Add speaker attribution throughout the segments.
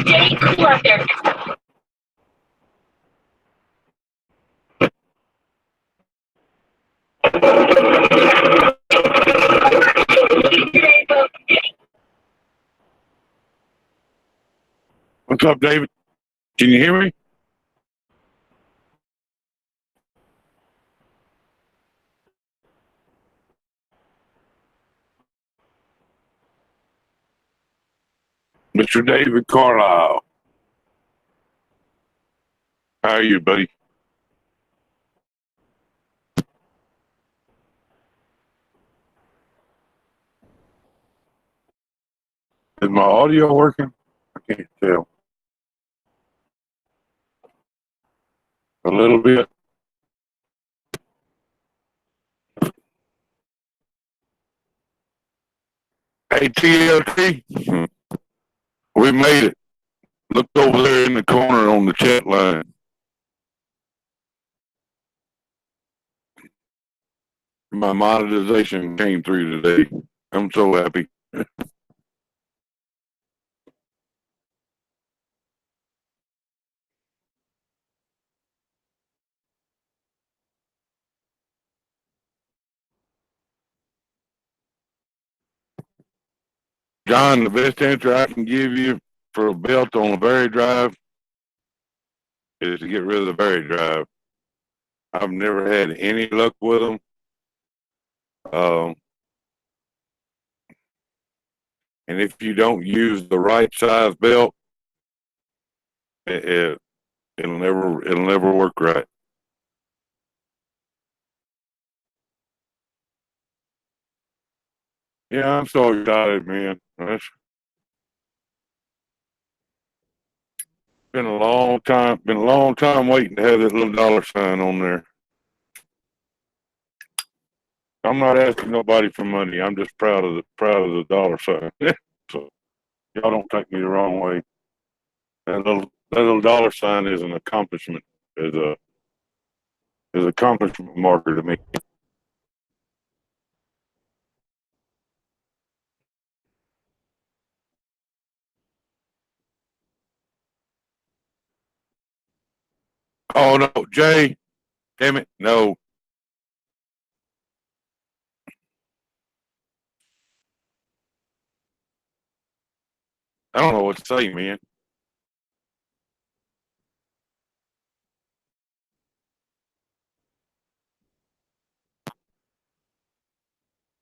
Speaker 1: Getting cool out there.
Speaker 2: What's up, David? Can you hear me? Mr. David Carlisle. How are you, buddy? Is my audio working? I can't tell. A little bit. Hey, TLT. We made it. Look over there in the corner on the chat line. My monetization came through today. I'm so happy. John, the best answer I can give you for a belt on a berry drive is to get rid of the berry drive. I've never had any luck with them. And if you don't use the right size belt, it'll never work right. Yeah, I'm so excited, man. It's been a long time. Been a long time waiting to have that little dollar sign on there. I'm not asking nobody for money. I'm just proud of the dollar sign. So y'all don't take me the wrong way. That little dollar sign is an accomplishment. Is accomplishment marker to me. Oh no, Jay, damn it, no. I don't know what to say, man.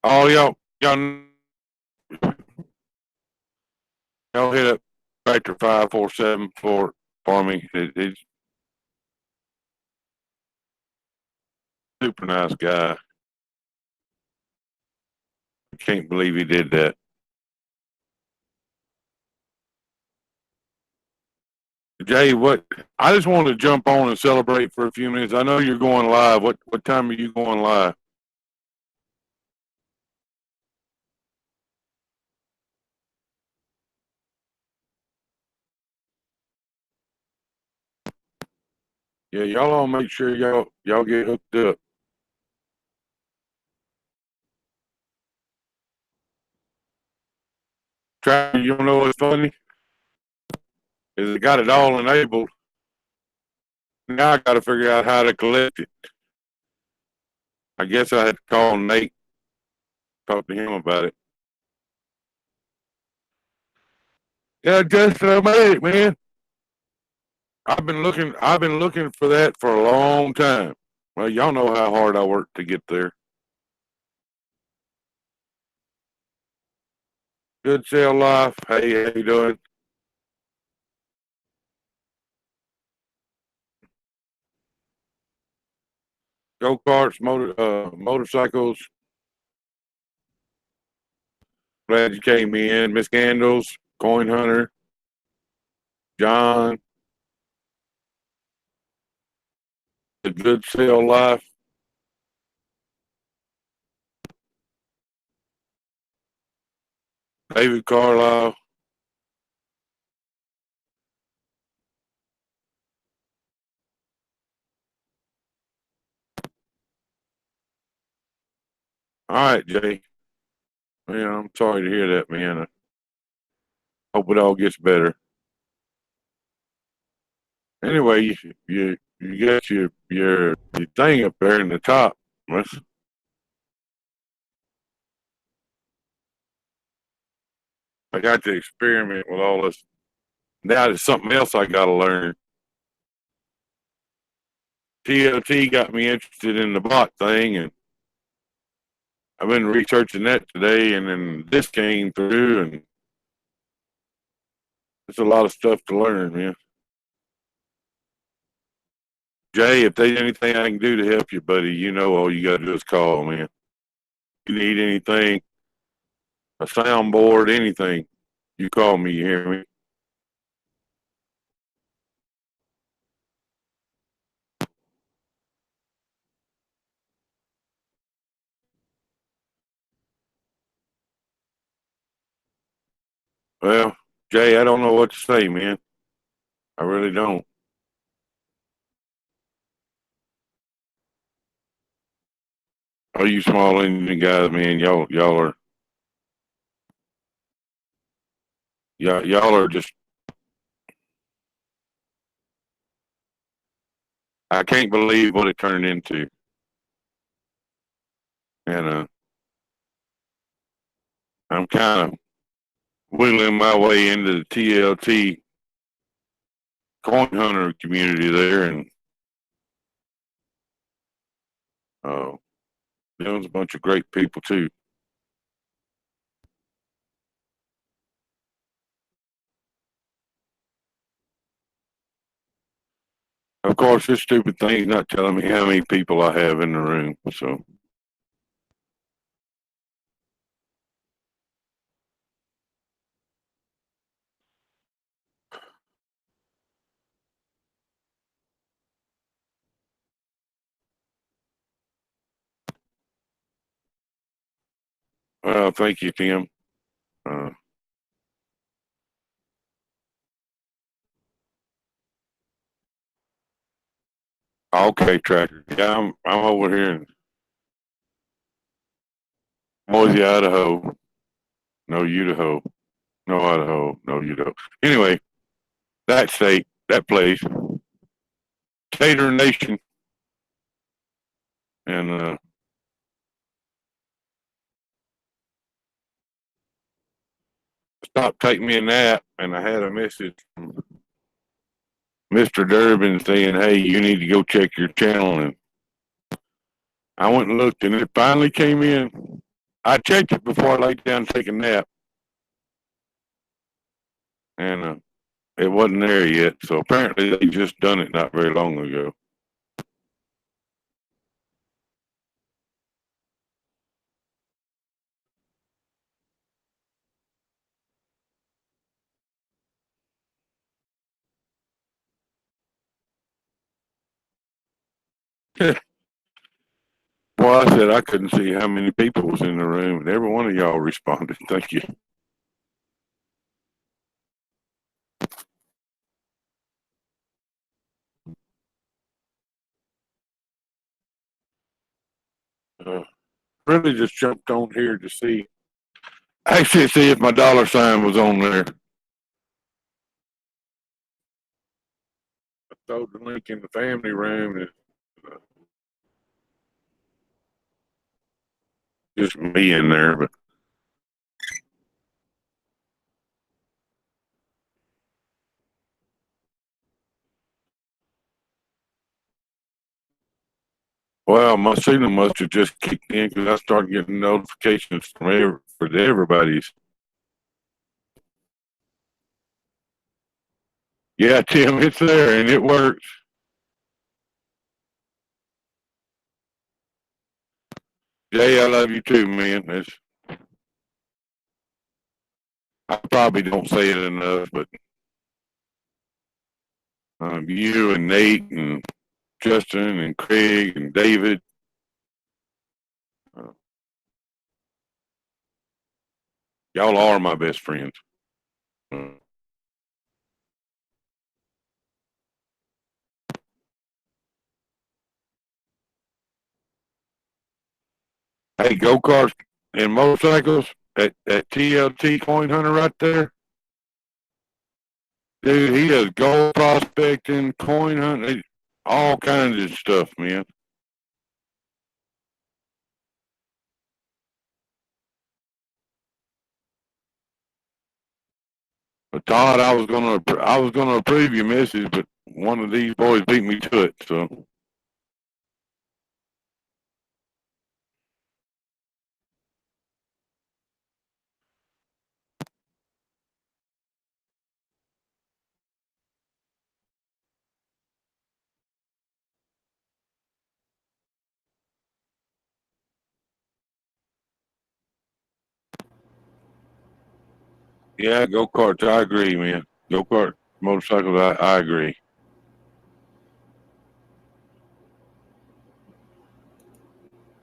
Speaker 2: Oh y'all hit up Factor 547 for me. He's a super nice guy. I can't believe he did that. Jay, what? I just wanted to jump on and celebrate for a few minutes. I know you're going live. What time are you going live? Yeah, y'all all make sure y'all get hooked up. Try. You know what's funny? Is it got it all enabled. Now I got to figure out how to collect it. I guess I had to call Nate, talk to him about it. Yeah, just made it, man. I've been looking for that for a long time. Well, y'all know how hard I worked to get there. Good Sale Life. Hey, how you doing? Go karts, motorcycles. Glad you came in, Miss Candles, Coin Hunter, John. The Good Sale Life. David Carlisle. All right, Jay. Man, I'm sorry to hear that, man. I hope it all gets better. Anyway, you got your thing up there in the top. I got to experiment with all this. Now there's something else I got to learn. TLT got me interested in the bot thing, and I've been researching that today, and then this came through, and it's a lot of stuff to learn, man. Jay, if there's anything I can do to help you, buddy, you know all you got to do is call, man. If you need anything, a soundboard, anything, you call me, you hear me? Well, Jay, I don't know what to say, man. I really don't. Oh, you small Indian guys, man, y'all are just. I can't believe what it turned into, and I'm kind of wiggling my way into the TLT coin hunter community there, and uh, there's a bunch of great people too. Of course, this stupid thing's not telling me how many people I have in the room, so. Well, thank you, Tim. Uh, okay, Tracker. Yeah, I'm over here in Boise, Idaho. No, Idaho. No, Idaho. No, Idaho. Anyway, that state, that place, Tater Nation, and stopped taking me a nap, and I had a message from Mr. Durbin saying, "Hey, you need to go check your channel." And I went and looked, and it finally came in. I checked it before I laid down to take a nap, and it wasn't there yet. So apparently they just done it not very long ago. Well, I said I couldn't see how many people was in the room, and every one of y'all responded. Thank you. Uh, really just jumped on here to see, actually see if my dollar sign was on there. I threw the link in the family room, and uh, just me in there. But well, my signal must have just kicked in because I started getting notifications from for everybody's. Yeah, Tim, it's there and it works. Jay, I love you too, man. I probably don't say it enough, but you and Nate and Justin and Craig and David, uh, y'all are my best friends. Uh, hey, go karts and motorcycles at TLT Coin Hunter right there. Dude, he does gold prospecting, coin hunting, all kinds of stuff, man. But Todd, I was gonna approve your message, but one of these boys beat me to it. So yeah, go karts. I agree, man. Go kart motorcycles. I agree.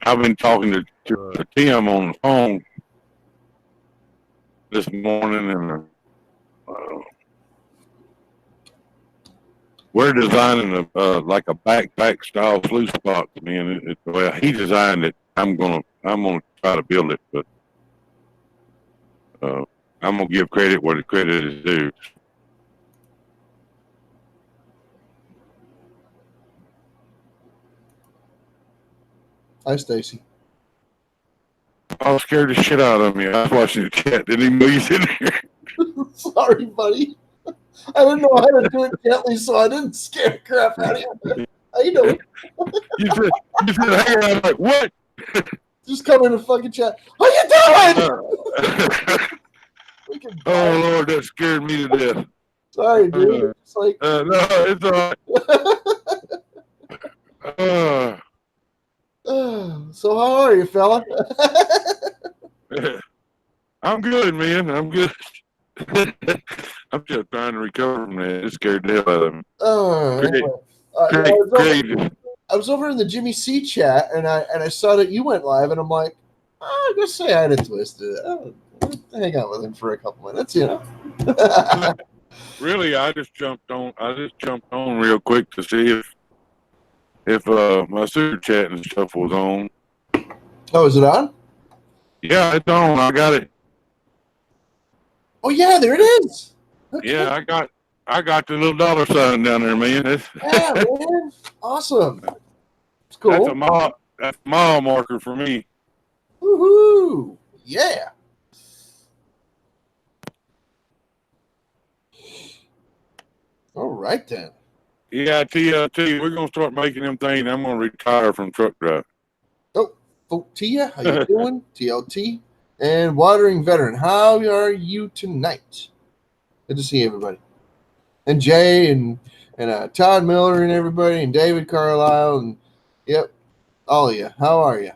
Speaker 2: I've been talking to Tim on the phone this morning, and we're designing like a backpack style fluke box. Man, well, he designed it. I'm gonna try to build it, but uh, I'm gonna give credit where the credit is due.
Speaker 1: Hi, Stacy.
Speaker 2: I was scared the shit out of me. I was watching the chat. Didn't even know you in there.
Speaker 1: Sorry, buddy. I didn't know how to do it gently, so I didn't scare the crap out of you. How you doing?
Speaker 2: You said, hey, I'm like, what?
Speaker 1: Just come in and fucking chat. How you doing?
Speaker 2: Oh, Lord, that scared me to death.
Speaker 1: Sorry, dude. It's like,
Speaker 2: no, it's all right.
Speaker 1: So how are you, fella?
Speaker 2: I'm good, man. I'm good. I'm just trying to recover from that. It scared the hell out of me.
Speaker 1: I was over in the Jimmy C chat, and I saw that you went live, and I'm like, I'm gonna say hi to Twisted. Hang out with him for a couple minutes, you know.
Speaker 2: Really, I just jumped on real quick to see if my super chat and stuff was on.
Speaker 1: Oh, is it on?
Speaker 2: Yeah, it's on. I got it.
Speaker 1: Oh yeah, there it is.
Speaker 2: Okay. Yeah, I got the little dollar sign down there, man.
Speaker 1: Yeah, man. Awesome. It's cool.
Speaker 2: That's a mile marker for me.
Speaker 1: Woohoo! Yeah. All right then.
Speaker 2: Yeah, TLT, we're gonna start making them things. I'm gonna retire from truck driving.
Speaker 1: Oh, Tia, how you doing? TLT and Watering Veteran, how are you tonight? Good to see everybody. And Jay and Todd Miller and everybody and David Carlisle and yep, all of you. How are you?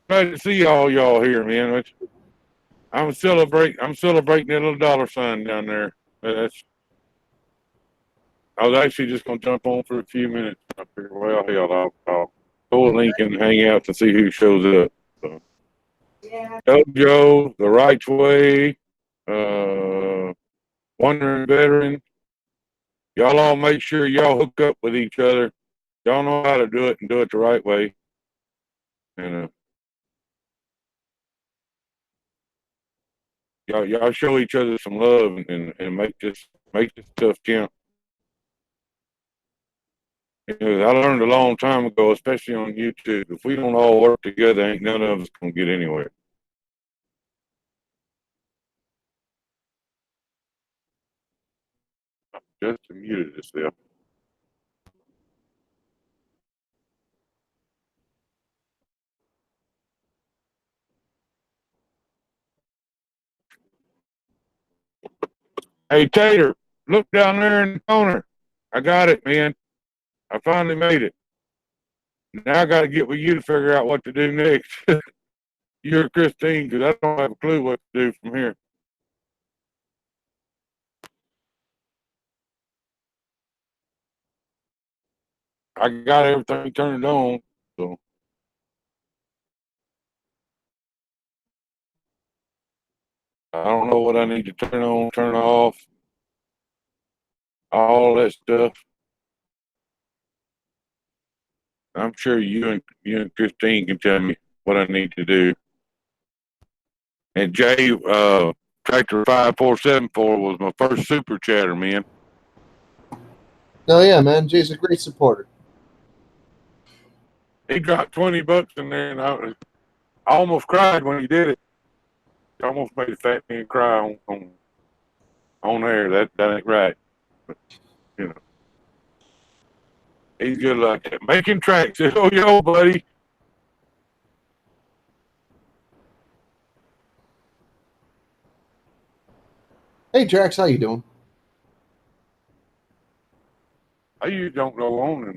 Speaker 2: Glad to see all y'all here, man. I'm celebrating that little dollar sign down there. I was actually just gonna jump on for a few minutes. I figured, well, hell, I'll pull a link and hang out to see who shows up. So. Yeah. Joe, The Right Way, Wandering Veteran. Y'all all make sure y'all hook up with each other. Y'all know how to do it and do it the right way. And y'all show each other some love and make this stuff count. Because I learned a long time ago, especially on YouTube, if we don't all work together, ain't none of us gonna get anywhere. Just muted itself. Hey Tater, look down there in the corner. I got it, man. I finally made it. Now I got to get with you to figure out what to do next. You're Christine, because I don't have a clue what to do from here. I got everything turned on, so I don't know what I need to turn on, turn off, all that stuff. I'm sure you and Christine can tell me what I need to do. And Jay, Tractor 5474 was my first super chatter, man.
Speaker 1: Oh yeah, man. Jay's a great supporter.
Speaker 2: He dropped $20 in there, and I almost cried when he did it. I almost made a fat man cry on air. That ain't right. But, you know, he's good like that. Making tracks. Oh, yo, buddy.
Speaker 1: Hey, Drax, how you doing?
Speaker 2: I usually don't go on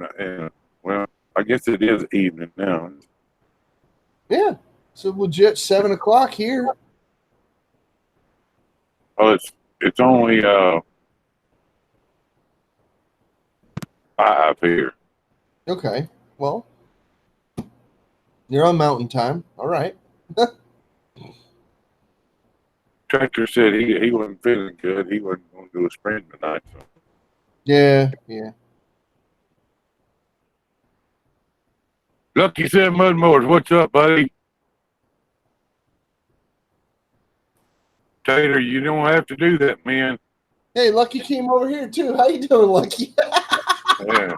Speaker 2: well, I guess it is evening now.
Speaker 1: Yeah, it's a legit 7 o'clock here.
Speaker 2: Well, it's only 5 here.
Speaker 1: Okay, well, you're on Mountain Time. All right.
Speaker 2: Tractor said he wasn't feeling good. He wasn't going to do a sprint tonight. So.
Speaker 1: Yeah, yeah.
Speaker 2: Lucky said Mudmores, what's up, buddy? Tater, you don't have to do that, man.
Speaker 1: Hey, Lucky came over here too. How you doing, Lucky?
Speaker 2: Yeah.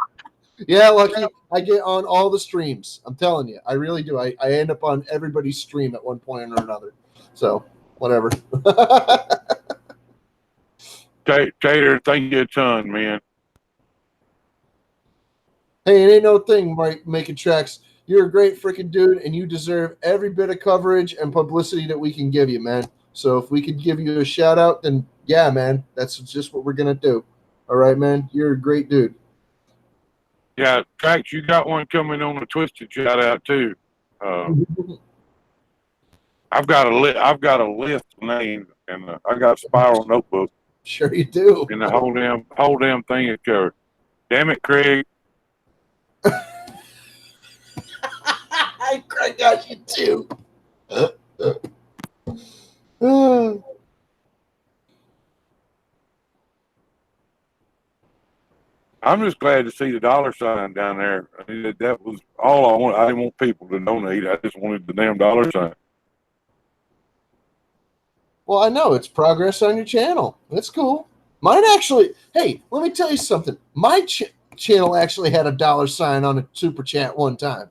Speaker 1: Yeah, Lucky. I get on all the streams. I'm telling you, I really do. I end up on everybody's stream at one point or another. So whatever.
Speaker 2: Tater, thank you a ton, man.
Speaker 1: Hey, it ain't no thing, Mike, making tracks. You're a great freaking dude, and you deserve every bit of coverage and publicity that we can give you, man. So if we could give you a shout out, then yeah, man, that's just what we're gonna do. All right, man. You're a great dude.
Speaker 2: Yeah, Tracks, you got one coming on the Twisted shout out too. I've got a list of names, and I got a spiral notebook.
Speaker 1: Sure you do.
Speaker 2: And the whole damn thing is covered. Damn it, Craig.
Speaker 1: I got you too.
Speaker 2: I'm just glad to see the dollar sign down there. I mean, that was all I want. I didn't want people to donate. I just wanted the damn dollar sign.
Speaker 1: Well, I know it's progress on your channel. That's cool. Mine actually. Hey, let me tell you something. My channel actually had a dollar sign on a super chat one time.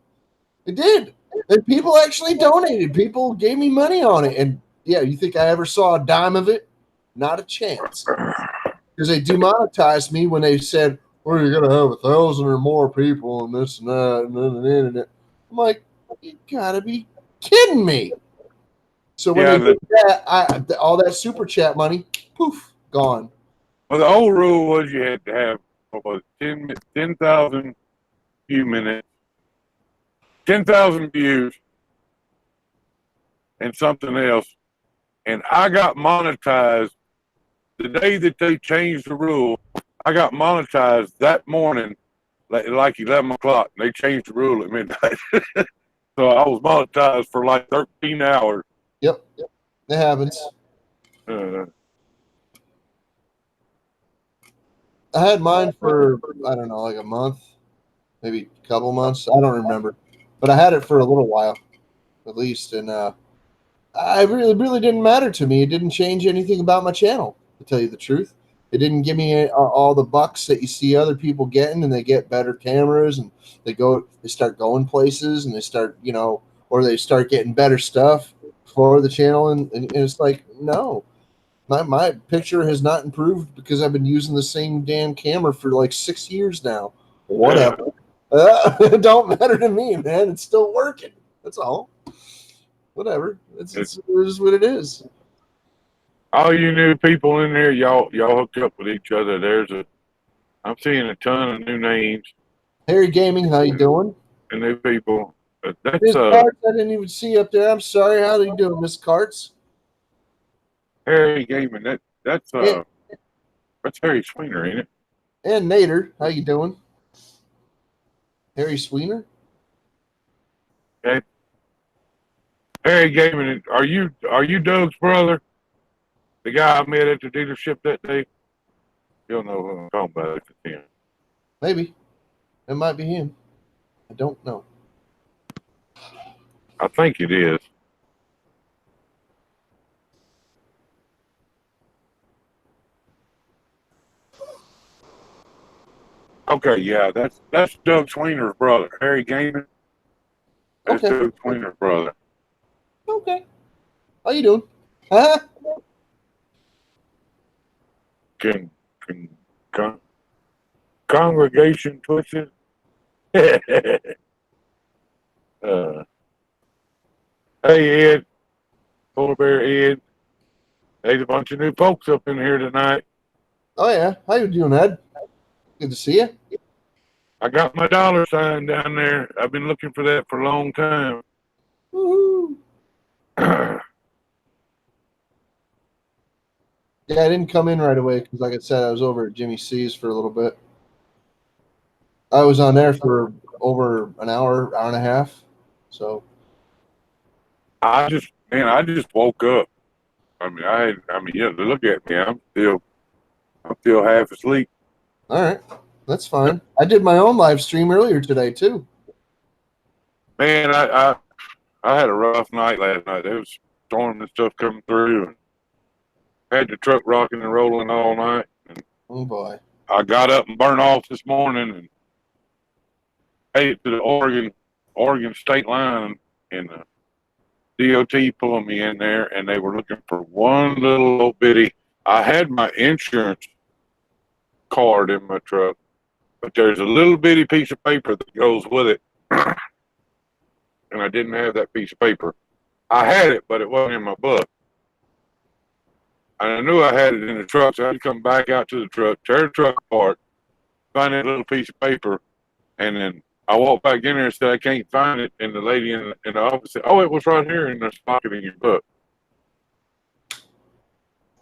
Speaker 1: It did, and people actually donated. People gave me money on it, and yeah, you think I ever saw a dime of it? Not a chance. Because they demonetized me when they said, "Well, you're gonna have 1,000 or more people and this and that and then the internet." I'm like, you gotta be kidding me. So when they did that, all that super chat money, poof, gone.
Speaker 2: Well, the old rule was you had to have 10,000 view minutes, 10,000 views, and something else. And I got monetized the day that they changed the rule. I got monetized that morning, like 11 o'clock. They changed the rule at midnight. So I was monetized for like 13 hours.
Speaker 1: Yep. It happens. I had mine for, I don't know, like a month, maybe a couple months. I don't remember. But I had it for a little while, at least. And I really didn't matter to me. It didn't change anything about my channel, to tell you the truth. It didn't give me all the bucks that you see other people getting, and they get better cameras, and they start going places, and they start, or they start getting better stuff for the channel. And it's like, no. My picture has not improved because I've been using the same damn camera for like 6 years now. Whatever. It don't matter to me, man. It's still working. That's all. Whatever. It's just what it is.
Speaker 2: All you new people in there, y'all hooked up with each other. I'm seeing a ton of new names.
Speaker 1: Harry Gaming, how you doing?
Speaker 2: And new people.
Speaker 1: Miss Carts, I didn't even see up there. I'm sorry. How are you doing, Miss Carts?
Speaker 2: Harry Gaming, that's Harry Sweener, ain't it?
Speaker 1: And Nader, how you doing? Harry Sweener?
Speaker 2: Okay. Harry Gaming, are you Doug's brother? The guy I met at the dealership that day? You'll know who I'm talking about if it's him.
Speaker 1: Maybe. It might be him. I don't know.
Speaker 2: I think it is. Okay, yeah, that's Doug Sweener's brother, Harry Gaiman. That's
Speaker 1: Okay.
Speaker 2: Doug Sweener's brother.
Speaker 1: Okay. How you doing? Huh?
Speaker 2: Can, con, congregation twisted. uh, hey Ed, Polar Bear Ed. There's a bunch of new folks up in here tonight.
Speaker 1: Oh yeah. How you doing, Ed? Good to see you.
Speaker 2: I got my dollar sign down there. I've been looking for that for a long time.
Speaker 1: Woohoo. Yeah, I didn't come in right away because, like I said, I was over at Jimmy C's for a little bit. I was on there for over an hour, hour and a half. So,
Speaker 2: I just woke up. Yeah, look at me. I'm still half asleep.
Speaker 1: all right, that's fine. I did my own live stream earlier today too.
Speaker 2: Man, I had a rough night last night. There was storm and stuff coming through, and had the truck rocking and rolling all night. And
Speaker 1: Oh boy.
Speaker 2: I got up and burned off this morning and headed to the Oregon state line, and the DOT pulling me in there, and they were looking for one little bitty. I had my insurance card in my truck, but there's a little bitty piece of paper that goes with it, and I didn't have that piece of paper. I had it, but it wasn't in my book. And I knew I had it in the truck, so I had to come back out to the truck, tear the truck apart, find that little piece of paper, and then I walked back in there and said, I can't find it. And the lady in the office said, oh, it was right here in the pocket in your book.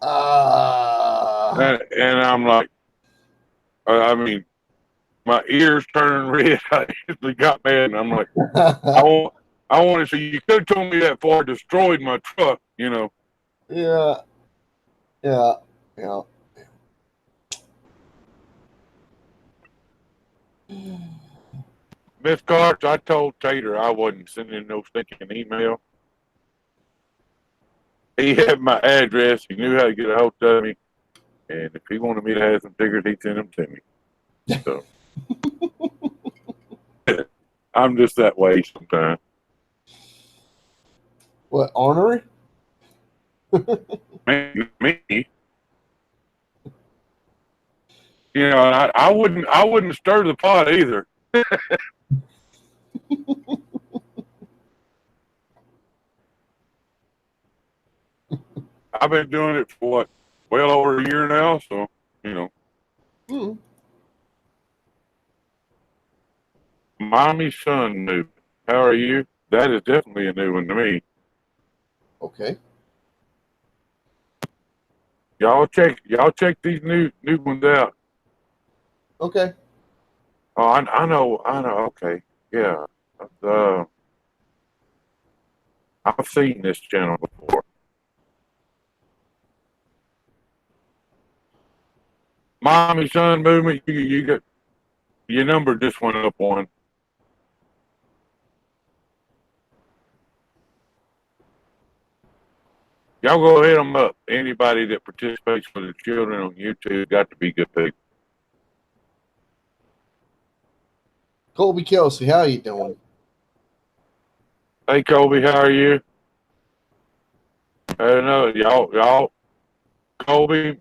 Speaker 2: And I'm like, I mean, my ears turned red. I instantly got mad, and I'm like, I want to say, you could have told me that before I destroyed my truck, you know.
Speaker 1: Yeah. Yeah. Yeah.
Speaker 2: Miss Carts, I told Tater I wasn't sending no stinking email. He had my address. He knew how to get a hold of me. And if he wanted me to have some stickers, he'd send them to me. So I'm just that way sometimes.
Speaker 1: What, ornery?
Speaker 2: Me, you know, and I wouldn't stir the pot either. I've been doing it for what, well over a year now, so you know.
Speaker 1: Mm.
Speaker 2: Mommy's son new. How are you? That is definitely a new one to me.
Speaker 1: Okay.
Speaker 2: Y'all check these new ones out.
Speaker 1: Okay.
Speaker 2: Oh, I know. Okay, yeah. I've seen this channel before. Mommy son movement. You got your number just went up one. Y'all go hit them up. Anybody that participates with the children on YouTube got to be good people.
Speaker 1: Colby Kelsey, how you doing?
Speaker 2: Hey Colby, how are you? I don't know, y'all, Colby,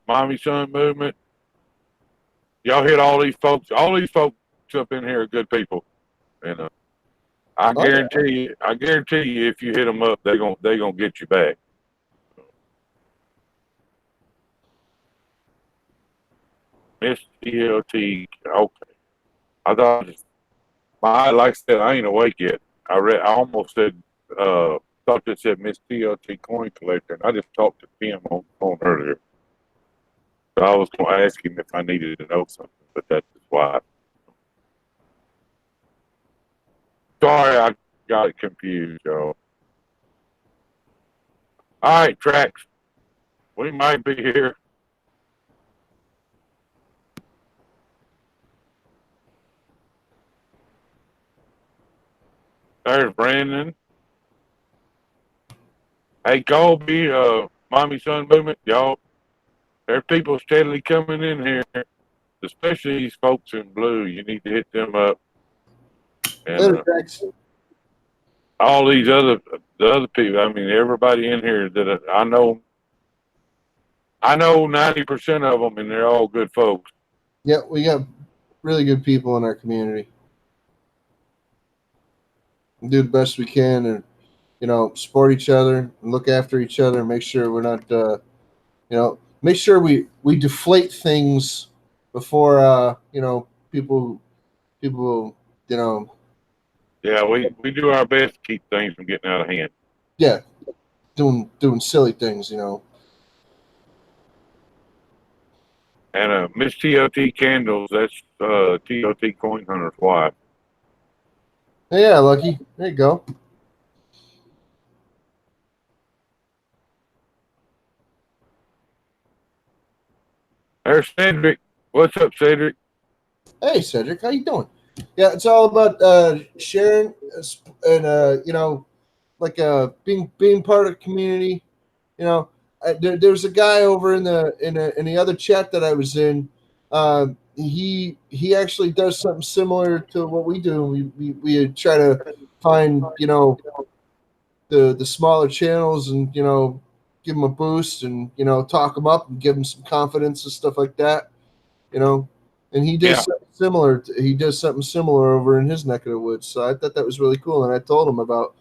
Speaker 2: mommy son movement. Y'all hit all these folks. All these folks up in here are good people, and I guarantee you, if you hit them up, they gonna get you back. Miss TLT, okay. I thought, like I said, I ain't awake yet. I almost said, thought it said Miss TLT coin collector, and I just talked to Tim on the phone earlier. So I was going to ask him if I needed to know something, but that's why. Sorry, I got it confused, y'all. All right, Trax, we might be here. There's Brandon. Hey, Colby, Mommy Son Movement, y'all. There's people steadily coming in here. especially these folks in blue. You need to hit them up, and
Speaker 1: Later, Rex.
Speaker 2: all these the other people. I mean, everybody in here that I know. I know 90% of them, and they're all good folks.
Speaker 1: Yeah, we got really good people in our community. We do the best we can, and support each other and look after each other, and make sure we're not, make sure we deflate things before, people, you know,
Speaker 2: Yeah, we do our best to keep things from getting out of hand.
Speaker 1: yeah, doing silly things,
Speaker 2: And Miss TOT Candles, that's TOT Coin Hunter's wife.
Speaker 1: Yeah, Lucky. There you go.
Speaker 2: There's Cedric. What's up, Cedric?
Speaker 1: Hey, Cedric, how you doing? Yeah, it's all about sharing and being part of the community. There's a guy over in the other chat that I was in. He actually does something similar to what we do. We try to find the smaller channels and give them a boost and talk them up and give them some confidence and stuff like that. And he does something similar. He does something similar over in his neck of the woods. So I thought that was really cool, and I told him about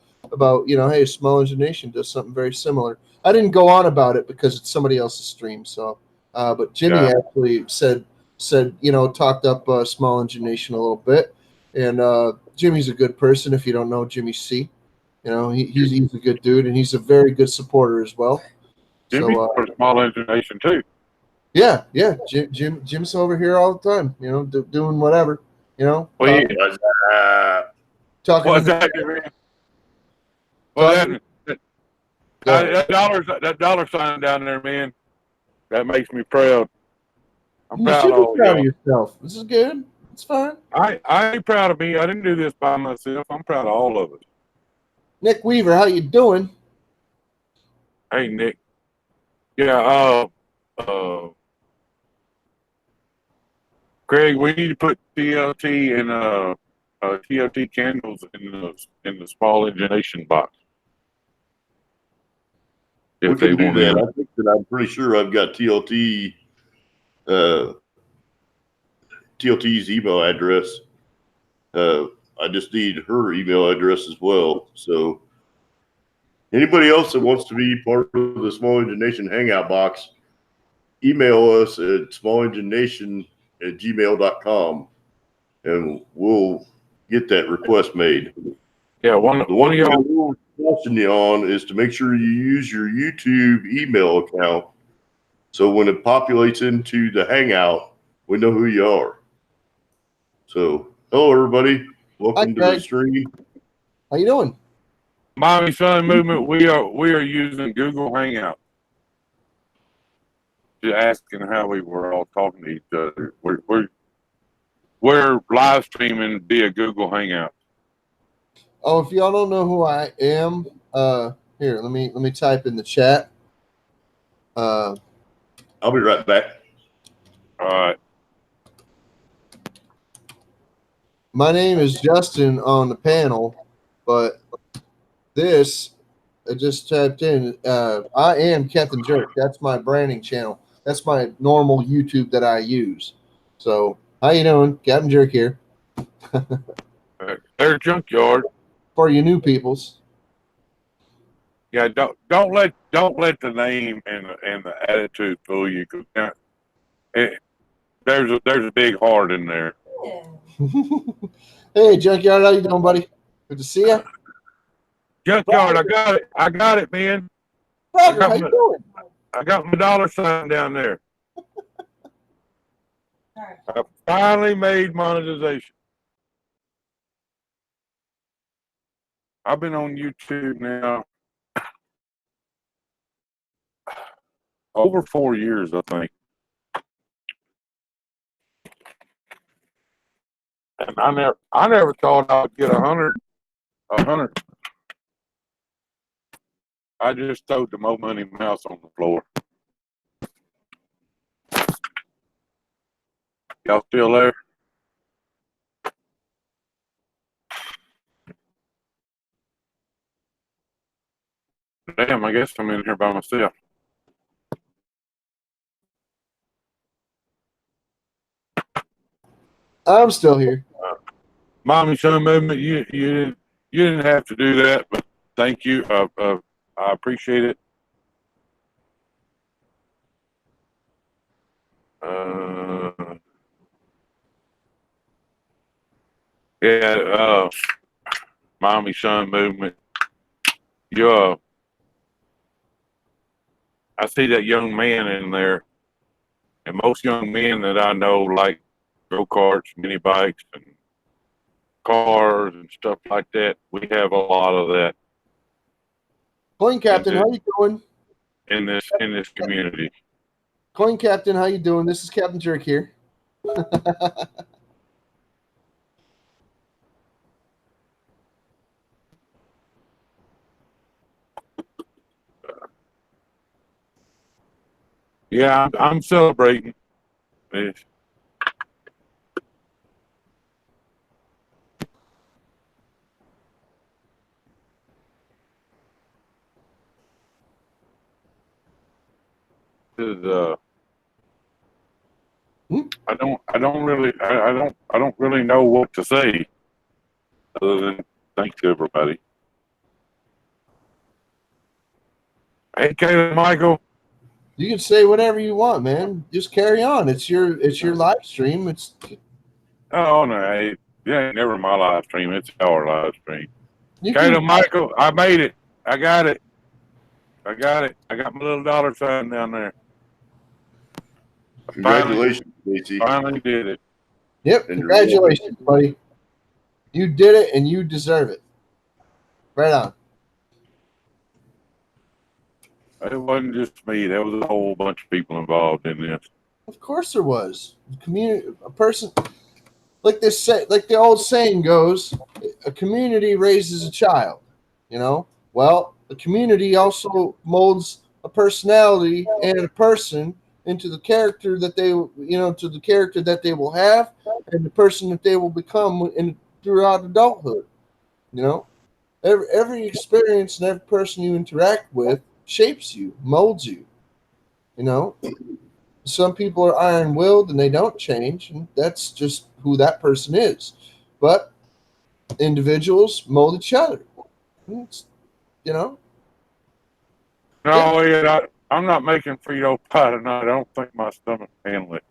Speaker 1: hey, Small Engine Nation does something very similar. I didn't go on about it because it's somebody else's stream. So, but Jimmy actually said talked up Small Engine Nation a little bit, and Jimmy's a good person. If you don't know Jimmy C, he's a good dude, and he's a very good supporter as well.
Speaker 2: Jimmy's for Small Engine Nation too.
Speaker 1: Yeah. Jim's over here all the time, doing whatever,
Speaker 2: Well,
Speaker 1: talking.
Speaker 2: What's that, man? Well, that dollar sign down there, man, that makes me proud. I'm proud
Speaker 1: of yourself. This is good. It's fine.
Speaker 2: I ain't proud of me. I didn't do this by myself. I'm proud of all of us.
Speaker 1: Nick Weaver, how you doing?
Speaker 2: Hey, Nick. Yeah, Craig, we need to put TLT and TLT Candles in the Small Engine Nation box.
Speaker 3: We can do that. I think that I'm pretty sure I've got TLT's email address. I just need her email address as well. So anybody else that wants to be part of the Small Engine Nation Hangout box, email us at smallenginenation@gmail.com and we'll get that request made.
Speaker 2: Yeah, one of y'all
Speaker 3: will caution you on is to make sure you use your YouTube email account so when it populates into the Hangout, we know who you are. So, hello everybody. Welcome to the stream.
Speaker 1: How you doing?
Speaker 2: Mommy Son Movement, we are using Google Hangout. Just asking how we were all talking to each other. We're live streaming via Google Hangout.
Speaker 1: Oh, if y'all don't know who I am, here, let me type in the chat.
Speaker 3: I'll be right back.
Speaker 2: All right.
Speaker 1: My name is Justin on the panel, but this I just typed in. I am Captain Jerk. That's my branding channel. That's my normal YouTube that I use. So, how you doing? Captain Jerk here.
Speaker 2: There's Junkyard.
Speaker 1: For you new peoples.
Speaker 2: Yeah, don't let the name and the attitude fool you. There's a big heart in there.
Speaker 1: Hey, Junkyard, how you doing, buddy? Good to see you.
Speaker 2: Junkyard, I got it, man.
Speaker 1: Roger, how you doing?
Speaker 2: I got my dollar sign down there. I finally made monetization. I've been on YouTube now over 4 years, I think. And I never thought I would get 100. I just throwed the Mo Money mouse on the floor. Y'all still there? Damn, I guess I'm in here by myself.
Speaker 1: I'm still here.
Speaker 2: Mommy Son Movement, you didn't have to do that, but thank you. I appreciate it. Yeah, Mommy Son Movement. I see that young man in there, and most young men that I know like go-karts, mini bikes, and cars and stuff like that. We have a lot of that
Speaker 1: Coin Captain, how you doing?
Speaker 2: in this community.
Speaker 1: Coin Captain, how you doing? This is Captain Jerk here.
Speaker 2: Yeah, I'm celebrating. It's, I don't really know what to say other than thanks to everybody. Hey, Caleb, Michael.
Speaker 1: You can say whatever you want, man. Just carry on. It's your live stream.
Speaker 2: Oh no, hey, it ain't never my live stream. It's our live stream.
Speaker 1: You
Speaker 2: Caleb,
Speaker 1: can,
Speaker 2: Michael, I made it. I got it. I got my little dollar sign down there.
Speaker 3: Congratulations, Casey.
Speaker 2: Finally did it.
Speaker 1: Yep. Congratulations, buddy. You did it, and you deserve it. Right on.
Speaker 2: It wasn't just me. There was a whole bunch of people involved in this.
Speaker 1: Of course there was. A person like the old saying goes, a community raises a child, you know? Well, the community also molds a personality and a person into the character that they, to the character that they will have and the person that they will become throughout adulthood. You know, every experience and every person you interact with shapes you, molds you. You know, some people are iron-willed and they don't change, and that's just who that person is. But individuals mold each other. It's, you know.
Speaker 2: No, yeah, I'm not making Frito pie tonight. I don't think my stomach can handle it.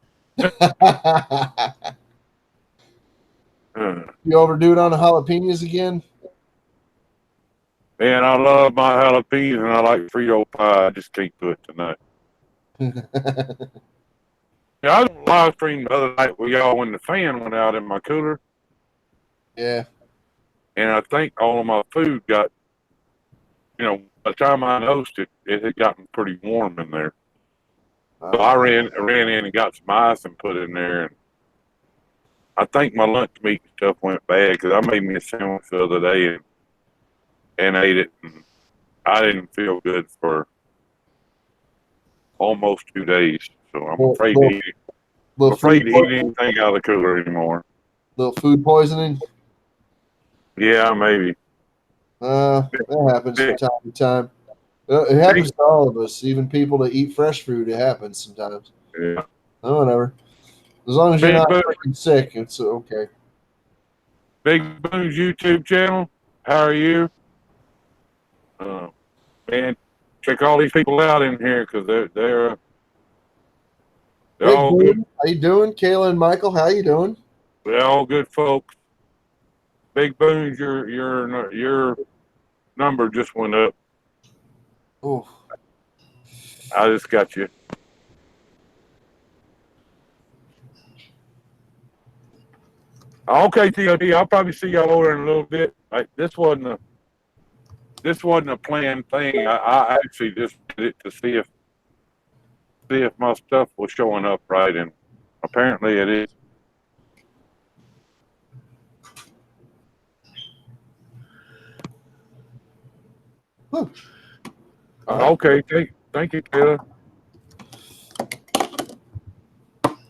Speaker 1: You overdo it on the jalapenos again?
Speaker 2: Man, I love my jalapenos and I like Frito pie. I just can't do it tonight. Yeah, I was live streamed the other night with y'all when the fan went out in my cooler.
Speaker 1: Yeah.
Speaker 2: And I think all of my food got, by the time I nosed it, it had gotten pretty warm in there. So I ran in and got some ice and put it in there. And I think my lunch meat stuff went bad because I made me a sandwich the other day and ate it. And I didn't feel good for almost 2 days. So I'm afraid to eat anything out of the cooler anymore.
Speaker 1: Little food poisoning?
Speaker 2: Yeah, maybe.
Speaker 1: That happens from time to time. It happens to all of us, even people that eat fresh food. It happens sometimes.
Speaker 2: Yeah.
Speaker 1: Oh, whatever. As long as you're not freaking sick, it's okay.
Speaker 2: Big Boom's YouTube channel. How are you? Man, check all these people out in here because they're all
Speaker 1: Boom,
Speaker 2: good.
Speaker 1: How you doing, Kayla and Michael? How you doing?
Speaker 2: They're all good folks. Big Boom's your number just went up.
Speaker 1: Oh.
Speaker 2: I just got you. Okay, TOT. I'll probably see y'all over in a little bit. This wasn't a planned thing. I actually just did it to see if my stuff was showing up right, and apparently it is. Okay, thank you, Kayla.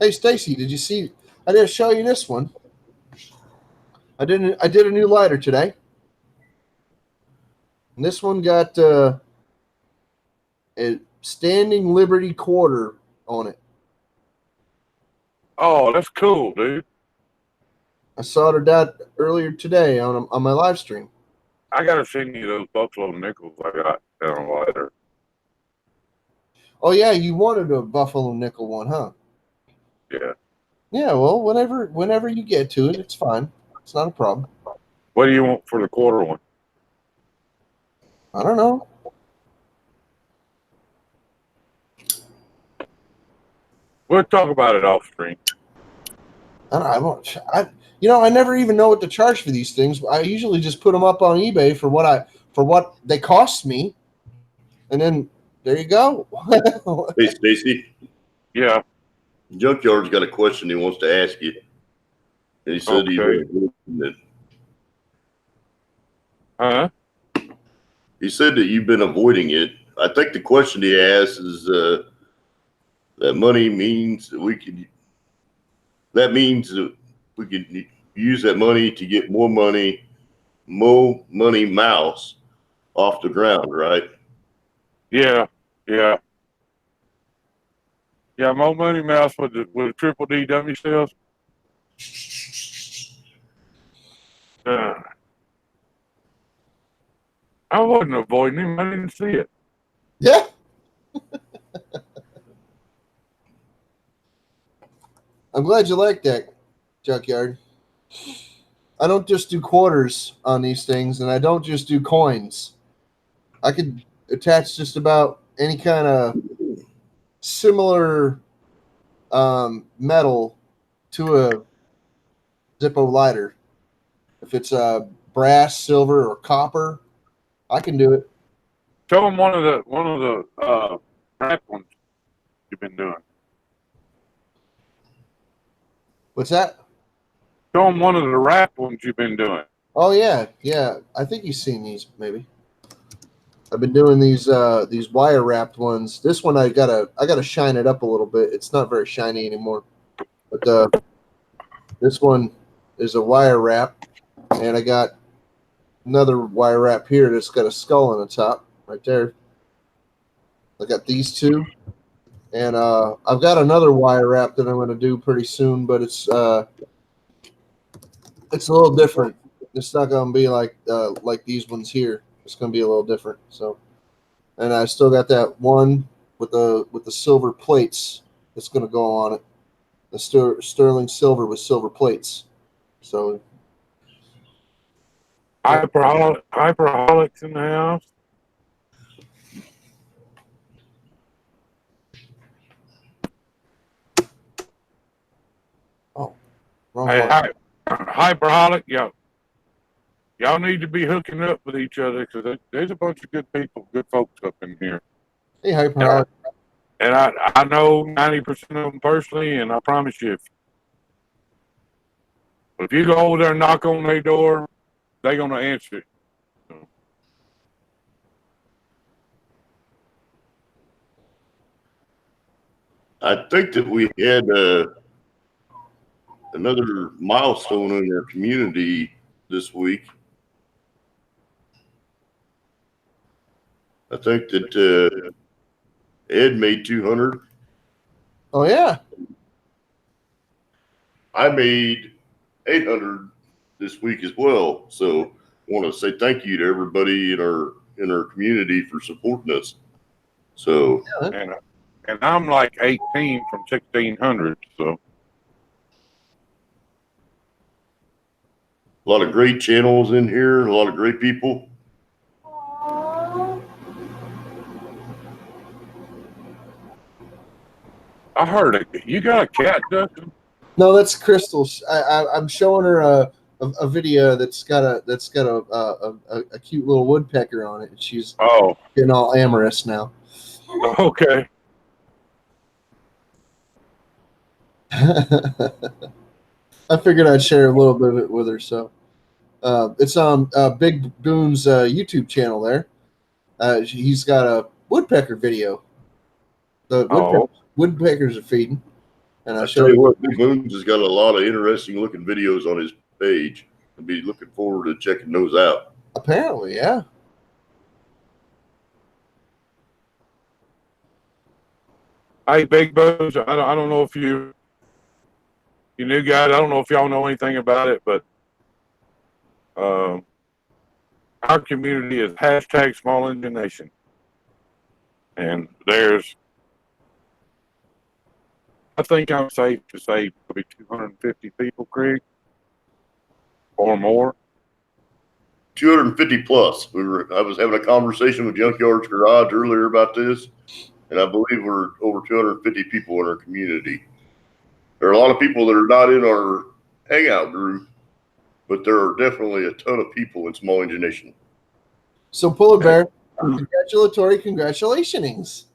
Speaker 1: Hey, Stacy, did you see? I didn't show you this one. I did a new lighter today. And this one got a Standing Liberty quarter on it.
Speaker 2: Oh, that's cool, dude.
Speaker 1: I soldered that earlier today on my live stream.
Speaker 2: I gotta send you those Buffalo nickels I got down later.
Speaker 1: Oh yeah, you wanted a Buffalo nickel one, huh?
Speaker 2: Yeah.
Speaker 1: Yeah, well, whenever you get to it, it's fine. It's not a problem.
Speaker 2: What do you want for the quarter one?
Speaker 1: I don't know.
Speaker 2: We'll talk about it off stream.
Speaker 1: I never even know what to charge for these things. I usually just put them up on eBay for what they cost me, and then there you go.
Speaker 3: Hey, Stacy.
Speaker 2: Yeah.
Speaker 3: Junkyard's got a question he wants to ask you. And he said
Speaker 2: Huh?
Speaker 3: He said that you've been avoiding it. I think the question he asked is that money means that we could use that money to get more money mouse off the ground, right?
Speaker 2: Yeah. Yeah, Mo Money Mouse with the triple D dummy cells. I wasn't avoiding him. I didn't see it.
Speaker 1: Yeah. I'm glad you like that, Junkyard. I don't just do quarters on these things, and I don't just do coins. I could attach just about any kind of similar metal to a Zippo lighter. If it's brass, silver, or copper, I can do it.
Speaker 2: Show him one of the rap ones you've been doing.
Speaker 1: What's that?
Speaker 2: Show him one of the rap ones you've been doing.
Speaker 1: Oh yeah. I think you've seen these maybe. I've been doing these wire wrapped ones. This one I gotta shine it up a little bit. It's not very shiny anymore. But this one is a wire wrap, and I got another wire wrap here that's got a skull on the top right there. I got these two, and I've got another wire wrap that I'm going to do pretty soon, but it's a little different. It's not going to be like these ones here. It's going to be a little different. So, and I still got that one with the silver plates that's going to go on it. The sterling silver with silver plates. So,
Speaker 2: Hyperholics in the house.
Speaker 1: oh, wrong
Speaker 2: Hey,
Speaker 1: one.
Speaker 2: Hyperholic, y'all need to be hooking up with each other because there's a bunch of good people, good folks up in here.
Speaker 1: Hey, Hyperholic.
Speaker 2: And I know 90% of them personally, and I promise you, if you go over there and knock on their door, they're going to answer it.
Speaker 3: I think that we had another milestone in our community this week. I think that Ed made 200.
Speaker 1: Oh yeah.
Speaker 3: I made 800 this week as well. So I want to say thank you to everybody in our community for supporting us. So
Speaker 2: And I'm like 18 from 1600, so.
Speaker 3: a lot of great channels in here, a lot of great people.
Speaker 2: I heard it. You got a cat, Dustin?
Speaker 1: No, that's Crystal. I'm showing her a video that's got a cute little woodpecker on it. And she's getting all amorous now.
Speaker 2: Okay.
Speaker 1: I figured I'd share a little bit of it with her. So it's on Big Boom's YouTube channel there. He's got a woodpecker video. The woodpeckers are feeding. And
Speaker 3: I
Speaker 1: I
Speaker 3: tell you
Speaker 1: showed
Speaker 3: what, Big Moons has got a lot of interesting looking videos on his page. I'll be looking forward to checking those out.
Speaker 1: apparently, yeah.
Speaker 2: Hey, Big Bones, I don't know if you new guys, I don't know if y'all know anything about it, but our community is hashtag Small Engine Nation. And there's, I think I'm safe to say, probably 250 people, Craig, or more.
Speaker 3: 250 plus. I was having a conversation with Junkyard's Garage earlier about this, and I believe we're over 250 people in our community. There are a lot of people that are not in our hangout group, but there are definitely a ton of people in Small Engine Nation.
Speaker 1: So Polar Bear, congratulations.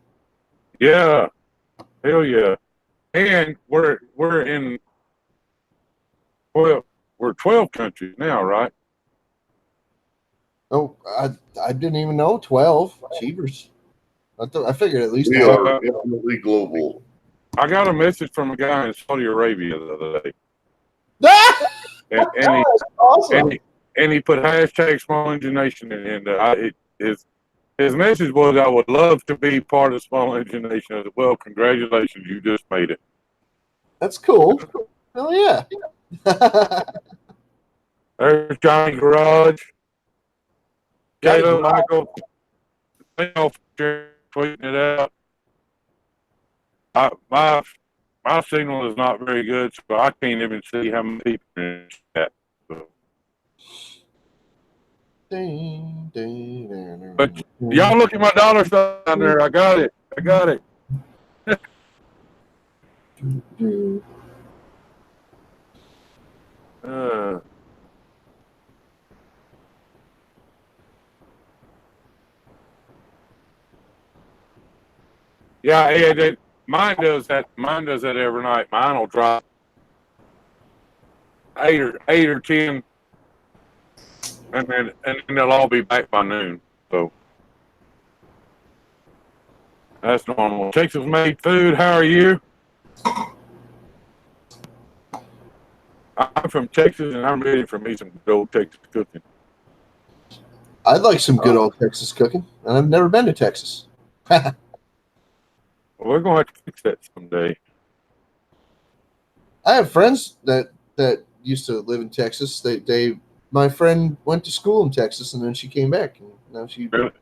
Speaker 2: Yeah, hell yeah. And we're in, well, we're 12 countries now, right?
Speaker 1: Oh, I didn't even know 12 Cheevers. I figured at least
Speaker 3: We
Speaker 1: half.
Speaker 3: are definitely global.
Speaker 2: I got a message from a guy in Saudi Arabia the other day. And he,
Speaker 1: Awesome.
Speaker 2: and he put hashtag Small Engine Nation in, and his message was, I would love to be part of Small Engine Nation. I said, well, congratulations, you just made it.
Speaker 1: That's cool. Hell yeah.
Speaker 2: There's Johnny Garage. Caleb, Michael, thank y'all for tweeting it out. My signal is not very good, so I can't even see how many people are in the chat. So. But y'all look at my dollar sign down there. I got it. Yeah, mine does that. Mine does that every night. Mine will drop 8 or 10, and then they'll all be back by noon. So that's normal. Texas made food. How are you? I'm from Texas, and I'm ready for me some good old Texas cooking.
Speaker 1: I'd like some good old Texas cooking, and I've never been to Texas.
Speaker 2: Well, we're gonna have to fix that someday.
Speaker 1: I have friends that used to live in Texas. My friend went to school in Texas, and then she came back, and now she
Speaker 2: Really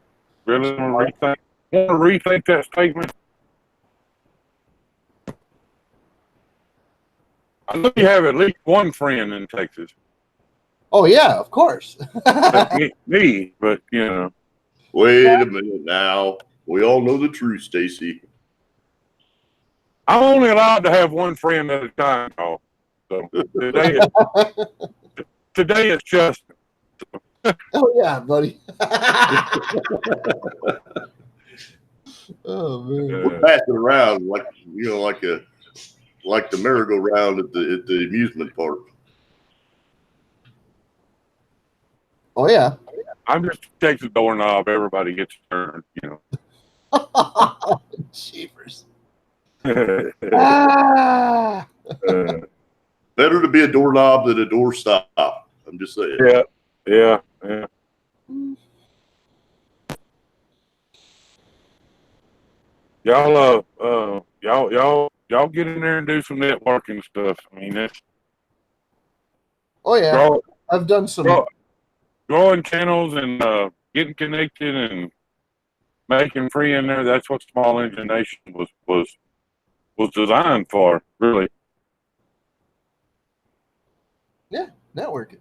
Speaker 2: want to rethink that statement. I know you have at least one friend in Texas.
Speaker 1: Oh yeah, of course.
Speaker 2: me, but you know.
Speaker 3: Wait a minute now. We all know the truth, Stacy.
Speaker 2: I'm only allowed to have one friend at a time, y'all. So today it's Justin.
Speaker 1: Oh yeah, buddy. Oh man.
Speaker 3: We're passing around like the merry-go-round at the amusement park.
Speaker 1: Oh yeah.
Speaker 2: I'm just a Texas doorknob. Everybody gets a turn, you know.
Speaker 1: Jeepers.
Speaker 3: Better to be a doorknob than a doorstop. I'm just saying.
Speaker 2: Yeah. Y'all get in there and do some networking stuff. I mean, that's.
Speaker 1: Oh yeah. I've done some
Speaker 2: growing channels and getting connected and making free in there. That's what Small Engine Nation was designed for, really.
Speaker 1: Yeah, networking.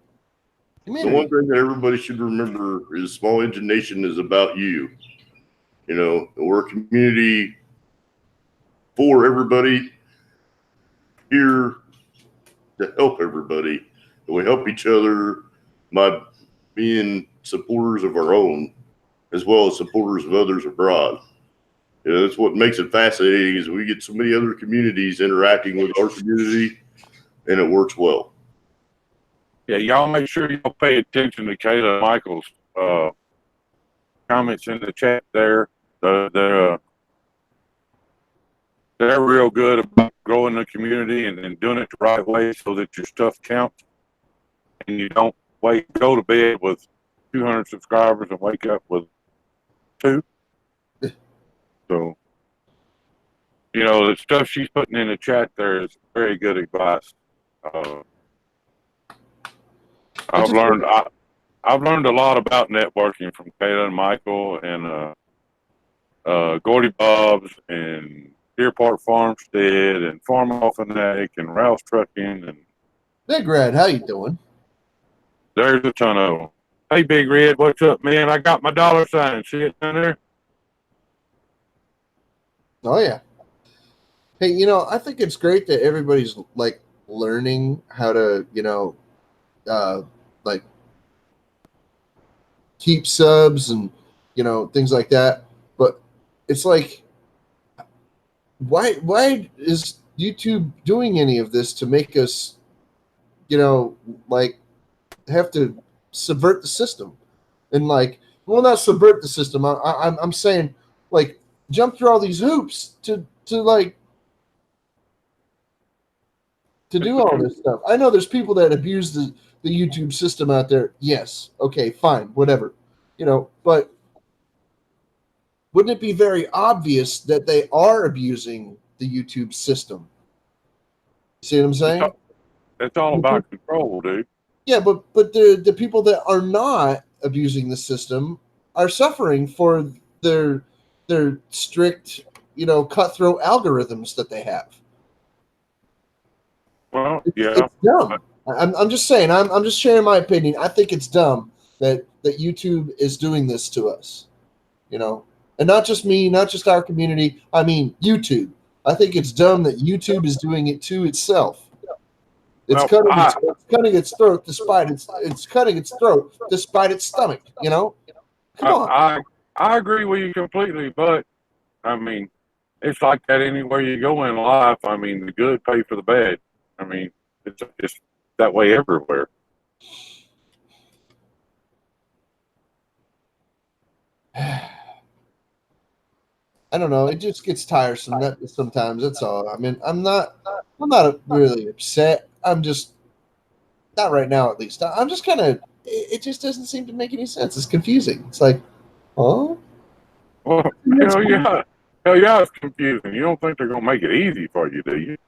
Speaker 3: The one thing that everybody should remember is Small Engine Nation is about you. You know, we're a community for everybody, here to help everybody. And we help each other by being supporters of our own, as well as supporters of others abroad. You know, that's what makes it fascinating is we get so many other communities interacting with our community, and it works well.
Speaker 2: Yeah, y'all make sure y'all pay attention to Kayla Michaels' comments in the chat there. They're real good about growing the community and doing it the right way so that your stuff counts, and you don't go to bed with 200 subscribers and wake up with 2. So, you know, the stuff she's putting in the chat there is very good advice. I've learned a lot about networking from Kayla and Michael and Gordy Bob's and Deer Park Farmstead and Farm Alphanetic and Rouse Trucking and
Speaker 1: Big Red, how you doing?
Speaker 2: there's a ton of them. Hey, Big Red, what's up, man? I got my $sign. See it down there?
Speaker 1: Oh yeah. Hey, you know, I think it's great that everybody's like learning how to, you know, like keep subs and, you know, things like that. But it's like, why is YouTube doing any of this to make us, you know, like have to subvert the system? And like, well, not subvert the system. I'm saying like jump through all these hoops to like to do all this stuff. I know there's people that abuse the YouTube system out there. Yes. Okay, fine, whatever. You know, but wouldn't it be very obvious that they are abusing the YouTube system? See what I'm saying?
Speaker 2: It's all about control, dude.
Speaker 1: Yeah, but the people that are not abusing the system are suffering for their strict, you know, cutthroat algorithms that they have.
Speaker 2: Well, yeah.
Speaker 1: It's dumb. I'm just saying. I'm just sharing my opinion. I think it's dumb that YouTube is doing this to us. You know, and not just me, not just our community. I mean, YouTube. I think it's dumb that YouTube is doing it to itself. It's cutting its throat despite it's cutting its throat despite its stomach. You know, come on.
Speaker 2: I agree with you completely, but I mean, it's like that anywhere you go in life. I mean, the good pay for the bad. I mean, it's that way everywhere.
Speaker 1: I don't know. It just gets tiresome sometimes. That's all. I mean, I'm not really upset. I'm just not right now, at least. I'm just kind of. It just doesn't seem to make any sense. It's confusing. It's like, huh?
Speaker 2: Well, hell yeah, it's confusing. You don't think they're gonna make it easy for you, do you?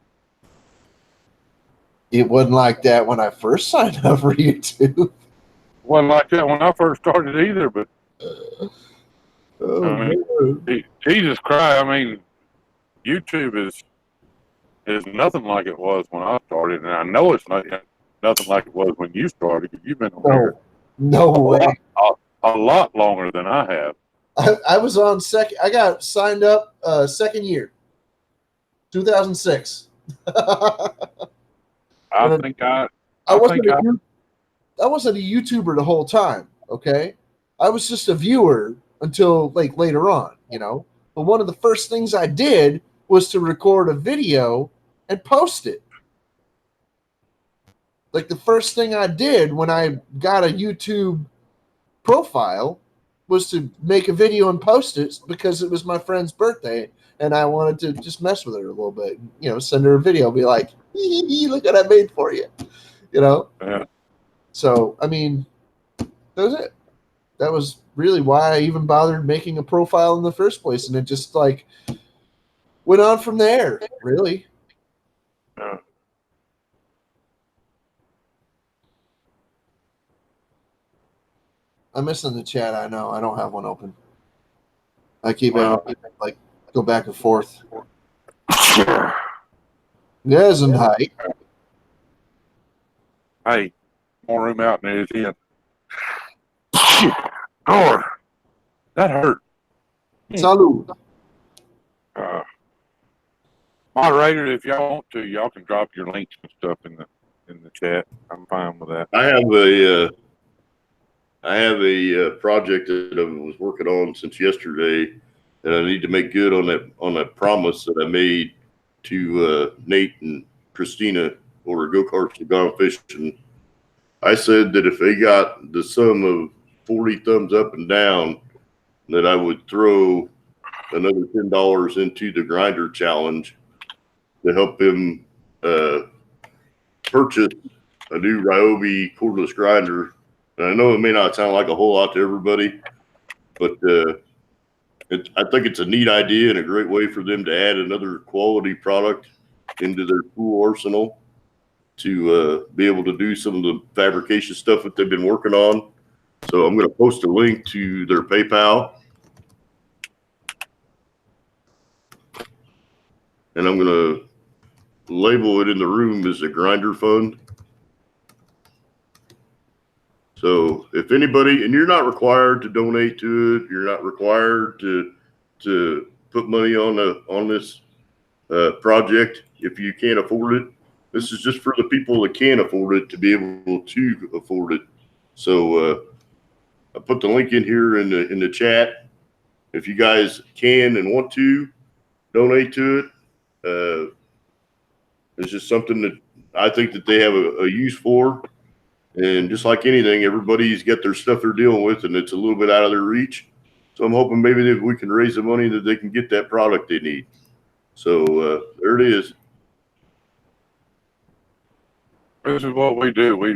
Speaker 1: It wasn't like that when I first signed up for YouTube.
Speaker 2: Wasn't like that when I first started either, but I mean, Jesus Christ! I mean, YouTube is nothing like it was when I started, and I know it's nothing like it was when you started. You've been on there
Speaker 1: no way.
Speaker 2: A lot longer than I have.
Speaker 1: I was on second. I got signed up second year, 2006. I wasn't a YouTuber the whole time. Okay, I was just a viewer until like later on, you know. But one of the first things I did was to record a video and post it. Like the first thing I did when I got a YouTube profile was to make a video and post it because it was my friend's birthday and I wanted to just mess with her a little bit. You know, send her a video, be like, look what I made for you. You know?
Speaker 2: Yeah.
Speaker 1: So, I mean, that was it. That was really why I even bothered making a profile in the first place. And it just like went on from there, really.
Speaker 2: Yeah.
Speaker 1: I'm missing the chat. I know. I don't have one open. I keep like go back and forth. Gesundheit.
Speaker 2: Hey, more room out than it is in. God, that hurt.
Speaker 1: Salud.
Speaker 2: Moderator, if y'all want to, y'all can drop your links and stuff in the chat. I'm fine with that.
Speaker 3: I have a project that I was working on since yesterday, and I need to make good on that promise that I made to Nate and Christina over go-karts and gone fishing. I said that if they got the sum of 40 thumbs up and down, that I would throw another $10 into the grinder challenge. to help him purchase a new Ryobi cordless grinder. And I know it may not sound like a whole lot to everybody, but I think it's a neat idea and a great way for them to add another quality product into their tool arsenal to be able to do some of the fabrication stuff that they've been working on. So I'm going to post a link to their PayPal, and I'm going to label it in the room as a grinder fund. So if anybody, and you're not required to donate to it, you're not required to put money on this project if you can't afford it. This is just for the people that can afford it to be able to afford it. So I put the link in here in the chat. If you guys can and want to donate to it, it's just something that I think that they have a use for. And just like anything, everybody's got their stuff they're dealing with, and it's a little bit out of their reach. So I'm hoping maybe that we can raise the money that they can get that product they need. So there it is.
Speaker 2: This is what we do. We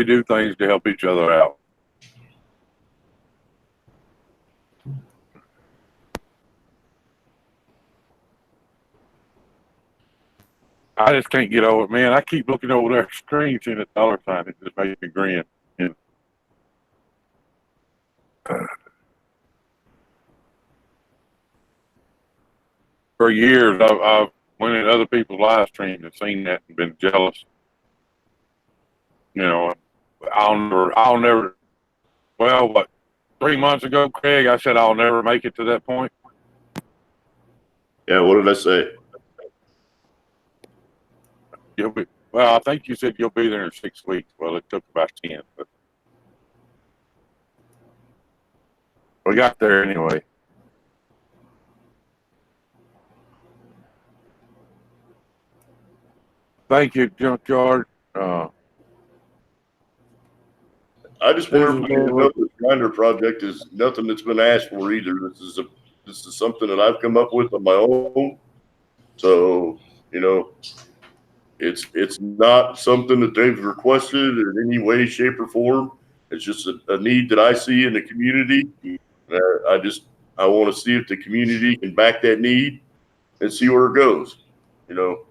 Speaker 2: do things to help each other out. I just can't get over it, man. I keep looking over their screen, seeing a dollar sign. It just makes me grin. And, for years, I've went in other people's live streams and seen that and been jealous. You know, I'll never. Well, what, 3 months ago, Craig, I said I'll never make it to that point.
Speaker 3: Yeah, what did I say?
Speaker 2: Well, I think you said you'll be there in 6 weeks. Well, it took about 10, but we got there anyway. Thank you, Junkyard.
Speaker 3: I just want everybody to know this grinder project is nothing that's been asked for either. This is something that I've come up with on my own. So, you know, it's not something that they've requested in any way, shape, or form. It's just a need that I see in the community. I want to see if the community can back that need and see where it goes. You know,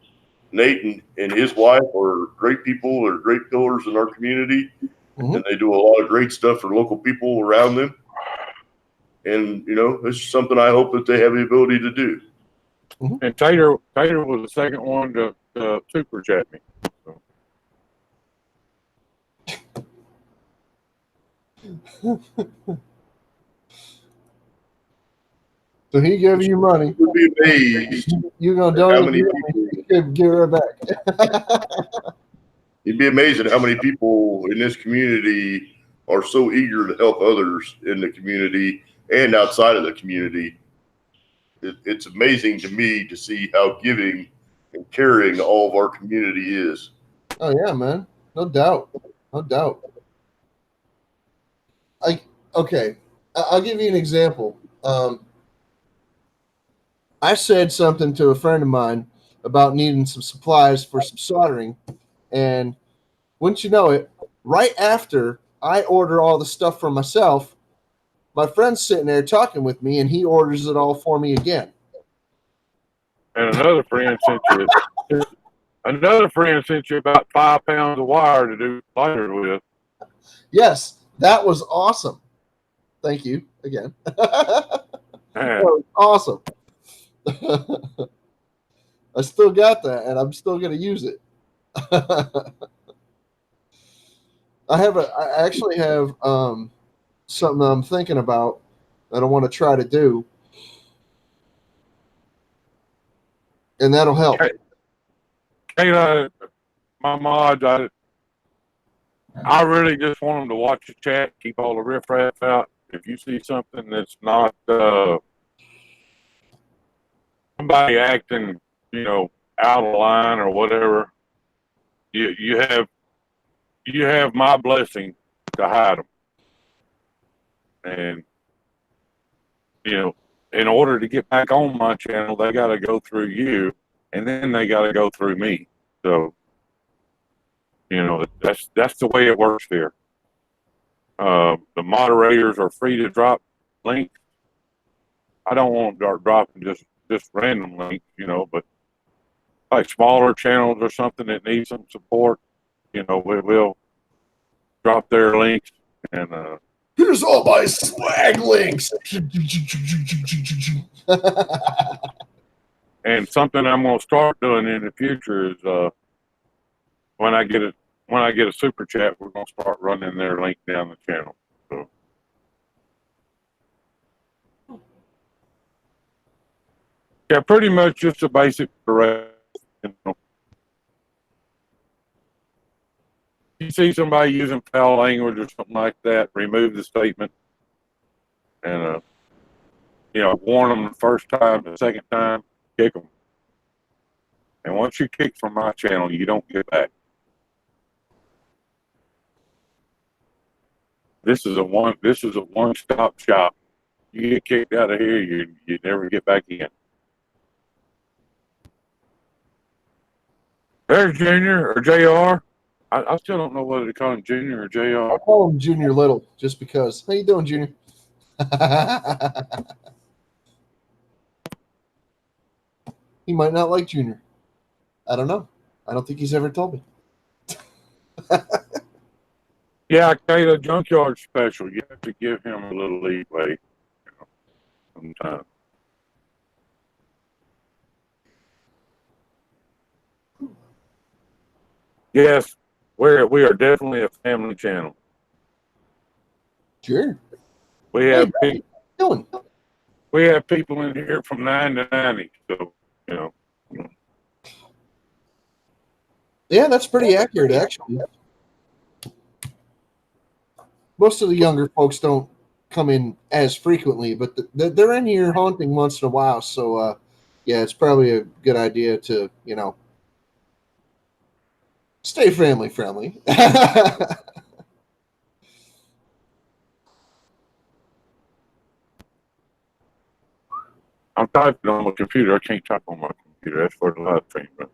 Speaker 3: Nate and his wife are great people. They're great pillars in our community. Mm-hmm. And they do a lot of great stuff for local people around them. And, you know, it's something I hope that they have the ability to do.
Speaker 2: Mm-hmm. And Tater was the second one to super chat me.
Speaker 1: So he gave you money.
Speaker 3: You'd be amazed.
Speaker 1: You're going to donate you could give her back.
Speaker 3: You'd be amazed at how many people in this community are so eager to help others in the community and outside of the community. It's amazing to me to see how giving and caring all of our community is.
Speaker 1: Oh yeah, man. No doubt. No doubt. Okay. I'll give you an example. I said something to a friend of mine about needing some supplies for some soldering. And wouldn't you know it, right after I order all the stuff for myself, my friend's sitting there talking with me, and he orders it all for me again.
Speaker 2: And another friend sent you about 5 pounds of wire to do lighters with.
Speaker 1: Yes, that was awesome. Thank you again. That was awesome. I still got that, and I'm still going to use it. I actually have something I'm thinking about that I want to try to do, and that'll help.
Speaker 2: Kayla, my mods, I really just want them to watch the chat, keep all the riffraff out. If you see something that's not somebody acting, you know, out of line or whatever, you have my blessing to hide them. And, you know, in order to get back on my channel, they got to go through you, and then they got to go through me. So, that's the way it works here. The moderators are free to drop links. I don't want to start dropping just random links, but like smaller channels or something that need some support, we'll drop their links and
Speaker 1: Here's all my swag links.
Speaker 2: and something I'm gonna start doing in the future is when I get a super chat, we're gonna start running their link down the channel. So yeah, pretty much just a basic direct. You see somebody using foul language or something like that, remove the statement and warn them the first time, the second time, kick them. And once you kick from my channel, you don't get back. This is a one-stop shop. You get kicked out of here, you never get back in. There's Junior or JR. I still don't know whether to call him Junior or JR.
Speaker 1: I call him Junior Little just because. How you doing, Junior? He might not like Junior. I don't know. I don't think he's ever told me.
Speaker 2: Yeah, I tell you, the junkyard special, you have to give him a little leeway sometimes. Yes, we are definitely a family channel.
Speaker 1: Sure.
Speaker 2: We have
Speaker 1: Hey, how you doing?
Speaker 2: we have people in here from 9 to 90, so
Speaker 1: Yeah, that's pretty accurate, actually. Most of the younger folks don't come in as frequently, but they're in here haunting once in a while. So, yeah, it's probably a good idea to, stay family friendly.
Speaker 2: I'm typing on my computer. I can't type on my computer. That's for the live stream. But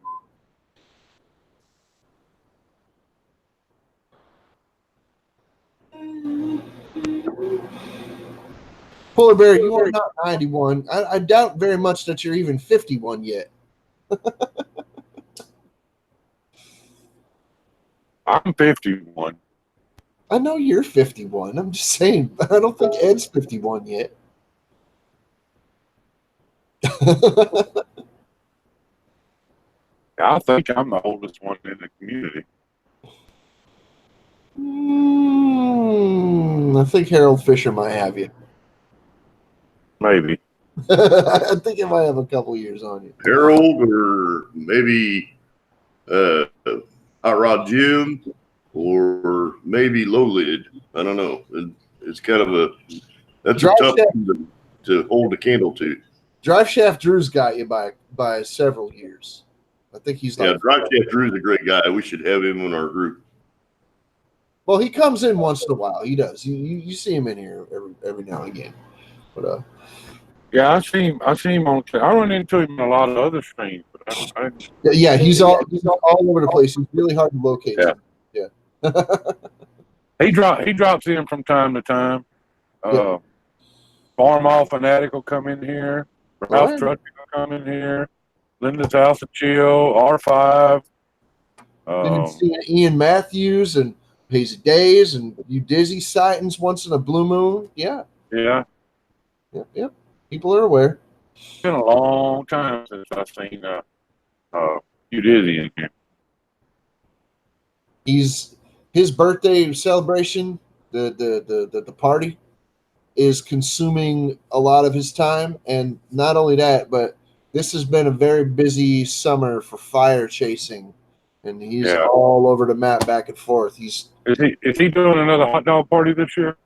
Speaker 1: Polar Bear, you are not 91. I doubt very much that you're even 51 yet.
Speaker 2: I'm 51.
Speaker 1: I know you're 51. I'm just saying, I don't think Ed's 51 yet.
Speaker 2: I think I'm the oldest one in the community.
Speaker 1: I think Harold Fisher might have you.
Speaker 2: Maybe.
Speaker 1: I think it might have a couple years on you.
Speaker 3: Harold, or maybe Hot Rod Jim, or maybe Low Lid. I don't know. It's kind of that's a tough one to hold a candle to.
Speaker 1: Drive Shaft Drew's got you by several years. I think he's like,
Speaker 3: Drive Shaft Drew's a great guy. We should have him on our group.
Speaker 1: Well, he comes in once in a while. He does. You see him in here every now and again. But
Speaker 2: yeah, I see him on. I run into him in a lot of other streams. But
Speaker 1: yeah, he's all over the place. He's really hard to locate.
Speaker 2: Yeah. He drops in from time to time. Farm All Fanatic will come in here. Ralph Truck will come in here. Linda's House of Chill, R5.
Speaker 1: Been seeing Ian Matthews and Hazy Days and you Dizzy sightings once in a blue moon. Yeah.
Speaker 2: Yep.
Speaker 1: People are aware.
Speaker 2: It's been a long time since I've seen you Dizzy in here.
Speaker 1: His birthday celebration, the party, is consuming a lot of his time, and not only that, but this has been a very busy summer for fire chasing, and he's all over the map back and forth. Is
Speaker 2: he doing another hot dog party this year?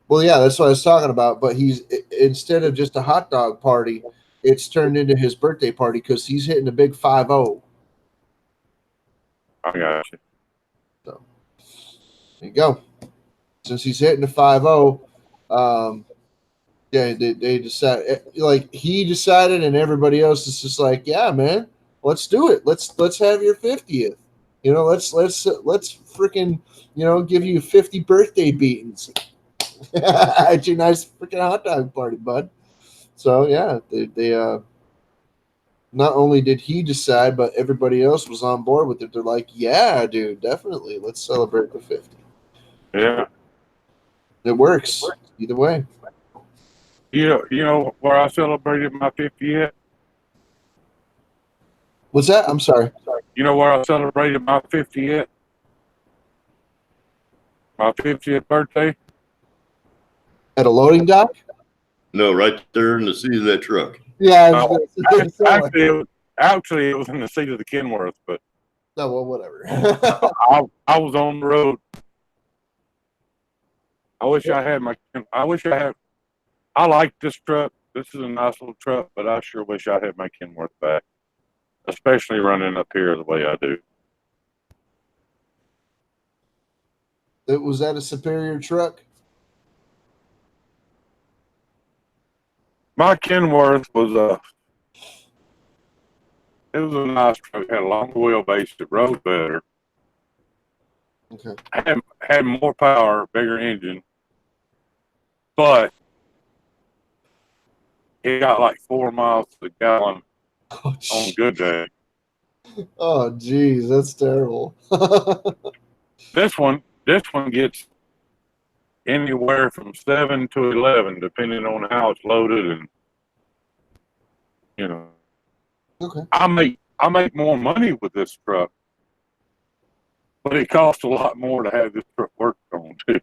Speaker 1: Well, yeah, that's what I was talking about. But he's, instead of just a hot dog party, it's turned into his birthday party because he's hitting a big 5-0.
Speaker 2: I got you.
Speaker 1: So there you go. Since he's hitting the 5-0, Yeah, they decided, like he decided, and everybody else is just like, yeah, man, let's do it. Let's have your 50th. You know, let's freaking give you 50 birthday beatings at your nice freaking hot dog party, bud. So yeah, they not only did he decide, but everybody else was on board with it. They're like, yeah, dude, definitely, let's celebrate the 50.
Speaker 2: Yeah.
Speaker 1: It works either way.
Speaker 2: You know where I celebrated my 50th?
Speaker 1: What's that? I'm sorry.
Speaker 2: You know where I celebrated my 50th? My 50th birthday?
Speaker 1: At a loading dock?
Speaker 3: No, right there in the seat of that truck.
Speaker 1: Yeah,
Speaker 2: No,
Speaker 1: somewhere.
Speaker 2: actually, it was in the seat of the Kenworth, but
Speaker 1: No, well, whatever.
Speaker 2: I was on the road. I wish I had my. I wish I had. I like this truck. This is a nice little truck, but I sure wish I had my Kenworth back, especially running up here the way I do.
Speaker 1: Was that a Superior truck?
Speaker 2: My Kenworth was a. It was a nice truck. Had a long wheelbase. It rode better.
Speaker 1: Okay.
Speaker 2: Had more power, bigger engine, but it got like 4 miles to the gallon
Speaker 1: Oh,
Speaker 2: on a good day.
Speaker 1: oh, geez, that's terrible.
Speaker 2: This one gets anywhere from 7 to 11, depending on how it's loaded, and you know,
Speaker 1: Okay.
Speaker 2: I make more money with this truck, but it costs a lot more to have this truck worked on too.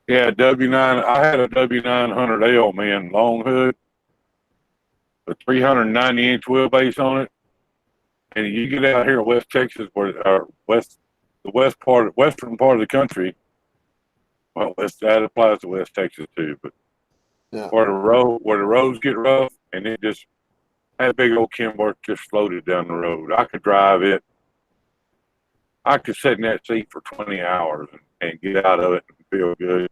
Speaker 2: Yeah, W9. I had a W900L, man, long hood, a 390-inch wheelbase on it, and you get out here in West Texas, the western part of the country. Well, that applies to West Texas too, but
Speaker 1: Yeah.
Speaker 2: where the roads get rough, and it just that big old Kenworth just floated down the road. I could drive it. I could sit in that seat for 20 hours and get out of it and feel good.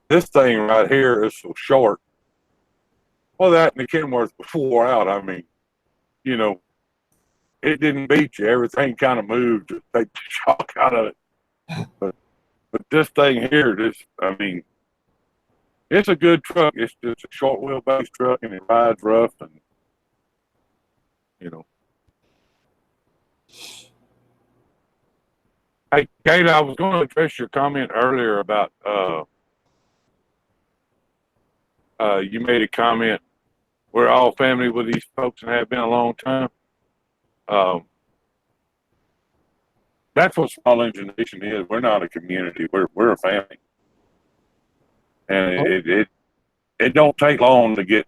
Speaker 2: This thing right here is so short. Well, that and the Kenworth wore out. I mean, you know, it didn't beat you. Everything kind of moved to take the shock out of it. But this thing here, I mean, it's a good truck. It's just a short wheelbase truck, and it rides rough, and you know. Hey, Kate, I was going to address your comment earlier about you made a comment. We're all family with these folks and have been a long time. That's what Small Engine Nation is. We're not a community. We're a family, and it don't take long to get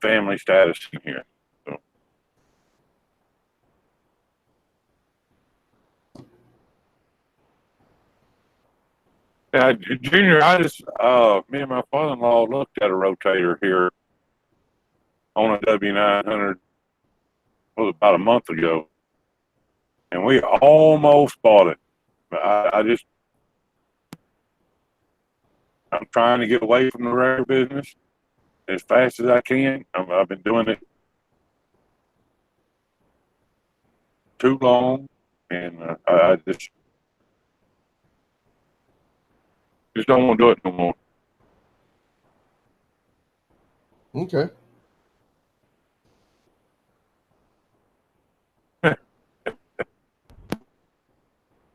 Speaker 2: family status in here. So. Junior, me and my father-in-law looked at a rotator here on a W900 about a month ago, and we almost bought it. But I'm trying to get away from the rare business as fast as I can. I've been doing it too long, and I just don't want to do it no more.
Speaker 1: Okay.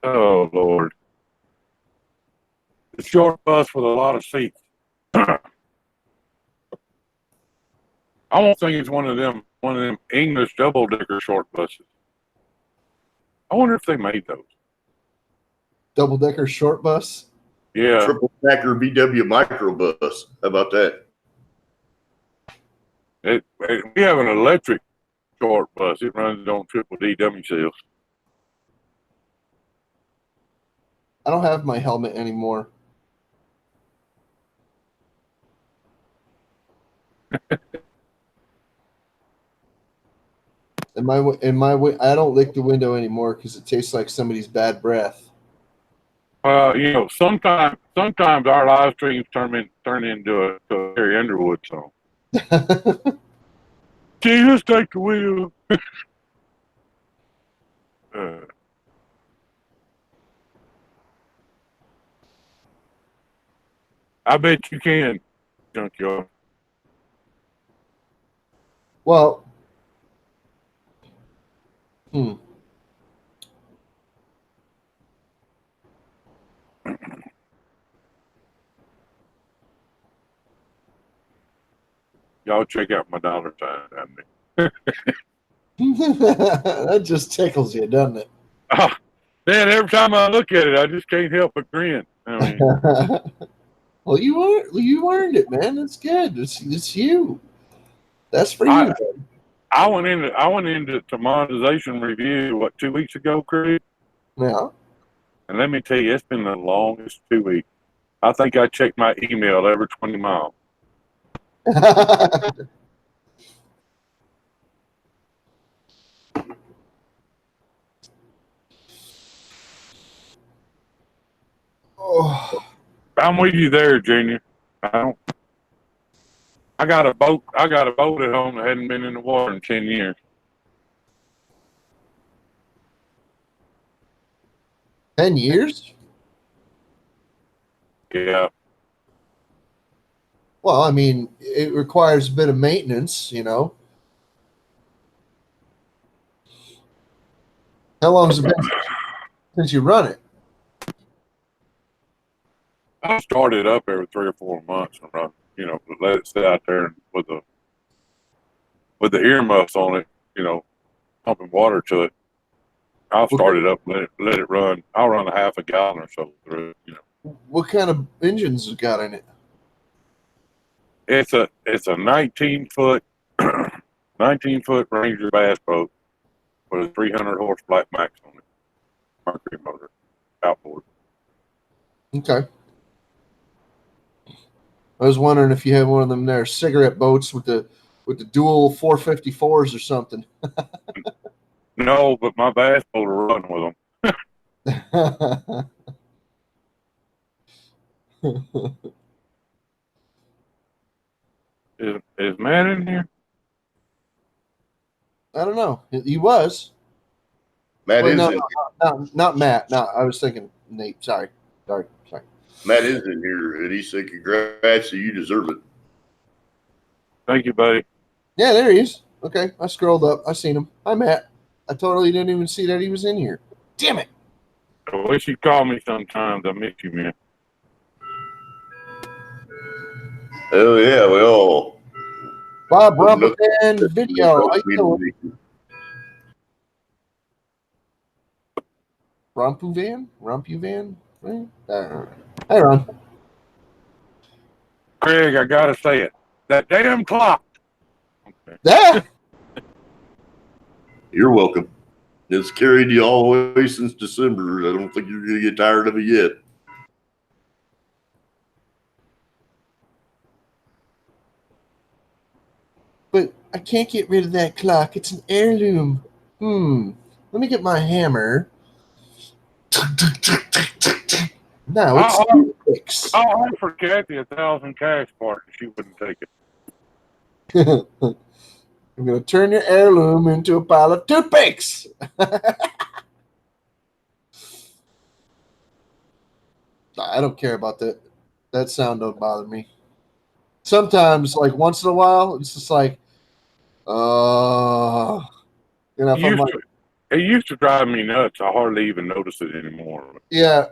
Speaker 2: Oh Lord, the short bus with a lot of seats. I almost think it's one of them English double decker short buses. I wonder if they made those.
Speaker 1: Double decker short bus.
Speaker 2: Yeah,
Speaker 3: Triple stacker VW microbus. How about that?
Speaker 2: we have an electric short bus. It runs on triple DW cells.
Speaker 1: I don't have my helmet anymore. I don't lick the window anymore because it tastes like somebody's bad breath.
Speaker 2: Sometimes our live streams turn into a Harry Underwood song. Jesus, take the wheel. I bet you can, Junkyard.
Speaker 1: Well,
Speaker 2: Y'all check out my dollar sign down there.
Speaker 1: that just tickles you, doesn't it?
Speaker 2: Oh, man, every time I look at it, I just can't help but grin. I mean,
Speaker 1: Well, you earned it, man. That's good. It's you. That's for you.
Speaker 2: I went into monetization review 2 weeks ago, Craig.
Speaker 1: Yeah.
Speaker 2: And let me tell you, it's been the longest 2 weeks. I think I check my email every 20 miles.
Speaker 1: Oh.
Speaker 2: I'm with you there, Junior. I got a boat at home that hadn't been in the water in 10 years.
Speaker 1: 10 years?
Speaker 2: Yeah.
Speaker 1: Well, I mean, it requires a bit of maintenance, you know. How long has it been since you run it?
Speaker 2: I start it up every 3 or 4 months and run, let it sit out there with the earmuffs on it, pumping water to it. I'll start it up, let it run. I'll run a half a gallon or so through it,
Speaker 1: What kind of engines has got in it?
Speaker 2: It's a 19-foot Ranger bass boat with a 300 horse Black Max on it, Mercury motor, outboard.
Speaker 1: Okay. I was wondering if you had one of them there cigarette boats with the dual 454s or something.
Speaker 2: No, but my bass boat will run with them. Is Matt in here?
Speaker 1: I don't know. He was.
Speaker 3: Matt
Speaker 1: Wait,
Speaker 3: is
Speaker 1: no,
Speaker 3: in
Speaker 1: not Matt. No, I was thinking Nate. Sorry.
Speaker 3: Matt is in here, and he said, "Congrats, you deserve it."
Speaker 2: Thank you, buddy.
Speaker 1: Yeah, there he is. Okay, I scrolled up. I seen him. Hi, Matt. I totally didn't even see that he was in here. Damn it.
Speaker 2: I wish you'd call me sometimes. I miss you, man.
Speaker 3: Oh yeah, well.
Speaker 1: Bob Rumpelman video. How you doing? Rumpuvan? Right? Hey, Ron.
Speaker 2: Craig, I gotta say it. That damn clock. Okay.
Speaker 1: Yeah.
Speaker 3: You're welcome. It's carried you all the way since December. I don't think you're going to get tired of it yet.
Speaker 1: But I can't get rid of that clock. It's an heirloom. Let me get my hammer. No, it's toothpicks.
Speaker 2: I'll offer Kathy 1,000 cash for it. She wouldn't take it.
Speaker 1: I'm going to turn your heirloom into a pile of toothpicks. I don't care about that. That sound don't bother me. Sometimes, like once in a while, it's just like,
Speaker 2: it used to drive me nuts. I hardly even notice it anymore.
Speaker 1: Yeah.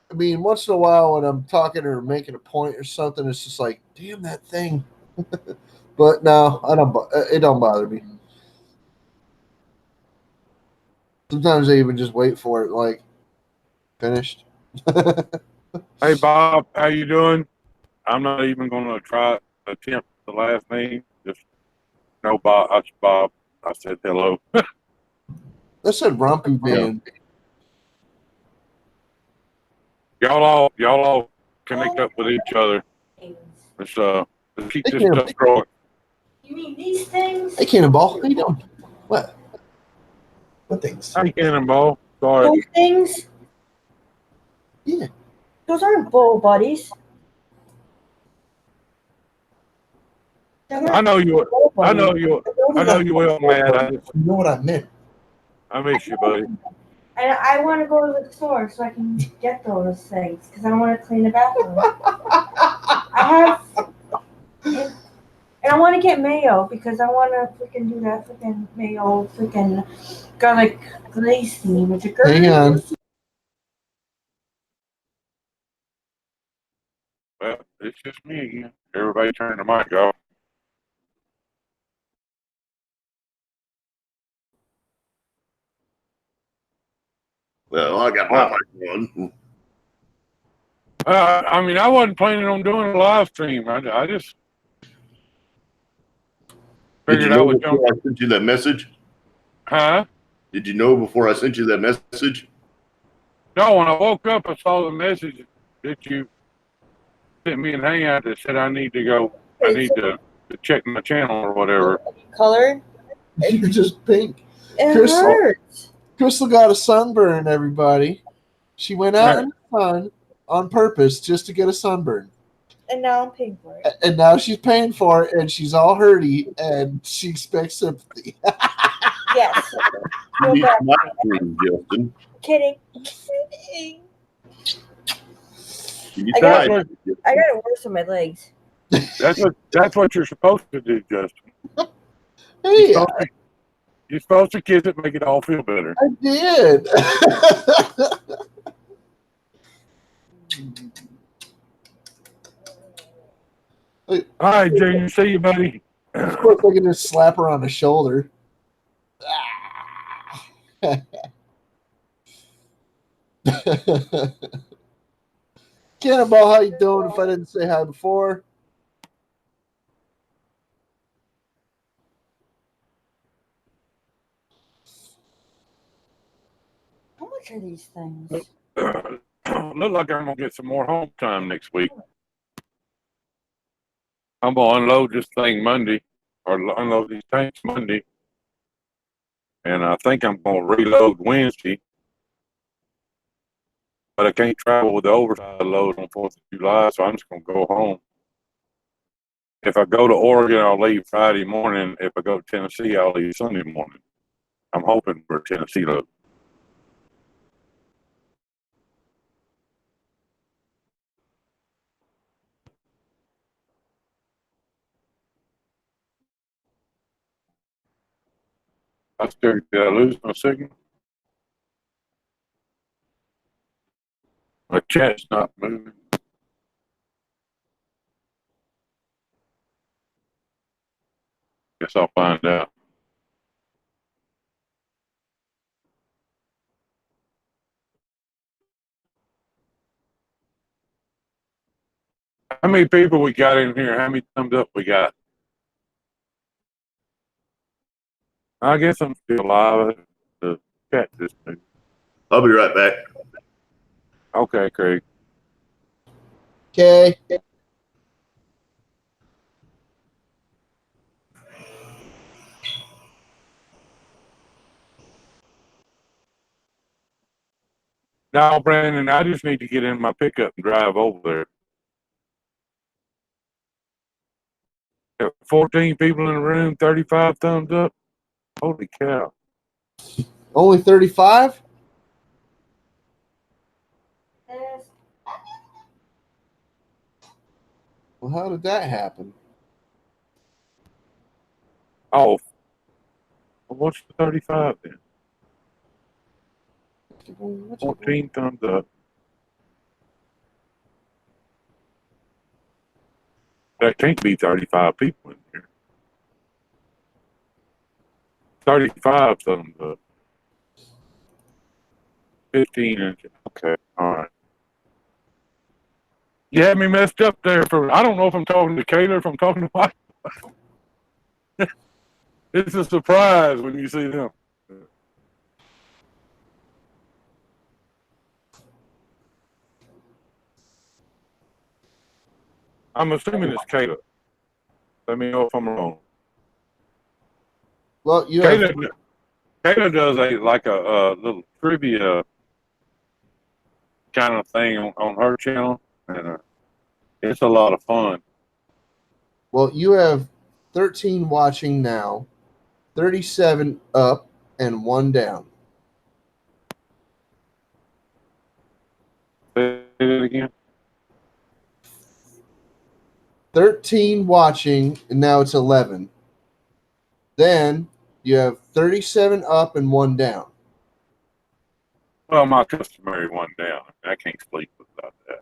Speaker 1: I mean, once in a while when I'm talking or making a point or something, it's just like, damn that thing. But no, it don't bother me. Sometimes I even just wait for it, like, finished.
Speaker 2: Hey, Bob, how you doing? I'm not even going to attempt the last name. Just no, Bob. That's Bob. I said hello.
Speaker 1: I said Rompu Van.
Speaker 2: Y'all all connect up with each other. Let's keep this stuff growing.
Speaker 4: You mean these things?
Speaker 1: Hey, Cannonball, how you doing? What? What things?
Speaker 2: Hi, Cannonball. Sorry.
Speaker 4: Those things,
Speaker 1: Yeah.
Speaker 4: those aren't bull buddies. They're
Speaker 2: I
Speaker 4: not
Speaker 2: know you.
Speaker 4: bull
Speaker 2: I know
Speaker 4: buddies.
Speaker 2: you.
Speaker 4: Those
Speaker 2: I
Speaker 4: are
Speaker 2: know
Speaker 4: the-
Speaker 2: you will, man.
Speaker 1: You know what I meant.
Speaker 2: I miss you, buddy.
Speaker 4: And I want to go to the store so I can get those things because I don't want to clean the bathroom. I have, and I want to get mayo because I want to freaking do that freaking mayo freaking garlic glaze thing with your girl.
Speaker 1: Hang on.
Speaker 2: Well, it's just me again. Everybody turn the mic off.
Speaker 3: Well, I got my mic on.
Speaker 2: I mean, I wasn't planning on doing a live stream. I just
Speaker 3: Did you
Speaker 2: figured I
Speaker 3: know
Speaker 2: was
Speaker 3: before
Speaker 2: going.
Speaker 3: I sent you that message?
Speaker 2: Huh?
Speaker 3: Did you know before I sent you that message?
Speaker 2: No, when I woke up, I saw the message that you sent me in Hangout that said I need to go. I need to check my channel or whatever.
Speaker 4: Colored.
Speaker 1: You're just pink.
Speaker 4: It
Speaker 1: Crystal.
Speaker 4: hurts.
Speaker 1: Crystal got a sunburn, everybody. She went out in the sun on purpose just to get a sunburn.
Speaker 4: And now I'm paying for it.
Speaker 1: And now she's paying for it, and she's all hurty, and she expects sympathy.
Speaker 4: Yes.
Speaker 3: You
Speaker 4: Feel
Speaker 3: need
Speaker 4: bad.
Speaker 3: my cream, Justin.
Speaker 4: Kidding. Kidding.
Speaker 3: You need
Speaker 4: I got
Speaker 3: my-
Speaker 2: it.
Speaker 4: I got it worse on my legs.
Speaker 2: That's what you're supposed to do, Justin.
Speaker 1: Hey,
Speaker 2: You're supposed to kiss it, make it all feel better.
Speaker 1: I did.
Speaker 2: All right, Junior. See you, buddy.
Speaker 1: Of course, I can just slap her on the shoulder. Cannonball, how you doing? If I didn't say hi before.
Speaker 4: How much are these things?
Speaker 2: Look like I'm gonna get some more home time next week. I'm gonna unload this thing Monday, or unload these tanks Monday, and I think I'm gonna reload Wednesday. But I can't travel with the oversized load on 4th of July, so I'm just gonna go home. If I go to Oregon, I'll leave Friday morning. If I go to Tennessee, I'll leave Sunday morning. I'm hoping for a Tennessee load. I still, did I lose my signal? My chat's not moving. Guess I'll find out. How many people we got in here? How many thumbs up we got? I guess I'm still alive. The chat just moved.
Speaker 3: I'll be right back.
Speaker 2: Okay, Craig.
Speaker 1: Okay.
Speaker 2: Now, Brandon, I just need to get in my pickup and drive over there. Got 14 people in the room, 35 thumbs up. Holy cow.
Speaker 1: Only 35?
Speaker 4: Yes.
Speaker 1: Well, how did that happen?
Speaker 2: Oh, well, what's the 35 then? 14 thumbs up. That can't be 35 people in here. 35 thumbs up. 15 inches. Okay, all right. You had me messed up there for, I don't know if I'm talking to Kayla, if I'm talking to Mike. It's a surprise when you see them. I'm assuming it's Kayla. Let me know if I'm wrong.
Speaker 1: Well, you have,
Speaker 2: Kayla Kayla does a little trivia kind of thing on her channel, and it's a lot of fun.
Speaker 1: Well, you have 13 watching now, 37 up, and 1 down.
Speaker 2: Say it again.
Speaker 1: 13 watching, and now it's 11. Then you have 37 up and 1 down.
Speaker 2: Well, my customary one down. I can't sleep without that.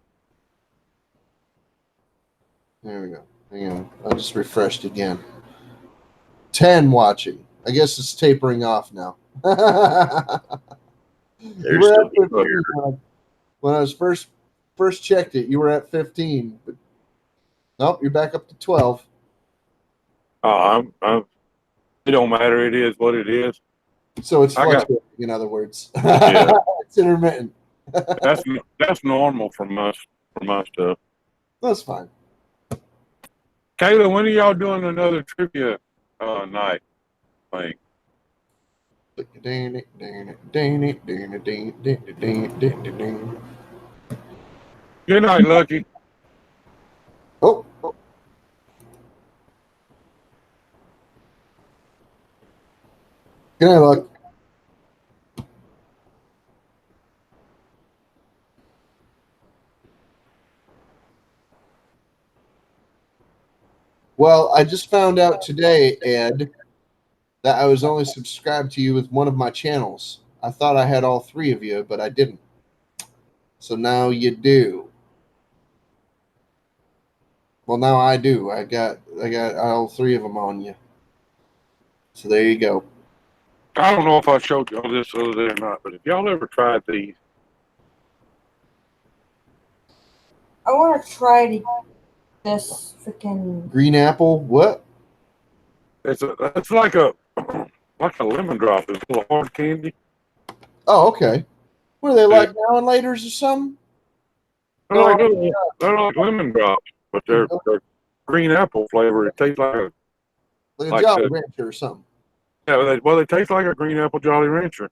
Speaker 1: There we go. Hang on. I just refreshed again. 10 watching. I guess it's tapering off now. You
Speaker 3: There's
Speaker 1: were
Speaker 3: still
Speaker 1: at 15 when I was first checked it. You were at 15, but nope, you're back up to 12.
Speaker 2: It don't matter. It is what it is.
Speaker 1: So it's
Speaker 2: I got-
Speaker 1: fluctuating, in other words.
Speaker 2: Yeah.
Speaker 1: It's intermittent.
Speaker 2: That's normal for my stuff.
Speaker 1: That's fine.
Speaker 2: Kayla, when are y'all doing another trivia night thing? Good night, Lucky.
Speaker 1: Oh. Good night, Luck. Well, I just found out today, Ed, that I was only subscribed to you with one of my channels. I thought I had all 3 of you, but I didn't. So now you do. Well, now I do. I got all 3 of them on you. So there you go.
Speaker 2: I don't know if I showed y'all this the other day or not, but if y'all ever tried these,
Speaker 4: I want to try this freaking.
Speaker 1: Green apple, what?
Speaker 2: it's like a lemon drop. It's a little hard candy.
Speaker 1: Oh, okay. What are they like now and laters or something?
Speaker 2: They're like lemon drops, but they're green apple flavor. It tastes like
Speaker 1: Like a
Speaker 2: Like
Speaker 1: Jolly
Speaker 2: the-
Speaker 1: Rancher or something.
Speaker 2: they taste like a green apple Jolly Rancher.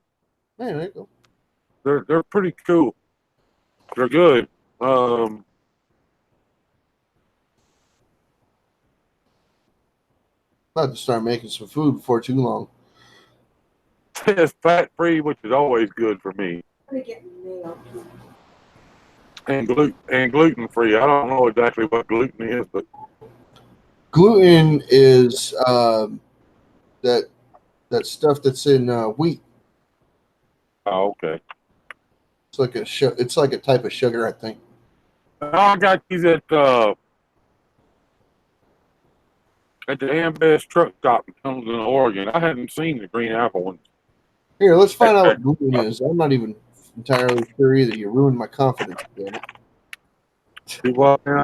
Speaker 1: Man, there you go.
Speaker 2: They're pretty cool. They're good.
Speaker 1: About to start making some food before too long.
Speaker 2: It's fat free, which is always good for me,
Speaker 4: I'm gonna get mayo.
Speaker 2: and gluten free. I don't know exactly what gluten is, but
Speaker 1: Gluten is that stuff that's in wheat.
Speaker 2: oh, okay.
Speaker 1: It's like it's like a type of sugar, I think.
Speaker 2: I got these at the Ambest truck stop in Pendleton, Oregon. I hadn't seen the green apple one.
Speaker 1: Here, let's find out what gluten is. I'm not even entirely sure either. You ruined my confidence, damn it.
Speaker 2: See what now?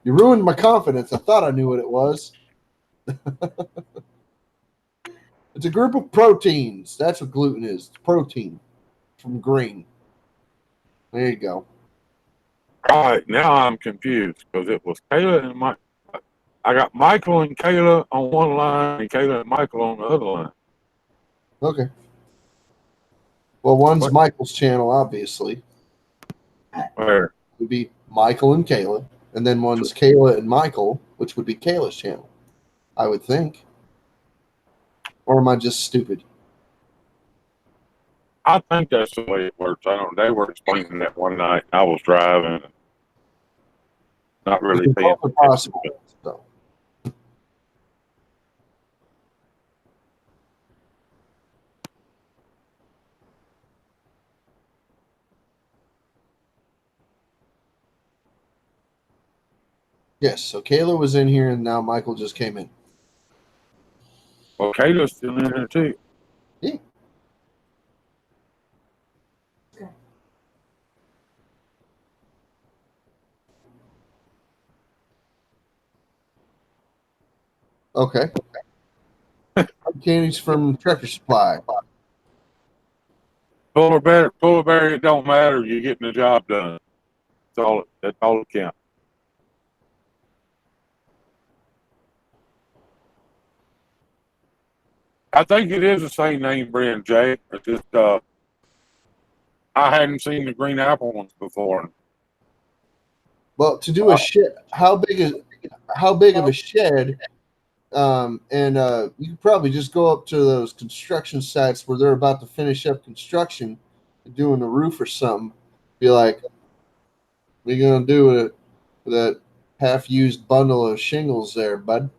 Speaker 1: You ruined my confidence. I thought I knew what it was. It's a group of proteins. That's what gluten is. It's protein from grain. There you go.
Speaker 2: All right, now I'm confused because it was Kayla and Mike. I got Michael and Kayla on one line and Kayla and Michael on the other line.
Speaker 1: Okay. Well, one's
Speaker 2: What?
Speaker 1: Michael's channel, obviously.
Speaker 2: Where?
Speaker 1: It would be Michael and Kayla. And then one's Kayla and Michael, which would be Kayla's channel, I would think. Or am I just stupid?
Speaker 2: I think that's the way it works. I don't. They were explaining that one night. I was driving, and not really
Speaker 1: It's
Speaker 2: paying
Speaker 1: also
Speaker 2: attention.
Speaker 1: possible. So. Yes, so Kayla was in here, and now Michael just came in.
Speaker 2: Well, Kayla's still in there too.
Speaker 1: Yeah. Okay. Candies from Tractor Supply.
Speaker 2: Polar bear. It don't matter. You're getting the job done. That's all that counts. I think it is the same name brand, Jay. It's just I hadn't seen the green apple ones before.
Speaker 1: Well, to do a shed, how big of a shed? You can probably just go up to those construction sites where they're about to finish up construction, doing the roof or something. Be like, what are you gonna do with that half-used bundle of shingles there, bud?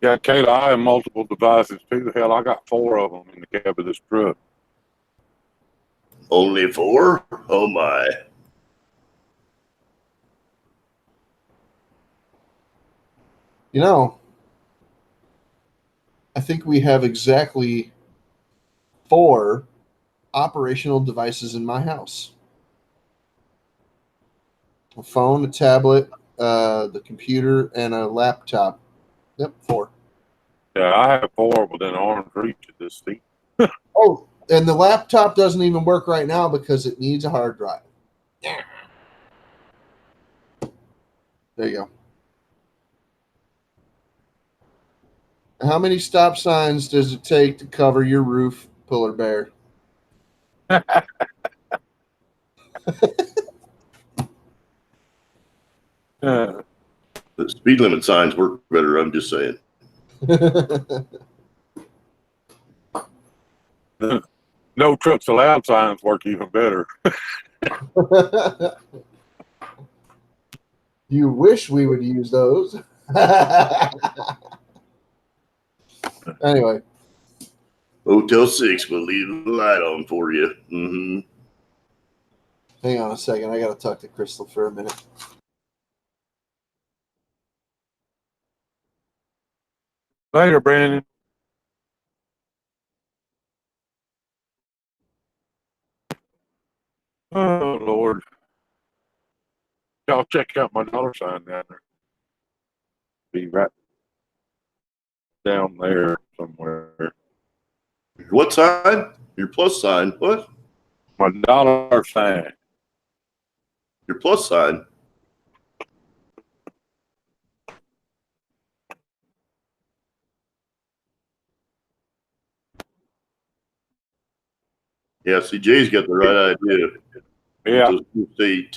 Speaker 2: Yeah, Kayla, I have multiple devices too. Hell, I got 4 of them in the cab of this truck.
Speaker 3: Only 4? Oh my.
Speaker 1: You know, I think we have exactly 4 operational devices in my house: a phone, a tablet, the computer, and a laptop. Yep, 4.
Speaker 2: Yeah, I have 4 within arm's reach of this seat.
Speaker 1: Oh, and the laptop doesn't even work right now because it needs a hard drive. Yeah. There you go. How many stop signs does it take to cover your roof, Polar Bear?
Speaker 2: Uh,
Speaker 3: The speed limit signs work better, I'm just saying.
Speaker 2: no trucks allowed signs work even better.
Speaker 1: You wish we would use those. Anyway,
Speaker 3: Hotel 6 will leave the light on for you.
Speaker 1: hang on a second. I got to talk to Crystal for a minute.
Speaker 2: Later, Brandon. Oh, Lord. Y'all check out my dollar sign down there. Be right down there somewhere.
Speaker 3: What sign? Your plus sign. What?
Speaker 2: My dollar sign.
Speaker 3: Your plus sign. Yeah, see, Jay's got the right idea.
Speaker 2: Yeah.
Speaker 3: Those state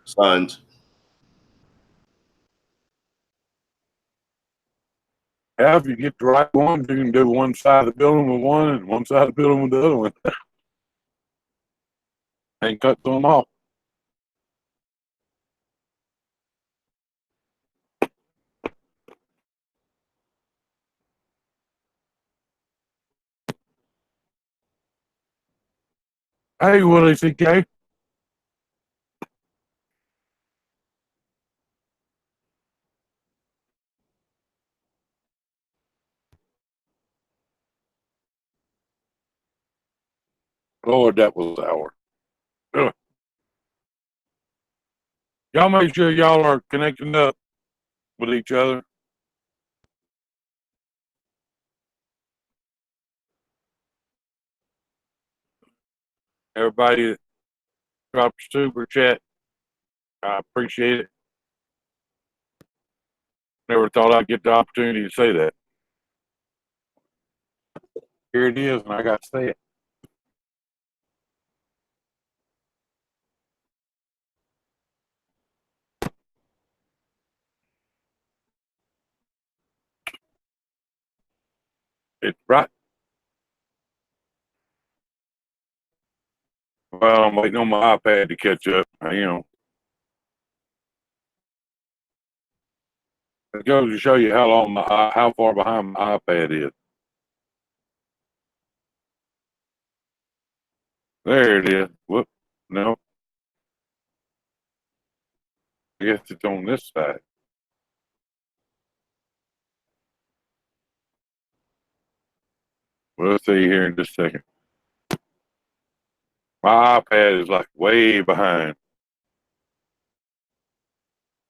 Speaker 3: signs.
Speaker 2: Yeah, if you get the right ones, you can do one side of the building with one and one side of the building with the other one. And cut them off. Hey, Willie C.K. Lord, that was our. Ugh. Y'all make sure y'all are connecting up with each other. Everybody that dropped a super chat, I appreciate it. Never thought I'd get the opportunity to say that. Here it is, and I got to say it. It's right. Well, I'm waiting on my iPad to catch up. It goes to show you how far behind my iPad is. There it is. Whoop. No. I guess it's on this side. We'll see here in just a second. My iPad is like way behind.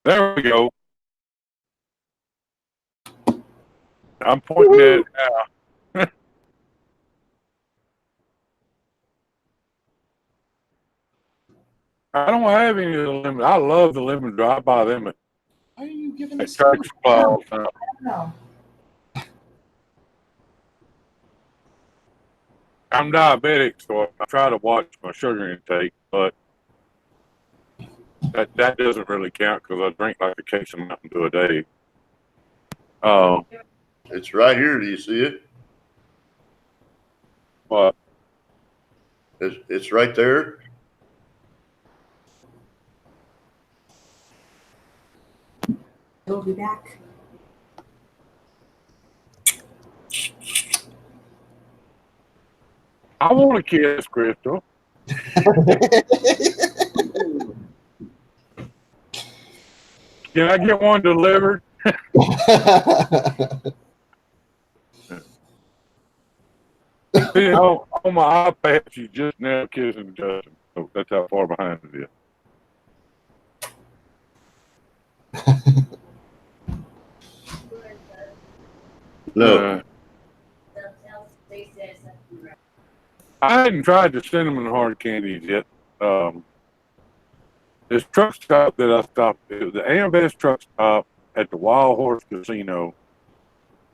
Speaker 2: There we go. I'm pointing at it now. I don't have any of the lemon. I love the lemon drop. I buy them at
Speaker 1: Why are you giving us?
Speaker 2: Tractor Supply all the time.
Speaker 4: No.
Speaker 2: I'm diabetic, so I try to watch my sugar intake, but that doesn't really count because I drink like a case of Mountain Dew a day.
Speaker 3: It's right here. Do you see it?
Speaker 2: But
Speaker 3: It's right there.
Speaker 4: He'll be back.
Speaker 2: I want a kiss, Crystal. Can I get one delivered? See, on my iPad, she's just now kissing Justin. So that's how far behind it is.
Speaker 3: No.
Speaker 2: I hadn't tried the cinnamon hard candies yet. This truck stop that I stopped, it was the Amvest truck stop at the Wild Horse Casino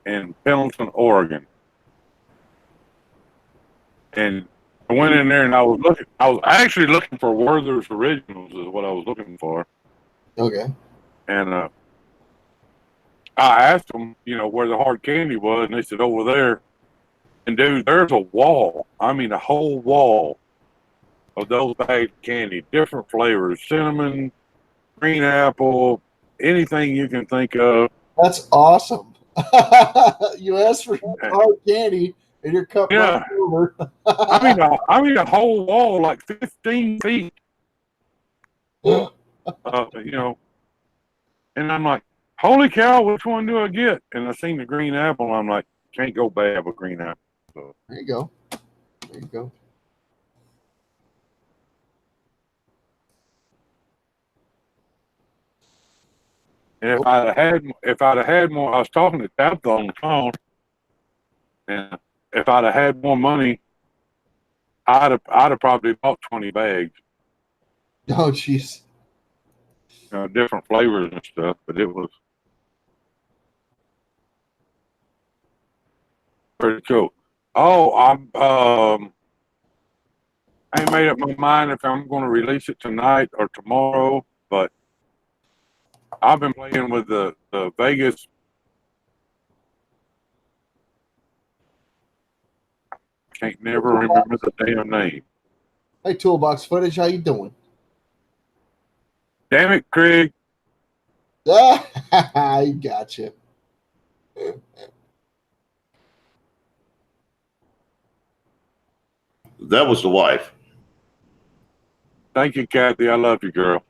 Speaker 2: in Pendleton, Oregon. And I went in there and I was actually looking for Werther's Originals is what I was looking for.
Speaker 1: Okay.
Speaker 2: And I asked them, where the hard candy was, and they said over there. And dude, there's a wall. I mean, a whole wall of those bagged candy, different flavors, cinnamon, green apple, anything you can think of.
Speaker 1: That's awesome. You asked for hard candy and your cup
Speaker 2: Yeah.
Speaker 1: over.
Speaker 2: I mean, a whole wall, like 15 feet. And I'm like, holy cow, which one do I get? And I seen the green apple, and I'm like, can't go bad with green apple. So,
Speaker 1: There you go. There you go.
Speaker 2: and if I'd have had more, I was talking to Tabitha on the phone, and if I'd have had more money, I'd have probably bought 20 bags,
Speaker 1: Oh, jeez.
Speaker 2: different flavors and stuff. But it was pretty cool. Oh, I ain't made up my mind if I'm going to release it tonight or tomorrow, but I've been playing with the Vegas. Can't never remember the damn name.
Speaker 1: Hey, Toolbox Footage, how you doing?
Speaker 2: Damn it, Craig.
Speaker 1: I gotcha.
Speaker 3: That was the wife.
Speaker 2: Thank you, Kathy. I love you, girl.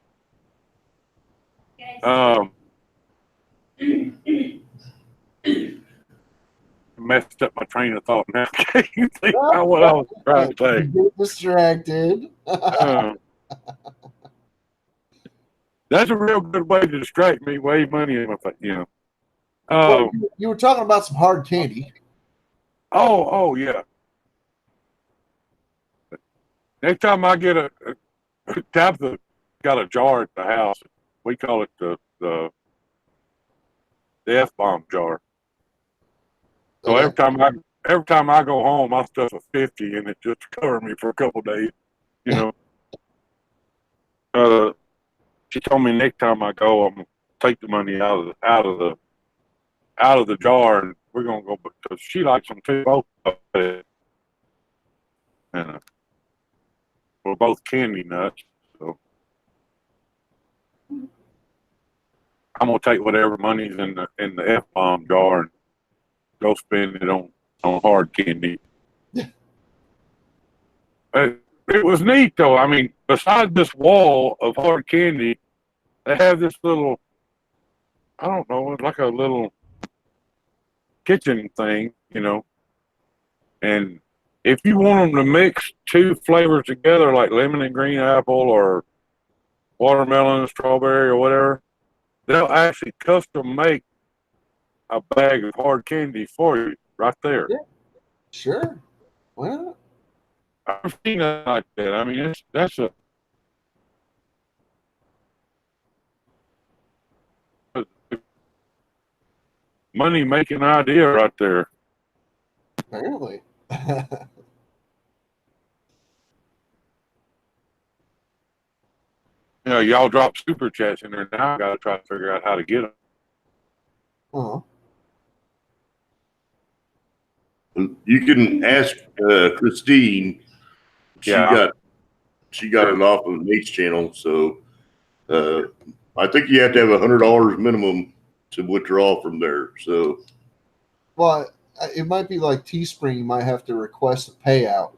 Speaker 2: Messed up my train of thought now. Can't think about what I was trying to say.
Speaker 1: Get distracted.
Speaker 2: That's a real good way to distract me, wave money in my face,
Speaker 1: Well, you were talking about some hard candy.
Speaker 2: Oh, yeah. Next time I get Tabitha got a jar at the house. We call it the F-bomb jar. So
Speaker 1: Okay.
Speaker 2: every time I go home, I stuff a 50 in it just to cover me for a couple of days. She told me next time I go, I'm gonna take the money out of the jar, and we're gonna go because she likes them too. Both of us. And we're both candy nuts, so I'm gonna take whatever money's in the F-bomb jar and go spend it on hard candy. It was neat though. I mean, beside this wall of hard candy, they have this little, I don't know, it's like a little kitchen thing, and if you want them to mix two flavors together, like lemon and green apple or watermelon and strawberry or whatever, they'll actually custom make a bag of hard candy for you right there.
Speaker 1: Yeah. Sure. Why not?
Speaker 2: I've seen that like that. I mean, money making idea right there.
Speaker 1: Apparently.
Speaker 2: You know, y'all drop super chats in there now. I got to try to figure out how to get them.
Speaker 1: Oh,
Speaker 3: You can ask Christine.
Speaker 2: Yeah.
Speaker 3: She got it off of Nate's channel. So I think you have to have $100 minimum to withdraw from there. So
Speaker 1: well, it might be like Teespring. You might have to request a payout.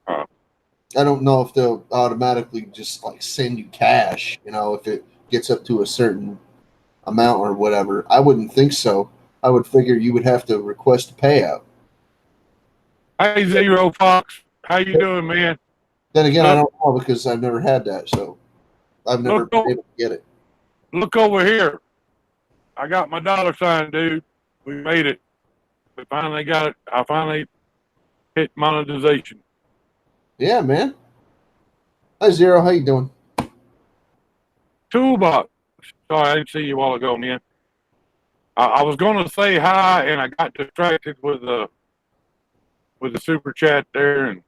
Speaker 2: Huh.
Speaker 1: I don't know if they'll automatically just like send you cash. You know, if it gets up to a certain amount or whatever. I wouldn't think so. I would figure you would have to request a payout.
Speaker 2: Hey, Zero Fox, how you doing, man?
Speaker 1: Then again, I
Speaker 2: Look.
Speaker 1: don't know because I've never had that, so I've never
Speaker 2: Look,
Speaker 1: been able to get it.
Speaker 2: Look over here. I got my dollar sign, dude. We made it. We finally got it. I finally hit monetization.
Speaker 1: Yeah, man. Hi, Zero. How you doing?
Speaker 2: Toolbox. Sorry, I didn't see you a while ago, man. I was going to say hi, and I got distracted with the super chat there, and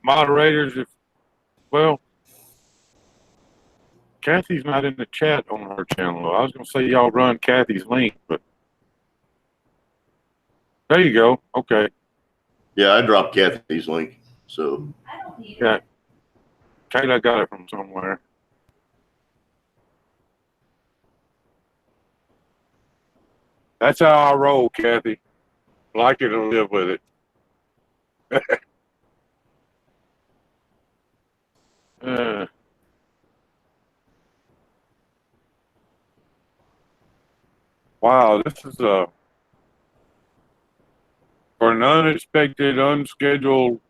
Speaker 2: moderators. Kathy's not in the chat on her channel. I was going to say y'all run Kathy's link, but there you go. Okay.
Speaker 3: yeah, I dropped Kathy's link. So
Speaker 2: Yeah. Kayla got it from somewhere. That's how I roll, Kathy. Like it or live with it. Wow, this is for an unexpected, unscheduled.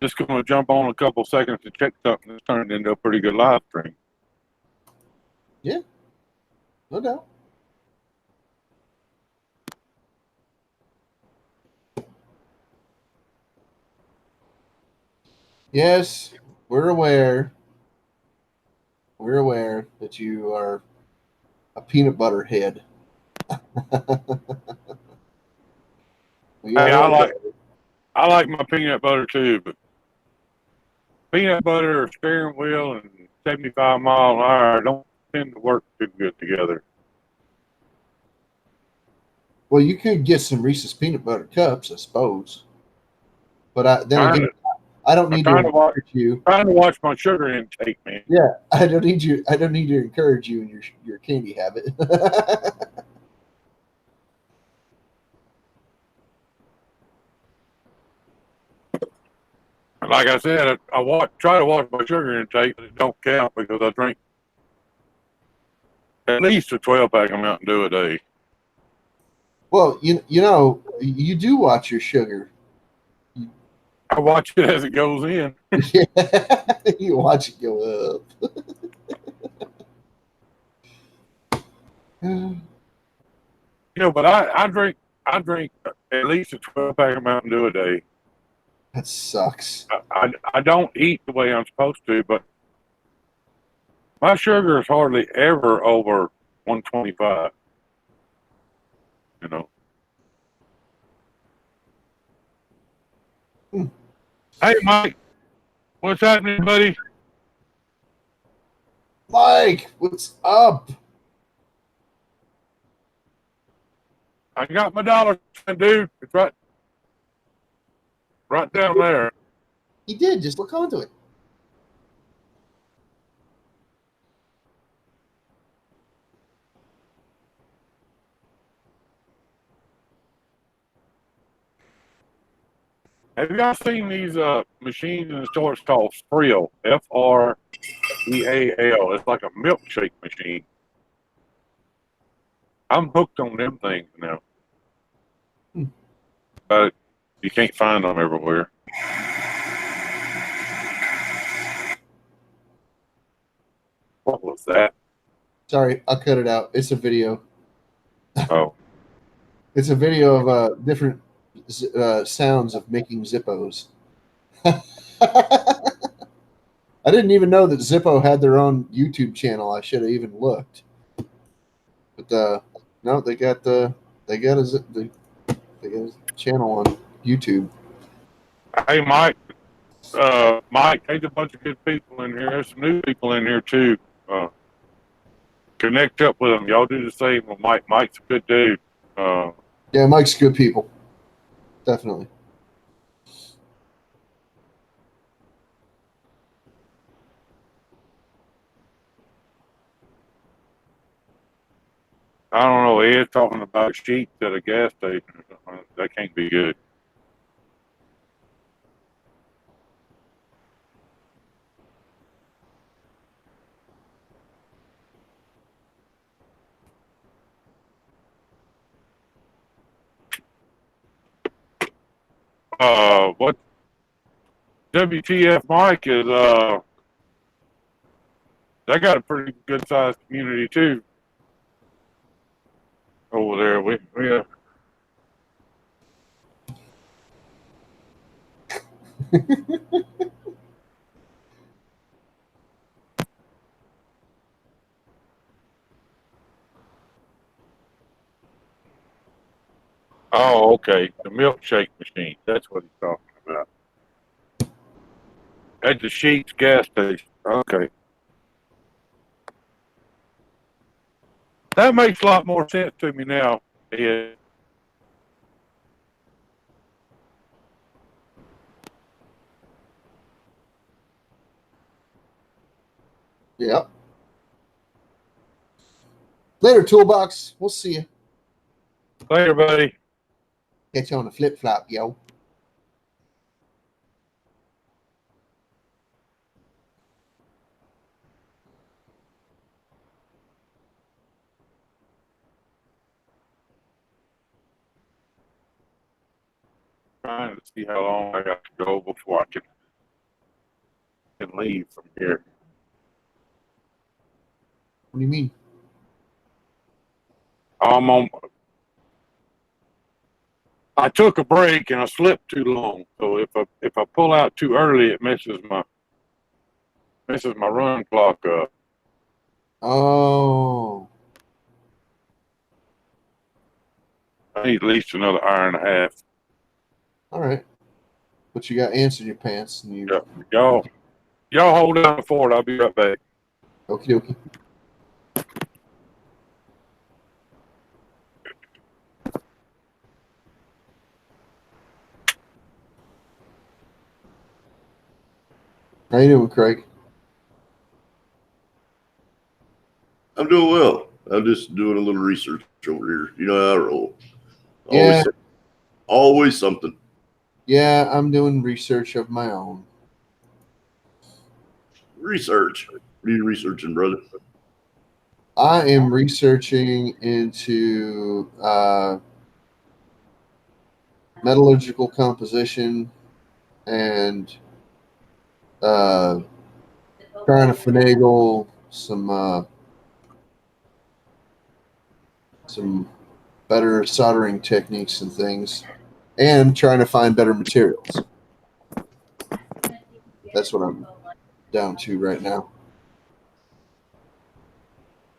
Speaker 2: Just going to jump on a couple seconds to check something. This turned into a pretty good live stream.
Speaker 1: Yeah, no doubt. Yes, we're aware. We're aware that you are a peanut butter head. We
Speaker 2: Hey,
Speaker 1: are
Speaker 2: I like my peanut butter too, but peanut butter or steering wheel and 75 mile an hour don't tend to work too good together.
Speaker 1: Well, you could get some Reese's peanut butter cups, I suppose. But then again, I don't need to encourage you.
Speaker 2: Trying to watch my sugar intake, man.
Speaker 1: Yeah, I don't need you. I don't need to encourage you in your candy habit.
Speaker 2: Like I said, I try to watch my sugar intake, but it don't count because I drink at least a 12-pack of Mountain Dew a day.
Speaker 1: Well, you know, you do watch your sugar.
Speaker 2: I watch it as it goes in.
Speaker 1: Yeah, you watch it go up.
Speaker 2: You know, but I drink at least a 12-pack of Mountain Dew a day.
Speaker 1: That sucks.
Speaker 2: I don't eat the way I'm supposed to, but my sugar is hardly ever over 125. You know. Hey, Mike, what's happening, buddy?
Speaker 1: Mike, what's up?
Speaker 2: I got my dollar sign, dude. It's right down there.
Speaker 1: He did. Just look onto it.
Speaker 2: Have y'all seen these machines in the store? It's called Freal, Freal. It's like a milkshake machine. I'm hooked on them things now. But you can't find them everywhere. What was that?
Speaker 1: Sorry, I'll cut it out. It's a video.
Speaker 2: Oh.
Speaker 1: It's a video of different sounds of making Zippos. I didn't even know that Zippo had their own YouTube channel. I should have even looked. But no, they got a channel on YouTube.
Speaker 2: Hey, Mike. Mike, there's a bunch of good people in here. There's some new people in here too. Connect up with them. Y'all do the same with Mike. Mike's a good dude.
Speaker 1: Yeah, Mike's good people. Definitely.
Speaker 2: I don't know. Ed talking about sheep at a gas station. That can't be good. What WTF Mike is, they got a pretty good sized community too over there. We Oh, okay. The milkshake machine. That's what he's talking about. At the Sheetz gas station. Okay. That makes a lot more sense to me now. Yeah.
Speaker 1: Yep. Later, Toolbox. We'll see you.
Speaker 2: Later, buddy.
Speaker 1: Catch you on the flip flop, yo.
Speaker 2: Trying to see how long I got to go before I can leave from here.
Speaker 1: What do you mean?
Speaker 2: I'm on. I took a break and I slept too long. So if I pull out too early, it messes my run clock up.
Speaker 1: Oh.
Speaker 2: I need at least another hour and a half.
Speaker 1: All right. But you got ants in your pants. And you...
Speaker 2: Y'all hold down the fort. I'll be right back.
Speaker 1: Okie dokie. How you doing, Craig?
Speaker 3: I'm doing well. I'm just doing a little research over here. You know how I roll.
Speaker 1: Yeah.
Speaker 3: Always something.
Speaker 1: Yeah, I'm doing research of my own.
Speaker 3: Research. What are you researching, brother?
Speaker 1: I am researching into metallurgical composition and trying to finagle some better soldering techniques and things, and trying to find better materials. That's what I'm down to right now.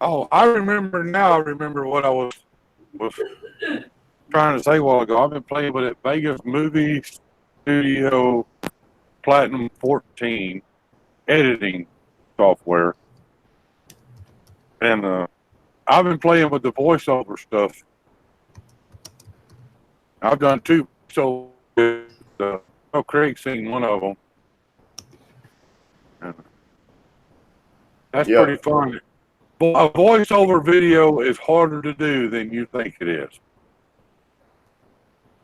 Speaker 2: Oh, I remember now. I remember what I was trying to say a while ago. I've been playing with it. Vegas Movie Studio Platinum 14 editing software, and I've been playing with the voiceover stuff. I've done two. So Craig's seen one of them. And that's
Speaker 3: Yeah.
Speaker 2: pretty fun. A voiceover video is harder to do than you think it is.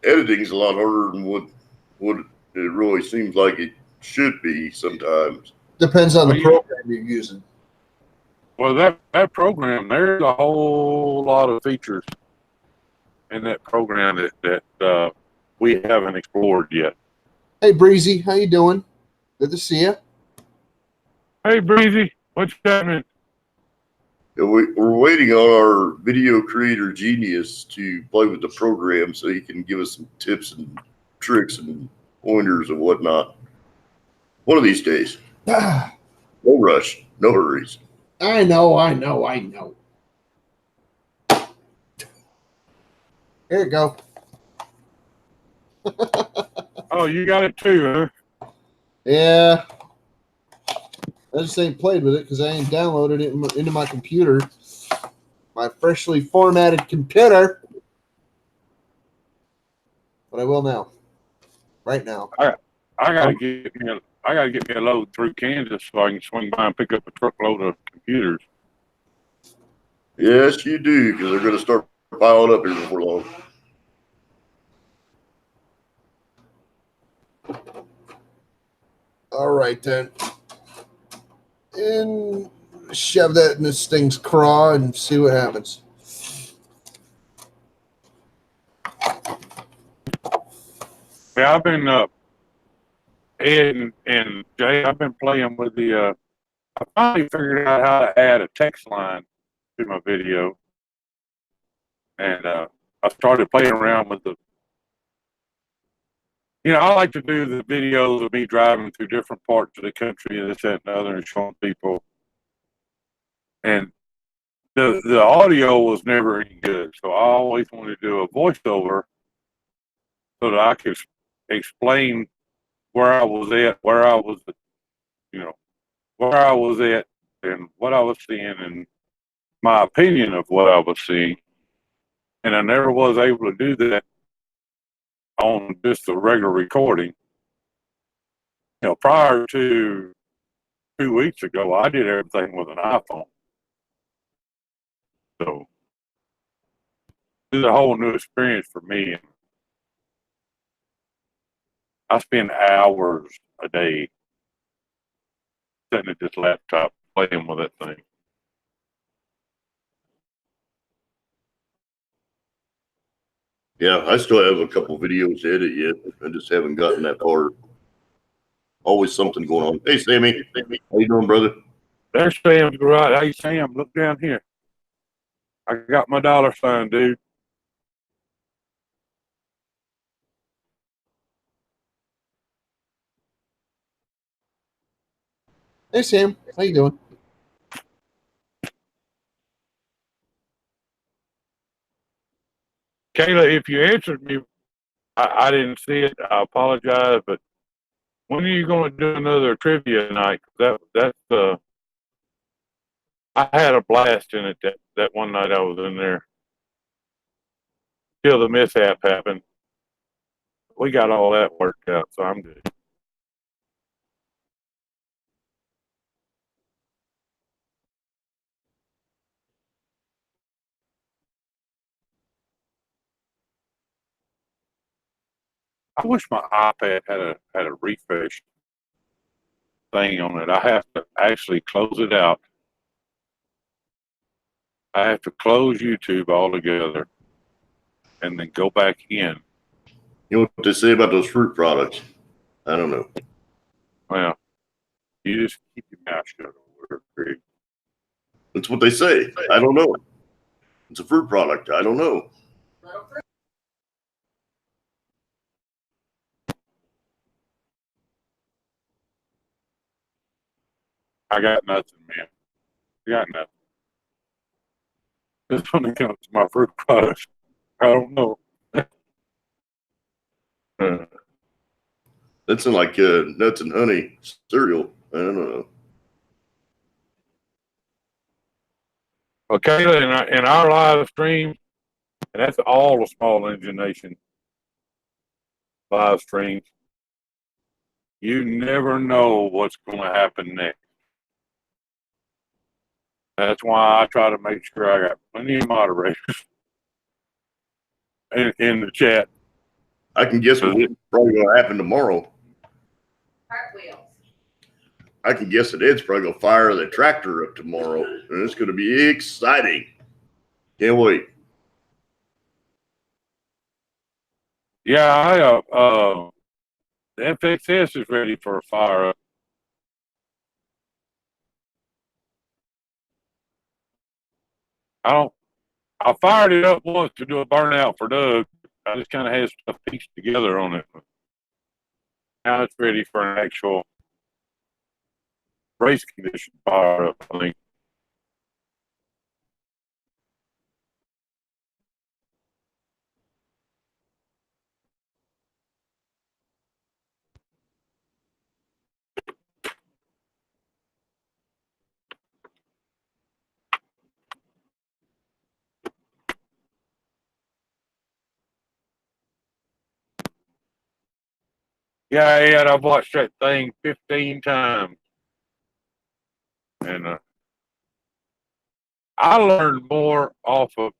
Speaker 3: Editing's a lot harder than what it really seems like it should be sometimes.
Speaker 1: Depends on the program you're using.
Speaker 2: Well, that program, there's a whole lot of features in that program that we haven't explored yet.
Speaker 1: Hey, Breezy, how you doing? Good to see you.
Speaker 2: Hey, Breezy, what's happening?
Speaker 3: We're waiting on our video creator genius to play with the program so he can give us some tips and tricks and pointers and whatnot. One of these days.
Speaker 1: Ah,
Speaker 3: No rush. No hurries.
Speaker 1: I know. Here you go.
Speaker 2: Oh, you got it too, huh?
Speaker 1: Yeah. I just ain't played with it because I ain't downloaded it into my computer. My freshly formatted computer. But I will now. Right now.
Speaker 2: I gotta get me a load through Kansas so I can swing by and pick up a truckload of computers.
Speaker 3: Yes, you do, because they're going to start piling up here before long.
Speaker 1: All right, then. And shove that in this thing's craw and see what happens.
Speaker 2: Yeah, I've been Ed and Jay, I've been playing with the I finally figured out how to add a text line to my video. And I started playing around with I like to do the videos of me driving through different parts of the country and this, that, and the other and showing people. And the audio was never any good. So I always wanted to do a voiceover so that I could explain where I was at, where I was at and what I was seeing and my opinion of what I was seeing. And I never was able to do that on just a regular recording. Prior to 2 weeks ago, I did everything with an iPhone. So this is a whole new experience for me. I spend hours a day sitting at this laptop playing with that thing.
Speaker 3: Yeah, I still have a couple videos to edit yet. I just haven't gotten that far. Always something going on. Hey, Sammy. How you doing, brother?
Speaker 2: There's Sam's garage. Hey, Sam, look down here. I got my $sign, dude.
Speaker 1: Hey, Sam. How you doing?
Speaker 2: Kayla, if you answered me, I didn't see it. I apologize, but when are you going to do another trivia night? That's I had a blast in it that one night I was in there. Till the mishap happened. We got all that worked out, so I'm good. I wish my iPad had a refresh thing on it. I have to actually close it out. I have to close YouTube altogether and then go back in.
Speaker 3: You know what they say about those fruit products? I don't know.
Speaker 2: Well, you just keep your mouth shut over there, Craig.
Speaker 3: That's what they say. I don't know. It's a fruit product. I don't know.
Speaker 2: I got nothing, man. I got nothing. Just when it comes to my fruit products, I don't know.
Speaker 3: That's in like nuts and honey cereal. I don't know.
Speaker 2: Well, Kayla, in our live stream, and that's all the Small Engine Nation live streams, you never know what's going to happen next. That's why I try to make sure I got plenty of moderators in the chat.
Speaker 3: I can guess what's probably going to happen tomorrow.
Speaker 5: Cartwheels.
Speaker 3: I can guess that Ed's probably going to fire the tractor up tomorrow, and it's going to be exciting. Can't wait.
Speaker 2: Yeah, the FXS is ready for a fire up. I fired it up once to do a burnout for Doug. I just kind of had stuff pieced together on it. Now it's ready for an actual race condition fire up, I think. Yeah, I've watched that thing 15 times. And I learned more off of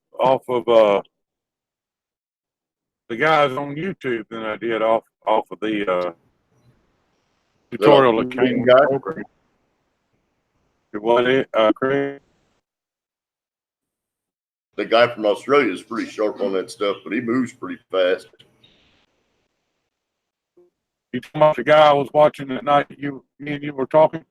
Speaker 2: the guys on YouTube than I did off of the tutorial that came with the program. What it, Craig?
Speaker 3: The guy from Australia is pretty sharp on that stuff, but he moves pretty fast.
Speaker 2: You talking about the guy I was watching that night me and you were talking?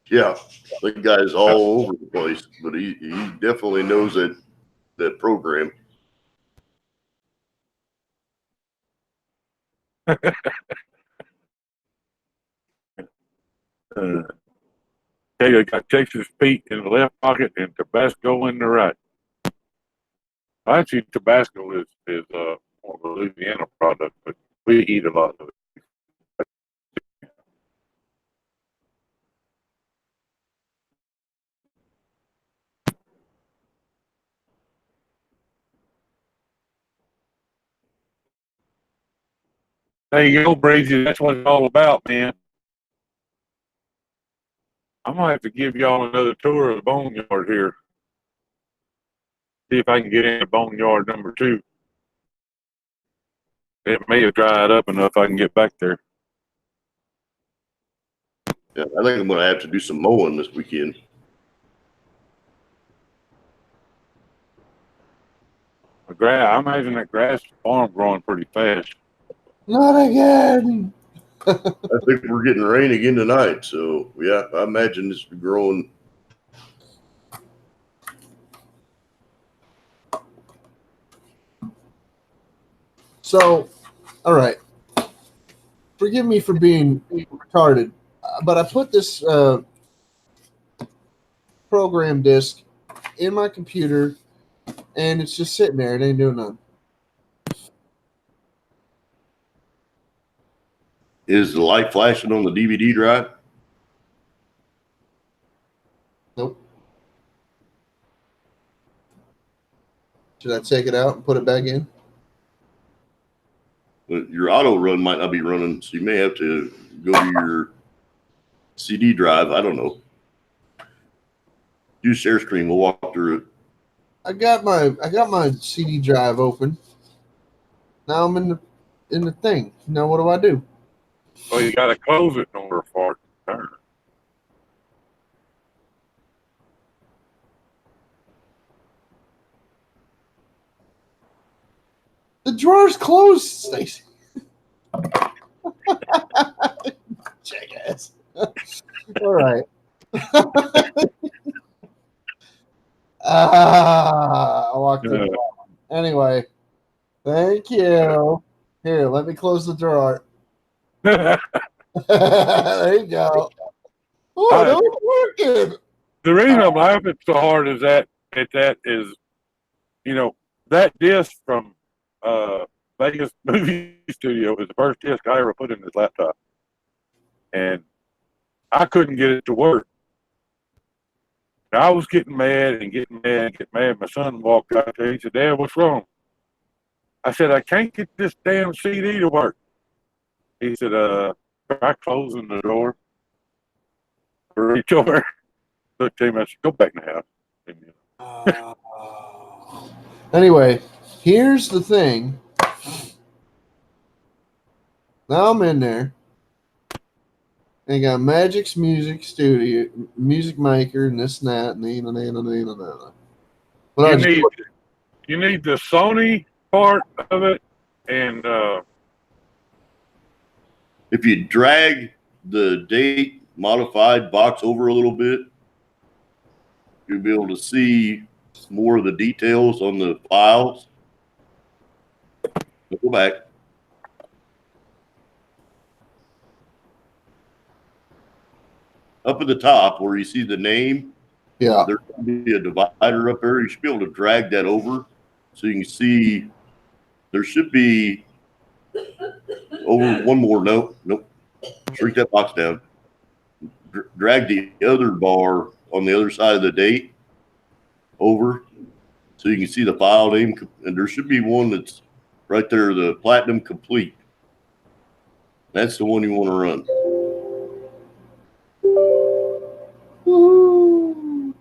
Speaker 3: Yeah, the guy's all over the place, but he definitely knows that program.
Speaker 2: They got Texas Pete in the left pocket and Tabasco in the right. Actually, Tabasco is more of a Louisiana product, but we eat a lot of it. There you go, Breezy. That's what it's all about, man. I'm gonna have to give y'all another tour of the boneyard here. See if I can get into boneyard number 2. It may have dried up enough I can get back there.
Speaker 3: Yeah, I think I'm going to have to do some mowing this weekend.
Speaker 2: I imagine that grass farm growing pretty fast.
Speaker 1: Not again.
Speaker 3: I think we're getting rain again tonight, so yeah, I imagine it's growing.
Speaker 1: So, all right. Forgive me for being retarded, but I put this program disk in my computer, and it's just sitting there. It ain't doing nothing.
Speaker 3: Is the light flashing on the DVD drive?
Speaker 1: Nope. Should I take it out and put it back in?
Speaker 3: Your auto run might not be running, so you may have to go to your CD drive. I don't know. Use share screen. We'll walk through it.
Speaker 1: I got my CD drive open. Now I'm in the thing. Now what do I do?
Speaker 2: Well, you got to close it in order for it to turn.
Speaker 1: The drawer's closed, Stacy. Jackass. All right. I walked in. Anyway, thank you. Here, let me close the drawer. There you go. Oh, that was working.
Speaker 2: The reason I'm laughing so hard is that that disc from Vegas Movie Studio is the first disc I ever put in this laptop, and I couldn't get it to work. I was getting mad. My son walked out there. He said, "Dad, what's wrong?" I said, "I can't get this damn CD to work." He said, "Try closing the door." I reached over, looked at him. I said, "Go back in the house."
Speaker 1: Anyway, here's the thing. Now I'm in there. And you got Magic's Music Studio, Music Maker, and this and that, and
Speaker 2: You need the Sony part of it, and
Speaker 3: if you drag the date modified box over a little bit, you'll be able to see more of the details on the files. Go back. up at the top where you see the name,
Speaker 1: Yeah.
Speaker 3: there should be a divider up there. You should be able to drag that over so you can see there should be over one more. Nope. Shrink that box down. Drag the other bar on the other side of the date over so you can see the file name. And there should be one that's right there, the Platinum Complete. That's the one you want to run.
Speaker 1: Woo.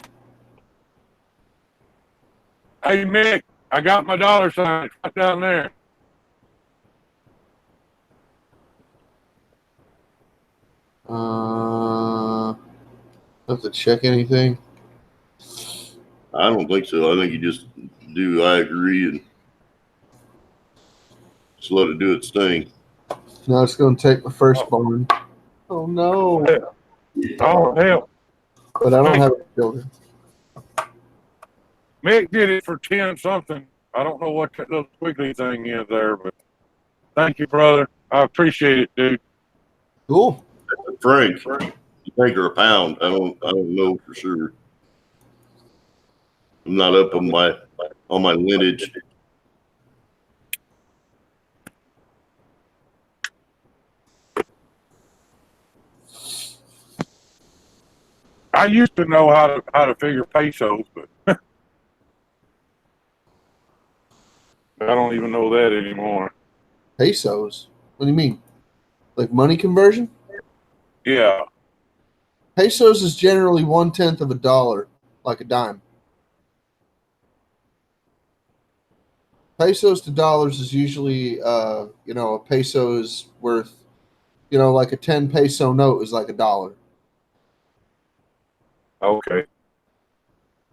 Speaker 2: Hey, Mick, I got my dollar sign. It's right down there.
Speaker 1: Have to check anything.
Speaker 3: I don't think so. I think you just do I agree and just let it do its thing.
Speaker 1: Now it's going to take my firstborn. Oh no!
Speaker 2: Oh, hell.
Speaker 1: But I don't have any children.
Speaker 2: Mick did it for 10 something. I don't know what that little squiggly thing is there, but thank you, brother. I appreciate it, dude.
Speaker 1: Cool.
Speaker 3: Frank, you think or a pound? I don't know for sure. I'm not up on my lineage.
Speaker 2: I used to know how to figure pesos, but I don't even know that anymore.
Speaker 1: Pesos? What do you mean? Like money conversion?
Speaker 2: Yeah.
Speaker 1: Pesos is generally 1/10 of a dollar, like a dime. Pesos to dollars is usually, a peso is worth, like a 10 peso note is like $1.
Speaker 2: Okay.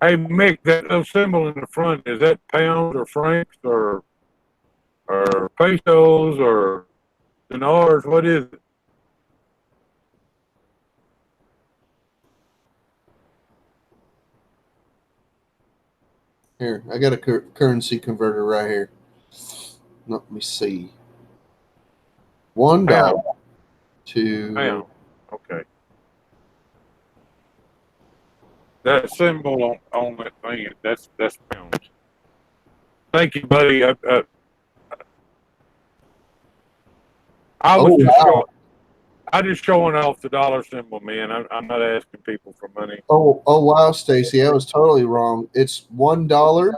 Speaker 2: Hey, Mick, that little symbol in the front, is that pounds or francs or pesos or dinars? What is it?
Speaker 1: Here, I got a currency converter right here. Let me see. $1 to
Speaker 2: Pound. Okay. That symbol on that thing, that's pounds. Thank you, buddy. I was
Speaker 1: Oh,
Speaker 2: just
Speaker 1: wow.
Speaker 2: I just showing off the dollar symbol, man. I'm not asking people for money.
Speaker 1: Oh wow, Stacy, I was totally wrong. It's $1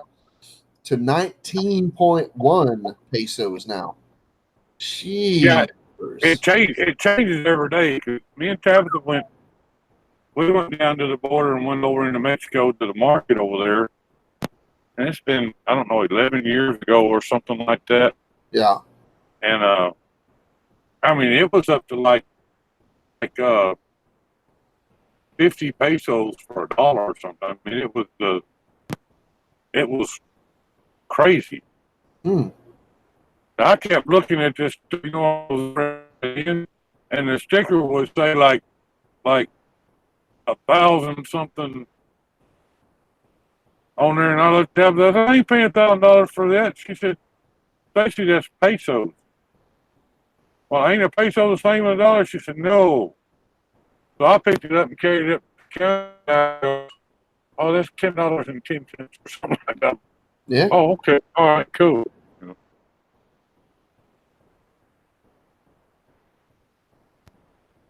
Speaker 1: to 19.1 pesos now. Jeez.
Speaker 2: Yeah, it changes every day. 'Cause me and Tabitha we went down to the border and went over into Mexico to the market over there. And it's been, I don't know, 11 years ago or something like that.
Speaker 1: Yeah.
Speaker 2: And, I mean, it was up to like 50 pesos for $1 or something. I mean, it was crazy.
Speaker 1: Hmm.
Speaker 2: I kept looking at this, and the sticker would say like 1,000 something on there, and I looked up. I ain't paying $1,000 for that. She said, "Basically, that's pesos." Well, ain't a peso the same as $1? She said, "No." So I picked it up and carried it up. Oh, that's $10.10 or something like that.
Speaker 1: Yeah.
Speaker 2: Oh, okay. All right, cool.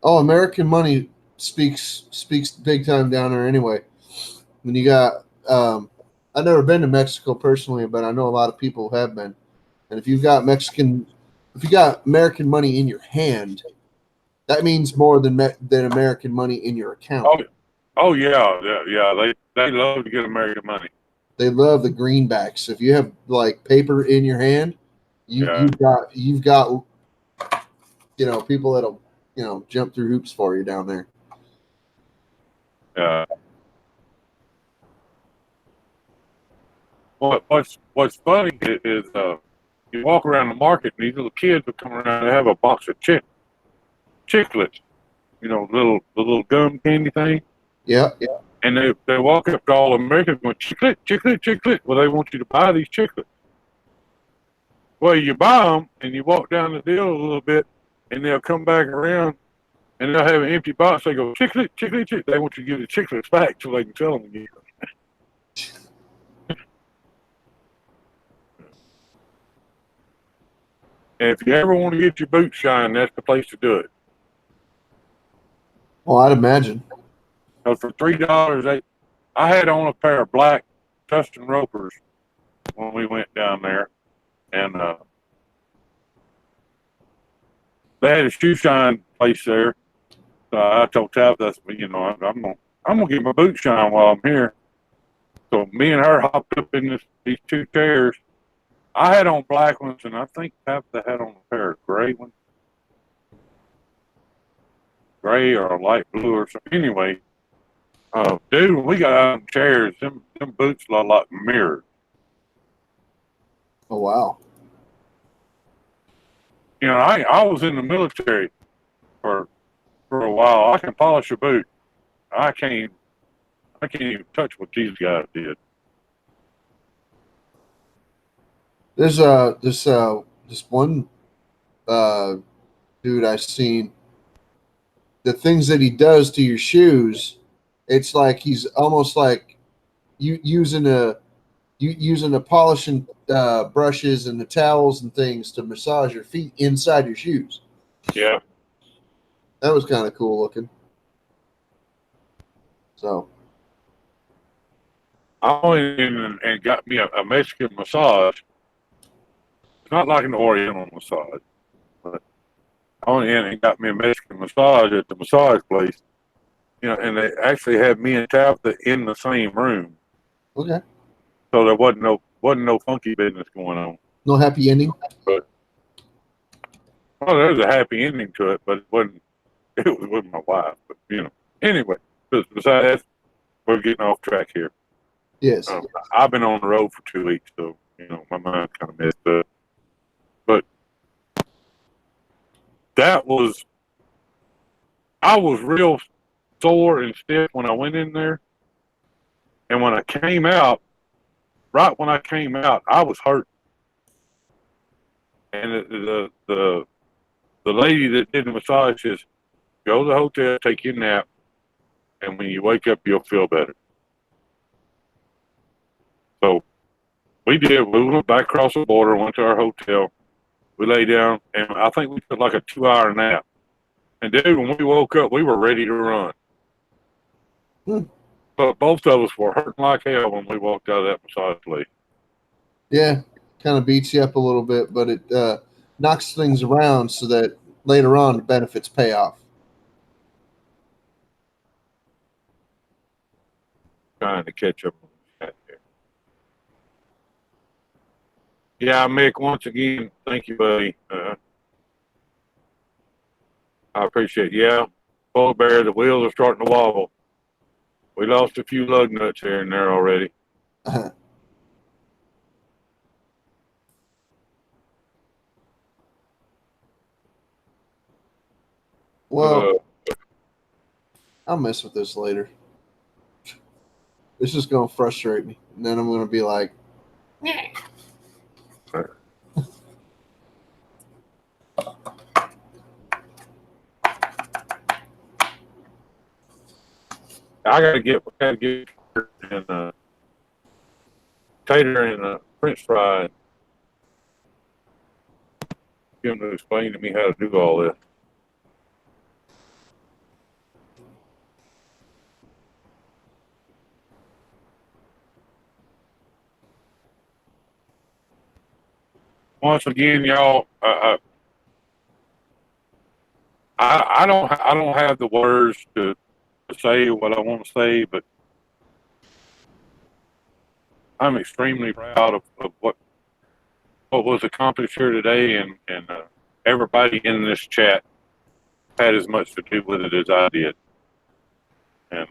Speaker 1: Oh, American money speaks big time down there anyway. When you got, I've never been to Mexico personally, but I know a lot of people have been. And if you got American money in your hand, that means more than American money in your account.
Speaker 2: Oh yeah. They love to get American money.
Speaker 1: They love the greenbacks. If you have like paper in your hand, you've got people that'll jump through hoops for you down there.
Speaker 2: What's funny is you walk around the market and these little kids will come around and have a box of chiclets, the little gum candy thing.
Speaker 1: Yeah.
Speaker 2: And they walk up to all Americans going, chiclet. Well, they want you to buy these chiclets. Well, you buy them and you walk down the deal a little bit, and they'll come back around and they'll have an empty box. They go, chiclet, chiclet, chiclet. They want you to give the chiclets back so they can sell them again. And if you ever want to get your boots shined, that's the place to do it.
Speaker 1: Well, I'd imagine.
Speaker 2: So for $3, I had on a pair of black Tustin Ropers when we went down there, and they had a shoe shine place there. So I told Tabitha, I'm gonna get my boots shine while I'm here. So me and her hopped up in these two chairs. I had on black ones, and I think Tabitha had on a pair of gray ones, gray or a light blue or something. Anyway, dude, when we got out of the chairs, them boots looked like mirrors.
Speaker 1: Oh, wow.
Speaker 2: You know, I was in the military for a while. I can polish a boot. I can't even touch what these guys did.
Speaker 1: There's this one dude I seen. The things that he does to your shoes, it's like he's almost like you using the polishing brushes and the towels and things to massage your feet inside your shoes.
Speaker 2: Yeah.
Speaker 1: That was kind of cool looking. So
Speaker 2: I went in and got me a Mexican massage. It's not like an Oriental massage, but I went in and got me a Mexican massage at the massage place. You know, and they actually had me and Tabitha in the same room,
Speaker 1: okay,
Speaker 2: so there wasn't no funky business going on.
Speaker 1: no happy ending.
Speaker 2: Well, there's a happy ending to it, but it wasn't. It was with my wife, but Anyway, besides that, we're getting off track here.
Speaker 1: Yes.
Speaker 2: I've been on the road for 2 weeks, so my mind's kind of messed up. But I was real sore and stiff when I went in there, and when I came out, right when I came out, I was hurt. And the lady that did the massage says, "Go to the hotel, take your nap, and when you wake up, you'll feel better." So we did. We went back across the border, went to our hotel. We lay down, and I think we took like a 2-hour nap. And dude, when we woke up, we were ready to run. But both of us were hurting like hell when we walked out of that massage place.
Speaker 1: Yeah, kind of beats you up a little bit, but it knocks things around so that later on the benefits pay off.
Speaker 2: Trying to catch up on that here. Yeah, Mick, once again, thank you, buddy. I appreciate it. Yeah, Polar Bear, the wheels are starting to wobble. We lost a few lug nuts here and there already.
Speaker 1: Well, I'll mess with this later. This is going to frustrate me. And then I'm going to be like,
Speaker 2: I gotta get and tater and French fry. Get him to explain to me how to do all this. Once again, y'all, I don't have the words to say what I want to say, but I'm extremely proud of what was accomplished here today, and everybody in this chat had as much to do with it as I did, and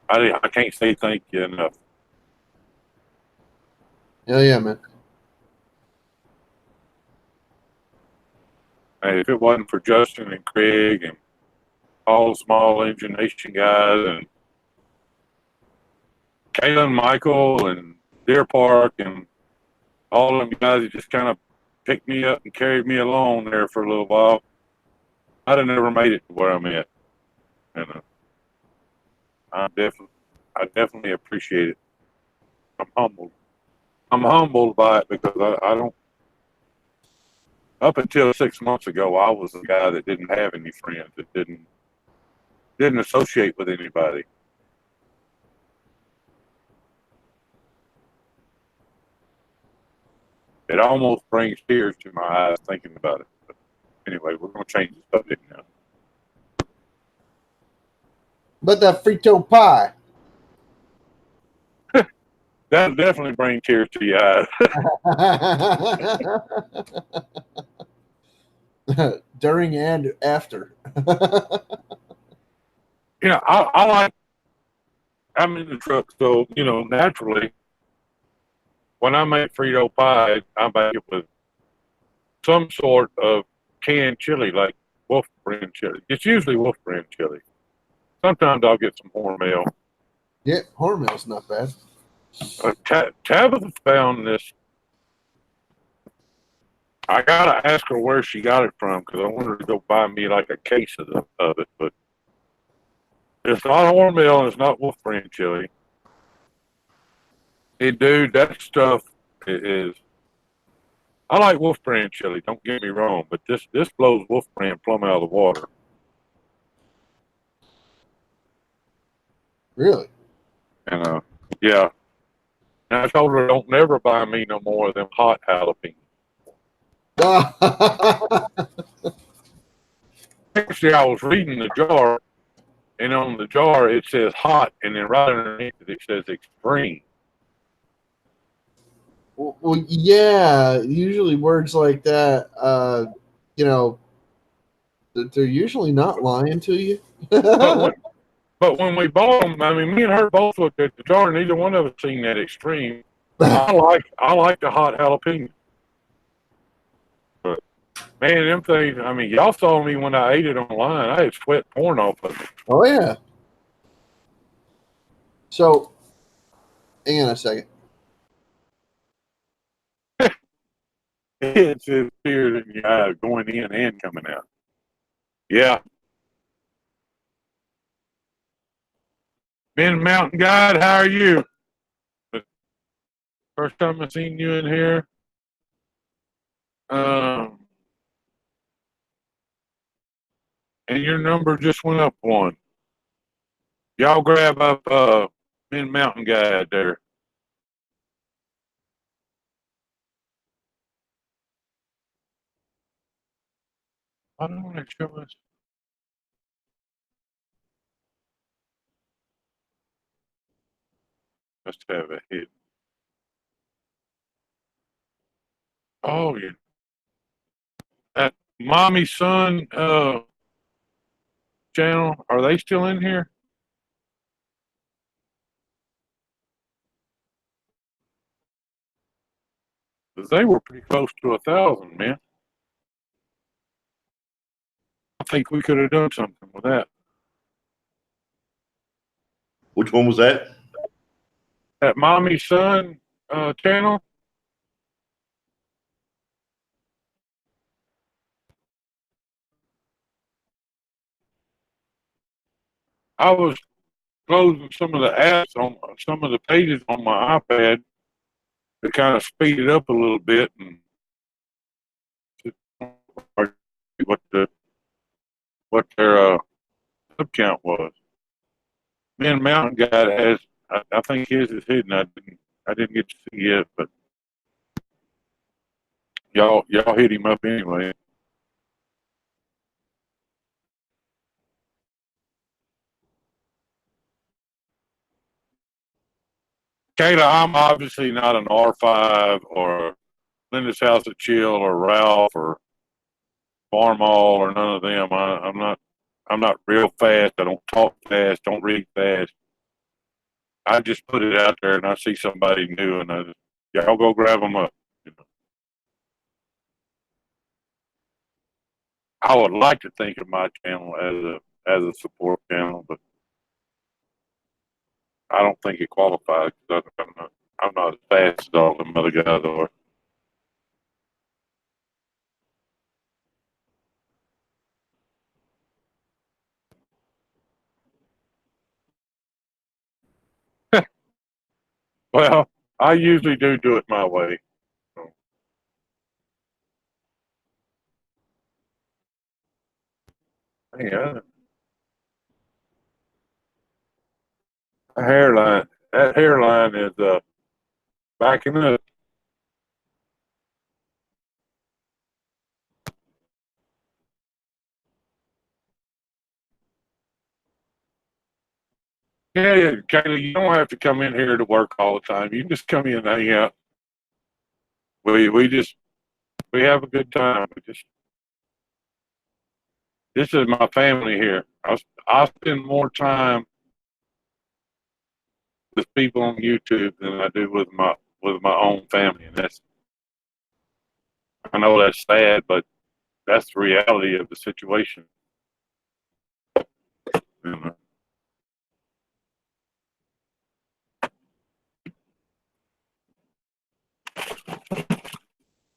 Speaker 2: I can't say thank you enough.
Speaker 1: hell yeah, man.
Speaker 2: And if it wasn't for Justin and Craig and all the Small Engine Nation guys and Kayla and Michael and Deer Park and all of them guys that just kind of picked me up and carried me along there for a little while, I'd have never made it to where I'm at. And I definitely appreciate it. I'm humbled. I'm humbled by it because I don't. Up until 6 months ago, I was the guy that didn't have any friends, that didn't associate with anybody. It almost brings tears to my eyes thinking about it. But anyway, we're going to change the subject now.
Speaker 1: But that frito pie.
Speaker 2: That'll definitely bring tears to your eyes.
Speaker 1: During and after.
Speaker 2: You know, I'm in the truck, so, you know, naturally, when I make Frito pie, I make it with some sort of canned chili, like Wolf brand chili. It's usually Wolf brand chili. Sometimes I'll get some Hormel.
Speaker 1: Yeah, Hormel's not bad.
Speaker 2: Tabitha found this. I gotta ask her where she got it from because I want her to go buy me like a case of it. But it's not Hormel and it's not Wolf brand chili. Hey, dude, that stuff is. I like Wolf brand chili. Don't get me wrong, but this blows Wolf brand plumb out of the water.
Speaker 1: Really?
Speaker 2: And yeah. And I told her don't never buy me no more of them hot jalapenos. Actually, I was reading the jar, and on the jar it says hot, and then right underneath it says extreme.
Speaker 1: Well, yeah, usually words like that, you know, they're usually not lying to you.
Speaker 2: But when we bought them, I mean, me and her both looked at the jar, and neither one of us seen that extreme. I like the hot jalapeno. But man, them things. I mean, y'all saw me when I ate it online. I had sweat pouring off of it.
Speaker 1: Oh yeah. So, hang on a second.
Speaker 2: It's tears in your eyes going in and coming out. Yeah. Ben Mountain Guide, how are you? First time I've seen you in here. And your number just went up one. Y'all grab up Ben Mountain Guide there. I don't want to show us. Must have a hit. Oh yeah. That mommy son channel, are they still in here? They were pretty close to 1,000, man. I think we could have done something with that.
Speaker 3: Which one was that?
Speaker 2: That mommy son channel. I was closing some of the apps on some of the pages on my iPad to kind of speed it up a little bit and what their sub count was. Ben Mountain Guide has, I think his is hidden. I didn't get to see it, but y'all hit him up anyway. Kayla, I'm obviously not an R5 or Linda's House of Chill or Ralph or Farmall or none of them. I'm not real fast. I don't talk fast. Don't read fast. I just put it out there and I see somebody new and y'all go grab them up. You know. I would like to think of my channel as a support channel, but I don't think it qualifies because I'm not as fast as all them other guys are. Well, I usually do it my way. Yeah, that hairline is backing up. Yeah, Kayla, you don't have to come in here to work all the time. You can just come in and hang out. We have a good time. This is my family here. I spend more time with people on YouTube than I do with my own family, and I know that's sad, but that's the reality of the situation. You know?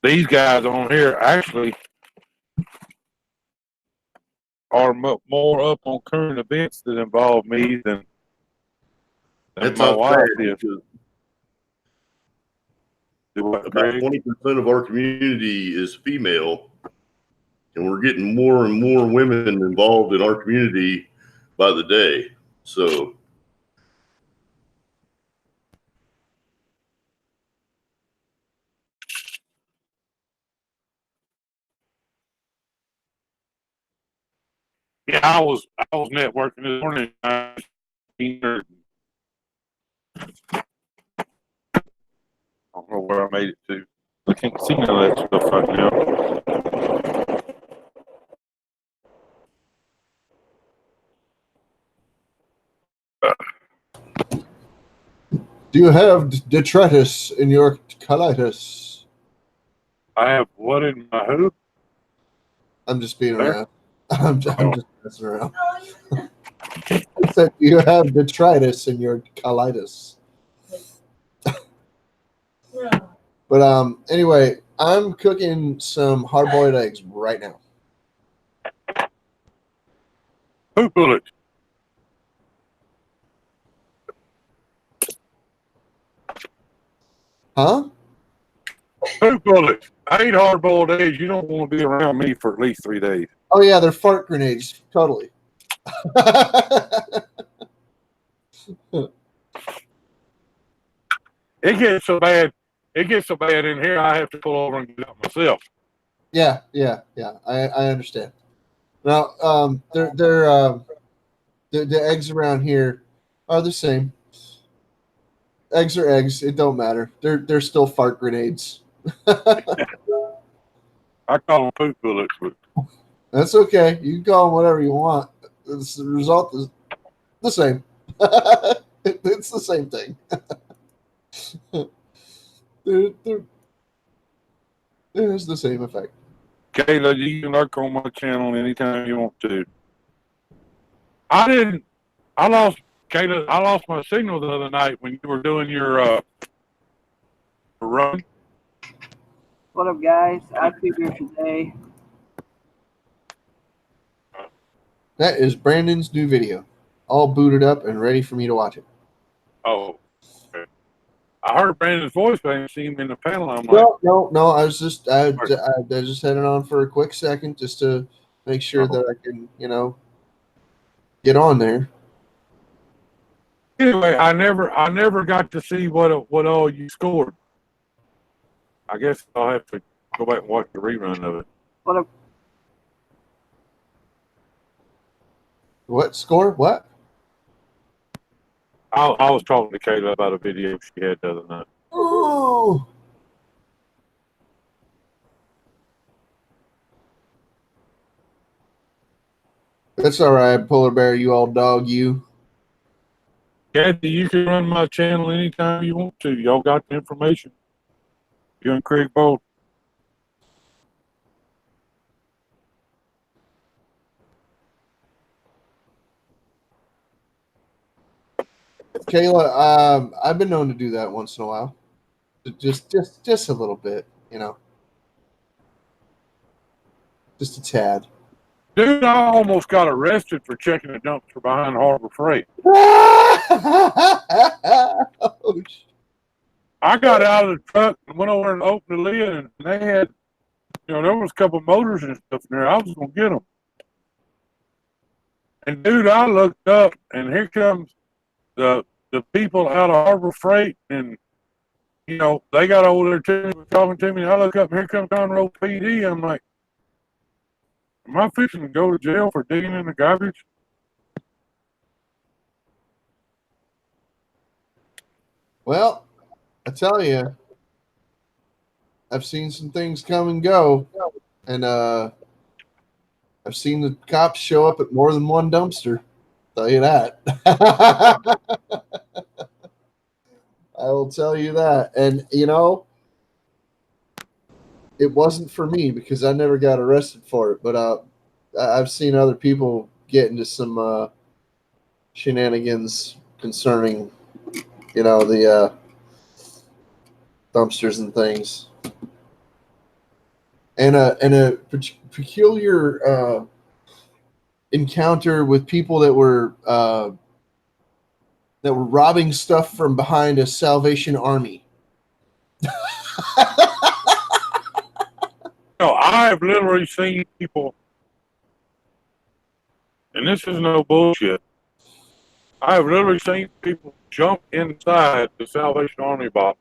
Speaker 2: These guys on here actually are more up on current events that involve me than
Speaker 3: That's
Speaker 2: my
Speaker 3: not
Speaker 2: wife
Speaker 3: bad
Speaker 2: is.
Speaker 3: because
Speaker 2: Do what,
Speaker 3: about
Speaker 2: Greg?
Speaker 3: 20% of our community is female, and we're getting more and more women involved in our community by the day. So
Speaker 2: Yeah, I was networking this morning. I don't know where I made it to. I can't see none of that stuff right now.
Speaker 1: Do you have detritus in your colitis?
Speaker 2: I have what in my hoop?
Speaker 1: I'm just being
Speaker 2: There?
Speaker 1: around. I'm just messing around. I said, do you have detritus in your colitis? But anyway, I'm cooking some hard-boiled eggs right now.
Speaker 2: Hoop bullet.
Speaker 1: Huh?
Speaker 2: Hoop bullet. I eat hard boiled eggs. You don't want to be around me for at least 3 days.
Speaker 1: Oh yeah, they're fart grenades. Totally.
Speaker 2: It gets so bad. It gets so bad in here. I have to pull over and get out myself.
Speaker 1: Yeah. I understand. Now, the eggs around here are the same. Eggs are eggs. It don't matter. They're still fart grenades.
Speaker 2: I call them poop bullets, but
Speaker 1: That's okay. You can call them whatever you want. The result is the same. It's the same thing. It's the same effect.
Speaker 2: Kayla, you can lurk on my channel anytime you want to. I lost my signal the other night when you were doing your run.
Speaker 6: What up, guys? I figured today.
Speaker 1: That is Brandon's new video, all booted up and ready for me to watch it.
Speaker 2: Oh, okay. I heard Brandon's voice, but I didn't see him in the panel. I'm like,
Speaker 1: No. I just had it on for a quick second just to make sure that I can, get on there.
Speaker 2: anyway, I never got to see what all you scored. I guess I'll have to go back and watch the rerun of it.
Speaker 6: What up?
Speaker 1: What score? What?
Speaker 2: I was talking to Kayla about a video she had the other night.
Speaker 1: Oh. That's all right, Polar Bear. You all dog you.
Speaker 2: Kathy, you can run my channel anytime you want to. Y'all got the information. You and Craig both.
Speaker 1: Kayla, I've been known to do that once in a while. Just a little bit, Just a tad.
Speaker 2: Dude, I almost got arrested for checking a dumpster behind Harbor Freight.
Speaker 1: Oh,
Speaker 2: I got out of the truck and went over and opened the lid, and they had, there was a couple motors and stuff in there. I was gonna get them, and dude, I looked up, and here comes the people out of Harbor Freight, and they got over there to me, talking to me. And I look up, and here comes Conroe PD. I'm like, am I fixing to go to jail for digging in the garbage?
Speaker 1: Well, I tell you, I've seen some things come and go, and I've seen the cops show up at more than one dumpster. Tell you that. I will tell you that. And it wasn't for me because I never got arrested for it, but I've seen other people get into some shenanigans concerning the dumpsters and things, and a peculiar encounter with people that were robbing stuff from behind a Salvation Army.
Speaker 2: I've literally seen people, and this is no bullshit. I've literally seen people jump inside the Salvation Army box.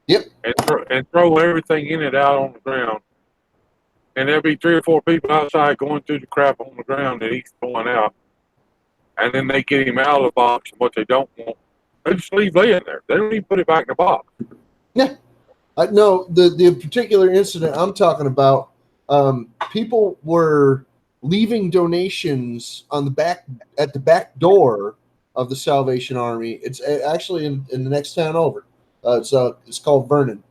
Speaker 1: Yep.
Speaker 2: And throw everything in it out on the ground. And there'll be 3 or 4 people outside going through the crap on the ground that he's throwing out. And then they get him out of the box, and what they don't want, they just leave it in there. They don't even put it back in the box.
Speaker 1: Yeah. No, the particular incident I'm talking about, people were leaving donations on at the back door of the Salvation Army. It's actually in the next town over. It's called Vernon,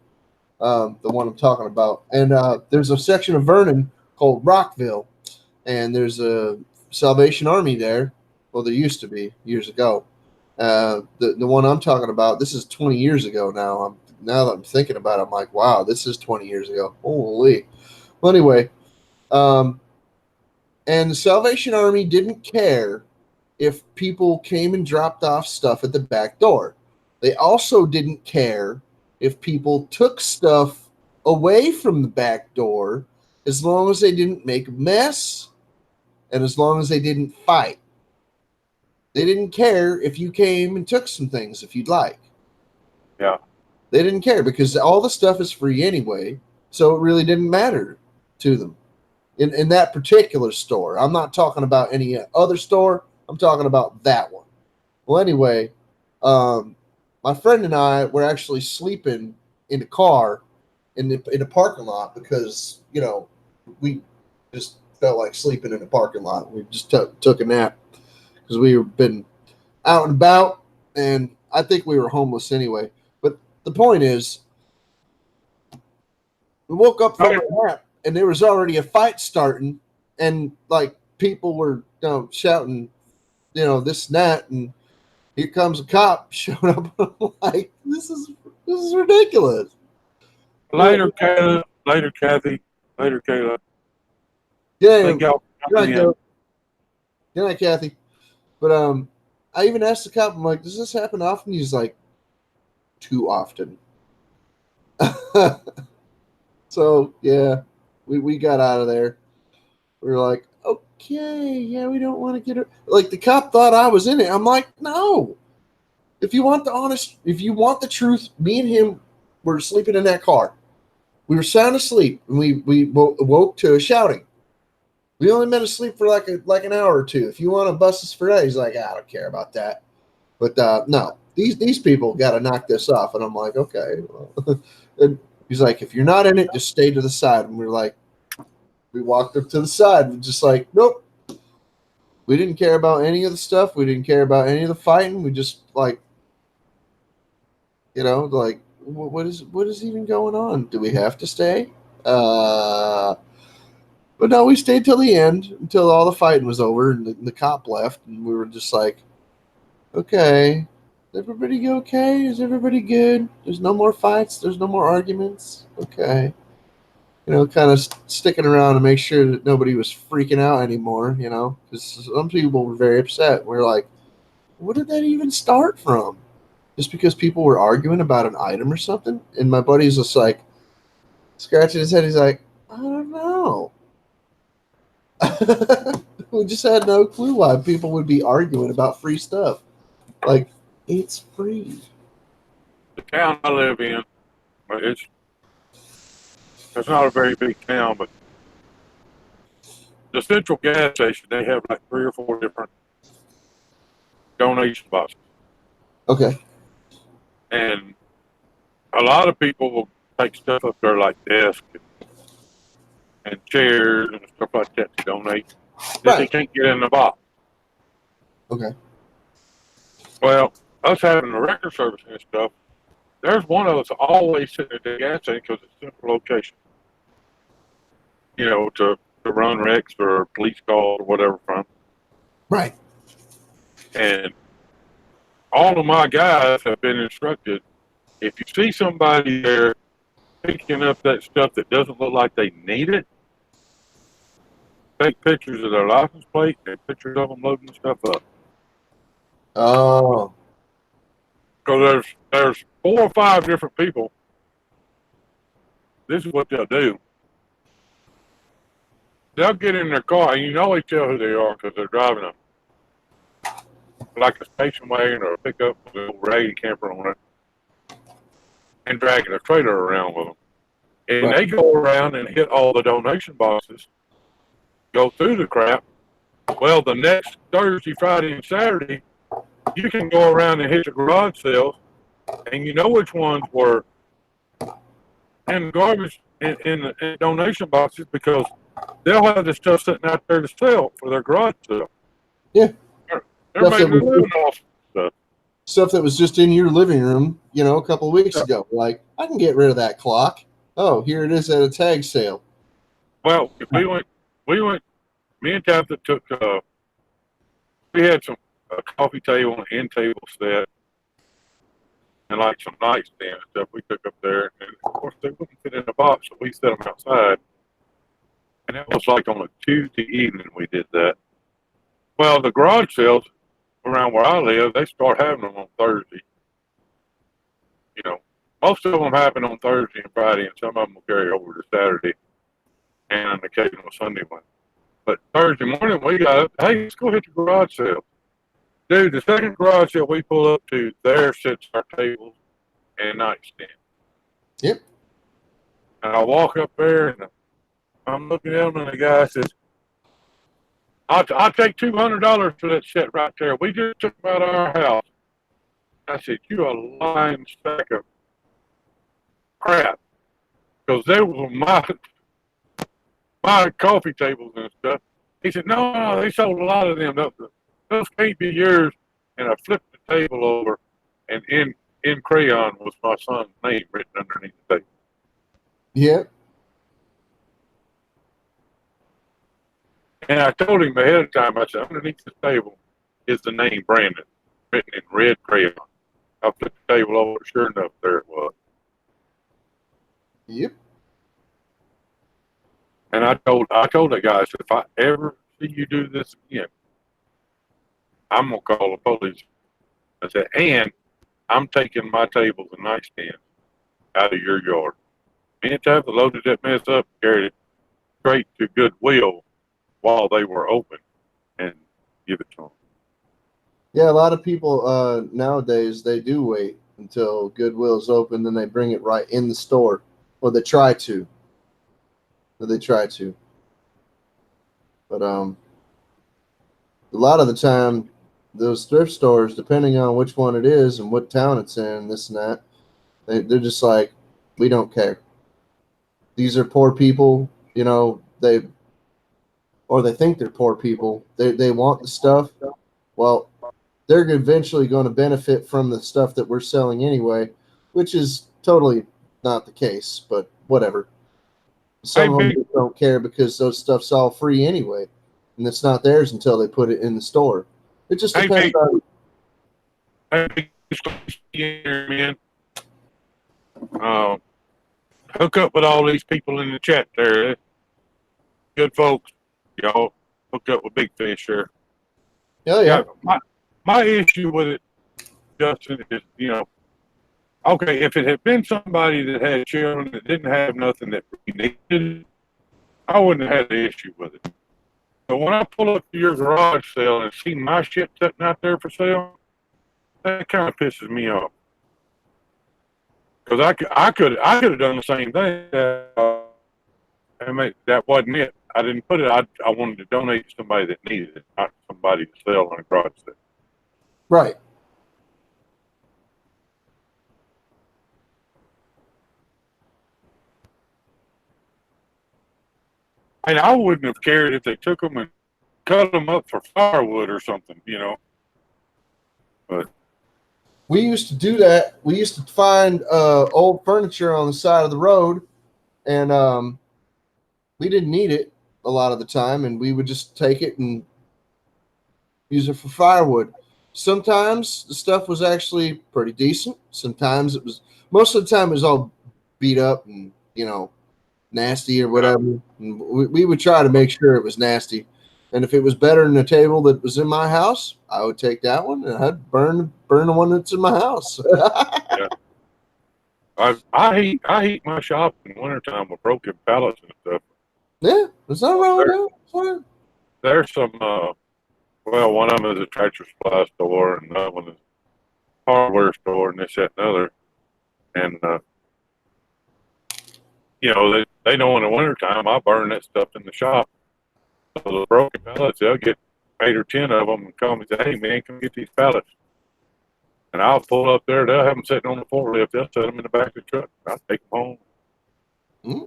Speaker 1: the one I'm talking about. And there's a section of Vernon called Rockville, and there's a Salvation Army there. Well, there used to be years ago. The one I'm talking about, this is 20 years ago now. Now that I'm thinking about it, I'm like, wow, this is 20 years ago. Holy. Well, anyway, and the Salvation Army didn't care if people came and dropped off stuff at the back door. They also didn't care if people took stuff away from the back door, as long as they didn't make a mess and as long as they didn't fight. They didn't care if you came and took some things if you'd like.
Speaker 2: Yeah.
Speaker 1: They didn't care because all the stuff is free anyway, so it really didn't matter to them. In that particular store. I'm not talking about any other store. I'm talking about that one. Well, anyway, my friend and I were actually sleeping in the car in a parking lot because, we just felt like sleeping in a parking lot. We just took a nap because we've been out and about, and I think we were homeless anyway. But the point is, we woke up from a nap, and there was already a fight starting, and like people were shouting, this and that, and here comes a cop showing up. I'm like, this is ridiculous.
Speaker 2: Later, Kayla. Later, Kathy. Later, Kayla.
Speaker 1: Yeah, good night, Kathy. But I even asked the cop, I'm like, does this happen often? He's like, too often. So yeah, we got out of there. We were like, okay, yeah, we don't want to get it. Like the cop thought I was in it. I'm like, no. If you want the truth, me and him were sleeping in that car. We were sound asleep, and we woke to shouting. We only been asleep for like an hour or two. If you want to bust us for that, he's like, I don't care about that. But no, these people got to knock this off. And I'm like, okay. Well. And he's like, if you're not in it, just stay to the side. And we're like, we walked up to the side. We're just like, nope. We didn't care about any of the stuff. We didn't care about any of the fighting. We just like, like, what is even going on? Do we have to stay? But no, we stayed till the end, until all the fighting was over and the cop left, and we were just like, okay, is everybody okay? Is everybody good? There's no more fights. There's no more arguments. Okay. Kind of sticking around to make sure that nobody was freaking out anymore, because some people were very upset. We were like, where did that even start from? just because people were arguing about an item or something. And my buddy's just like scratching his head. He's like, I don't know. We just had no clue why people would be arguing about free stuff. Like, it's free.
Speaker 2: The town I live in, it's not a very big town, but the central gas station, they have like 3 or 4 different donation boxes.
Speaker 1: Okay.
Speaker 2: And a lot of people will take stuff up there like desks and chairs and stuff like that to donate that they
Speaker 1: Right.
Speaker 2: can't get in the box.
Speaker 1: Okay.
Speaker 2: Well, us having the record service and stuff, there's one of us always sitting at the gas station because it's central location. You know, to run wrecks or police calls or whatever from.
Speaker 1: Right.
Speaker 2: And all of my guys have been instructed, if you see somebody there picking up that stuff that doesn't look like they need it, take pictures of their license plate and pictures of them loading stuff up.
Speaker 1: Oh.
Speaker 2: Because there's 4 or 5 different people. This is what they'll do. They'll get in their car, and you can always tell who they are because they're driving like a station wagon or a pickup with a little raggedy camper on it and dragging a trailer around with them. And
Speaker 1: Right.
Speaker 2: they go around and hit all the donation boxes, go through the crap. Well, the next Thursday, Friday, and Saturday, you can go around and hit the garage sales, and you know which ones were in the garbage in the donation boxes because they'll have the stuff sitting out there to sell for their garage sale.
Speaker 1: Yeah.
Speaker 2: They're
Speaker 1: Stuff that
Speaker 2: making a
Speaker 1: was-
Speaker 2: living off stuff.
Speaker 1: Stuff that was just in your living room, a couple of weeks ago. Like, I can get rid of that clock. Oh, here it is at a tag sale.
Speaker 2: Well, we went, me and Tabitha took, we had a coffee table and end table set and like some nightstand and stuff we took up there. And of course, they wouldn't fit in the box, so we set them outside. And that was like on a Tuesday evening we did that. Well, the garage sales around where I live, they start having them on Thursday. You know, most of them happen on Thursday and Friday, and some of them will carry over to Saturday and an occasional Sunday one. But Thursday morning, we got up, hey, let's go hit the garage sale. Dude, the second garage sale we pull up to, there sits our tables and nightstand.
Speaker 1: Yep.
Speaker 2: And I walk up there, and I'm looking at him, and the guy says, I'll take $200 for that set right there. We just took them out of our house. I said, you a lying sack of crap. Because they were my coffee tables and stuff. He said, no, they sold a lot of them. Those can't be yours. And I flipped the table over, and in crayon was my son's name written underneath the table.
Speaker 1: Yep.
Speaker 2: And I told him ahead of time, I said, underneath the table is the name Brandon, written in red crayon. I flipped the table over, sure enough, there it was.
Speaker 1: Yep.
Speaker 2: And I told that guy, I said, if I ever see you do this again, I'm going to call the police. I said, and I'm taking my tables and nightstands out of your yard. Me and Tabitha loaded that mess up, carried it straight to Goodwill while they were open and give it to them.
Speaker 1: Yeah, a lot of people nowadays, they do wait until Goodwill's open, then they bring it right in the store. Or they try to. But a lot of the time, those thrift stores, depending on which one it is and what town it's in, this and that, they're just like, we don't care. These are poor people, they think they're poor people. They want the stuff. Well, they're eventually going to benefit from the stuff that we're selling anyway, which is totally not the case, but whatever. Some of them just don't care because those stuff's all free anyway, and it's not theirs until they put it in the store. It just depends on.
Speaker 2: Man, hook up with all these people in the chat there. Good folks, y'all hook up with Big Fish here.
Speaker 1: Oh yeah.
Speaker 2: My issue with it Justin, is, you know, okay, if it had been somebody that had children that didn't have nothing that we needed, I wouldn't have had an issue with it. But when I pull up to your garage sale and see my shit sitting out there for sale, that kind of pisses me off. Because I could have done the same thing. And that wasn't it. I didn't put it. I wanted to donate to somebody that needed it, not somebody to sell on a garage sale.
Speaker 1: Right.
Speaker 2: And I wouldn't have cared if they took them and cut them up for firewood or something, you know. But
Speaker 1: We used to do that. We used to find old furniture on the side of the road, and we didn't need it a lot of the time, and we would just take it and use it for firewood. Sometimes the stuff was actually pretty decent. Sometimes it was, most of the time it was all beat up and, you know, nasty or whatever. And we would try to make sure it was nasty. And if it was better than the table that was in my house, I would take that one and I'd burn the one that's in my house.
Speaker 2: I heat my shop in wintertime with broken pallets and stuff.
Speaker 1: Yeah, there's nothing wrong with that. Fine.
Speaker 2: There's some, well, one of them is a Tractor Supply store, and another one is a hardware store, and this, that, and other. And, you know, they know in the wintertime I burn that stuff in the shop. So the broken pallets, they'll get 8 or 10 of them and call me and say, hey, man, come get these pallets. And I'll pull up there. They'll have them sitting on the forklift. They'll set them in the back of the truck. I'll take them home.
Speaker 1: Mm-hmm.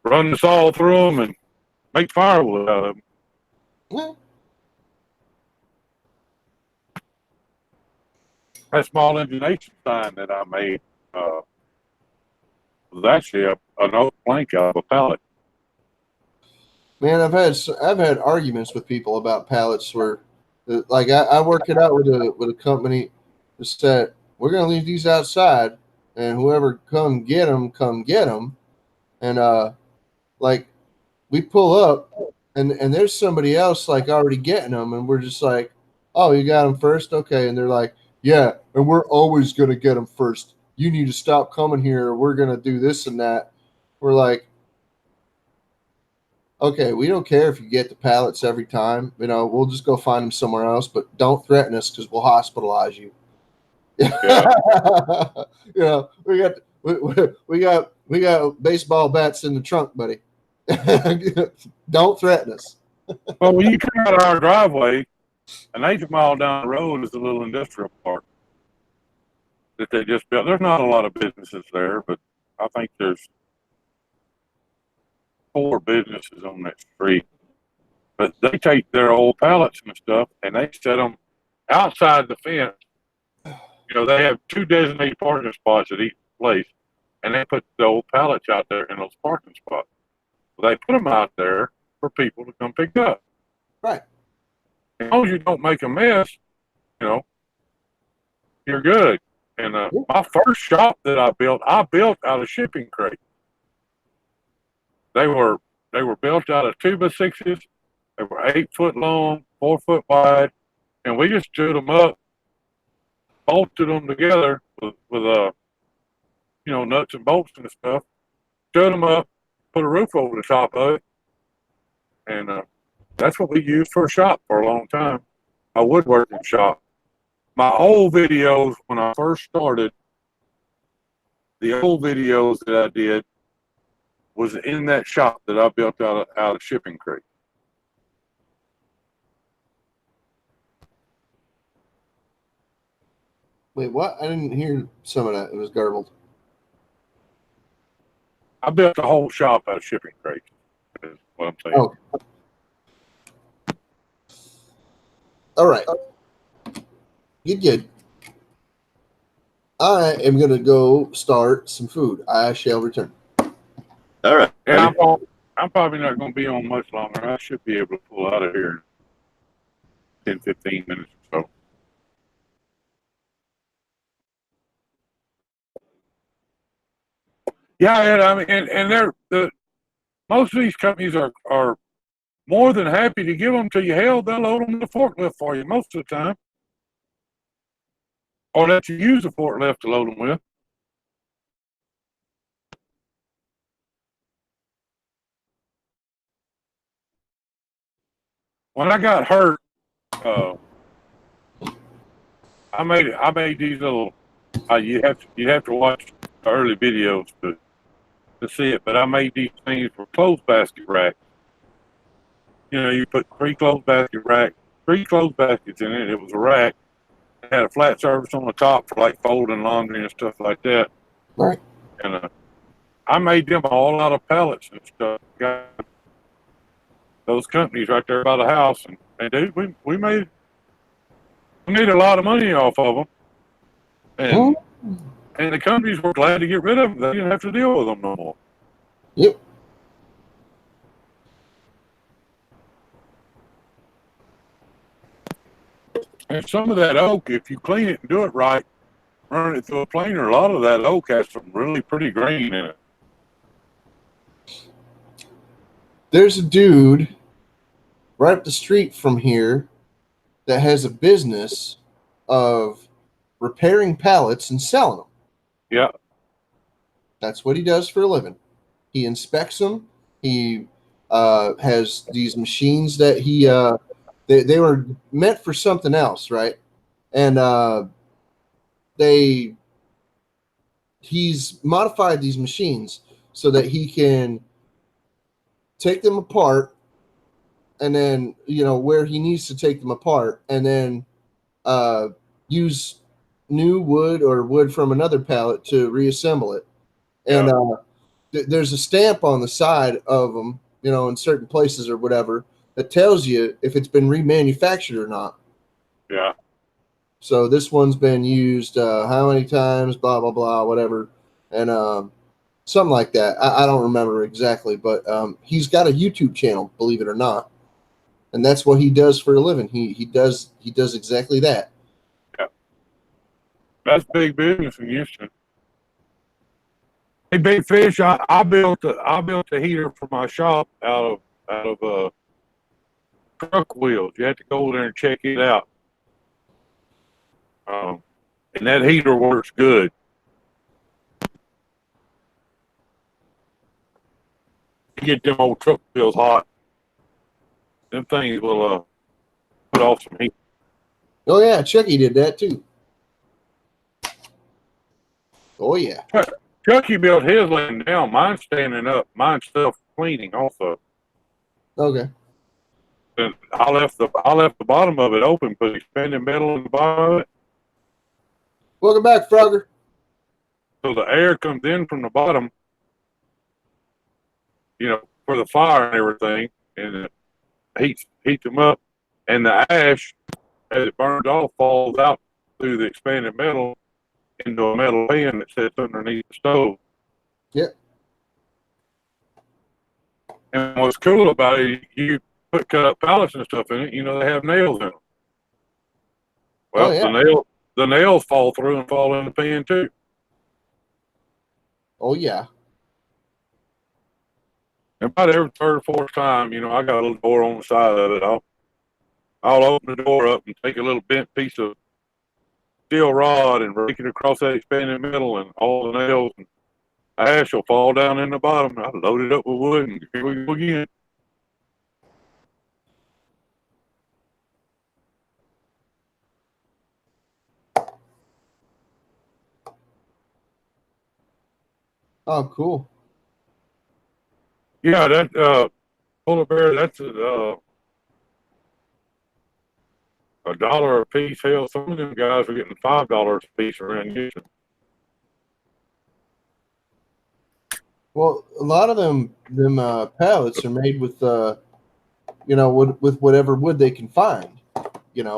Speaker 2: Run the saw through them and make firewood out of them.
Speaker 1: Yeah.
Speaker 2: That small engineering sign that I made was actually an oak plank out of a pallet.
Speaker 1: Man, I've had arguments with people about pallets where, like, I worked it out with a company that said we're gonna leave these outside, and whoever come get them, and like we pull up, and there's somebody else like already getting them, and we're just like, oh, you got them first, okay, and they're like, yeah, and we're always gonna get them first. You need to stop coming here. We're gonna do this and that. We're like, okay, we don't care if you get the pallets every time. You know, we'll just go find them somewhere else, but don't threaten us because we'll hospitalize you.
Speaker 2: Yeah.
Speaker 1: You know, we got baseball bats in the trunk, buddy. Don't threaten us.
Speaker 2: Well, when you come out of our driveway, an 1/8 mile down the road is a little industrial park that they just built. There's not a lot of businesses there, but I think there's 4 businesses on that street. But they take their old pallets and stuff and they set them outside the fence. You know, they have 2 designated parking spots at each place, and they put the old pallets out there in those parking spots. So they put them out there for people to come pick up.
Speaker 1: Right.
Speaker 2: As long as you don't make a mess, you know, you're good. And my first shop that I built out of shipping crates. They were built out of 2x6s. They were 8 foot long, 4 foot wide, and we just stood them up, bolted them together with you know, nuts and bolts and stuff. Stood them up, put a roof over the top of it, and that's what we used for a shop for a long time. A woodworking shop. My old videos when I first started, the old videos that I did was in that shop that I built out of shipping crate.
Speaker 1: Wait, what? I didn't hear some of that. It was garbled.
Speaker 2: I built the whole shop out of shipping crates, is what I'm saying.
Speaker 1: Oh. All right. Good. I am going to go start some food. I shall return.
Speaker 3: All right.
Speaker 2: And I'm probably not going to be on much longer. I should be able to pull out of here in 10, 15 minutes or so. Yeah, and I mean, and most of these companies are more than happy to give them to you. Hell, they'll load them in the forklift for you most of the time. or that you use a forklift to load them with. When I got hurt, I made these little. You have to watch the early videos to see it. But I made these things for clothes basket racks. You know, you put three clothes baskets in it. It was a rack. It had a flat surface on the top for like folding laundry and stuff like that.
Speaker 1: Right.
Speaker 2: And I made them all out of pallets and stuff. Got those companies right there by the house, and dude, we made a lot of money off of them. And and the companies were glad to get rid of them. They didn't have to deal with them no more.
Speaker 1: Yep.
Speaker 2: And some of that oak, if you clean it and do it right, run it through a planer, a lot of that oak has some really pretty grain in it.
Speaker 1: There's a dude right up the street from here that has a business of repairing pallets and selling them.
Speaker 2: Yeah.
Speaker 1: That's what he does for a living. He inspects them. He has these machines that he they were meant for something else, right? And he's modified these machines so that he can take them apart, and then where he needs to take them apart, and then use new wood or wood from another pallet to reassemble it. And there's a stamp on the side of them, in certain places or whatever, that tells you if it's been remanufactured or not.
Speaker 2: Yeah.
Speaker 1: So this one's been used how many times, blah, blah, blah, whatever. And something like that. I don't remember exactly, but he's got a YouTube channel, believe it or not. And that's what he does for a living. He does exactly that.
Speaker 2: Yeah. That's big business in Houston. Hey, Big Fish, I built a heater for my shop out of truck wheels. You have to go there and check it out. And that heater works good. You get them old truck wheels hot, them things will put off some heat.
Speaker 1: Oh yeah, Chucky did that too. Oh yeah.
Speaker 2: Chucky built his laying down. Mine's standing up. Mine's self-cleaning also.
Speaker 1: Okay.
Speaker 2: And I left the bottom of it open, put expanding metal in the bottom of it,
Speaker 1: Welcome back, Frogger.
Speaker 2: so the air comes in from the bottom, for the fire and everything, and it heats them up, and the ash, as it burns off, falls out through the expanded metal into a metal pan that sits underneath the stove.
Speaker 1: Yep.
Speaker 2: And what's cool about it, you cut up pallets and stuff in it, they have nails in them. Well, the nails fall through and fall in the pan too.
Speaker 1: Oh yeah.
Speaker 2: And about every third or fourth time, I got a little door on the side of it. I'll open the door up and take a little bent piece of steel rod and rake it across that expanded metal, and all the nails and ash will fall down in the bottom. I load it up with wood, and here we go again.
Speaker 1: Oh, cool.
Speaker 2: Yeah, that polar bear, that's $1 a piece. Hell, some of them guys are getting $5 a piece around Houston.
Speaker 1: Well, a lot of them pallets are made with with whatever wood they can find.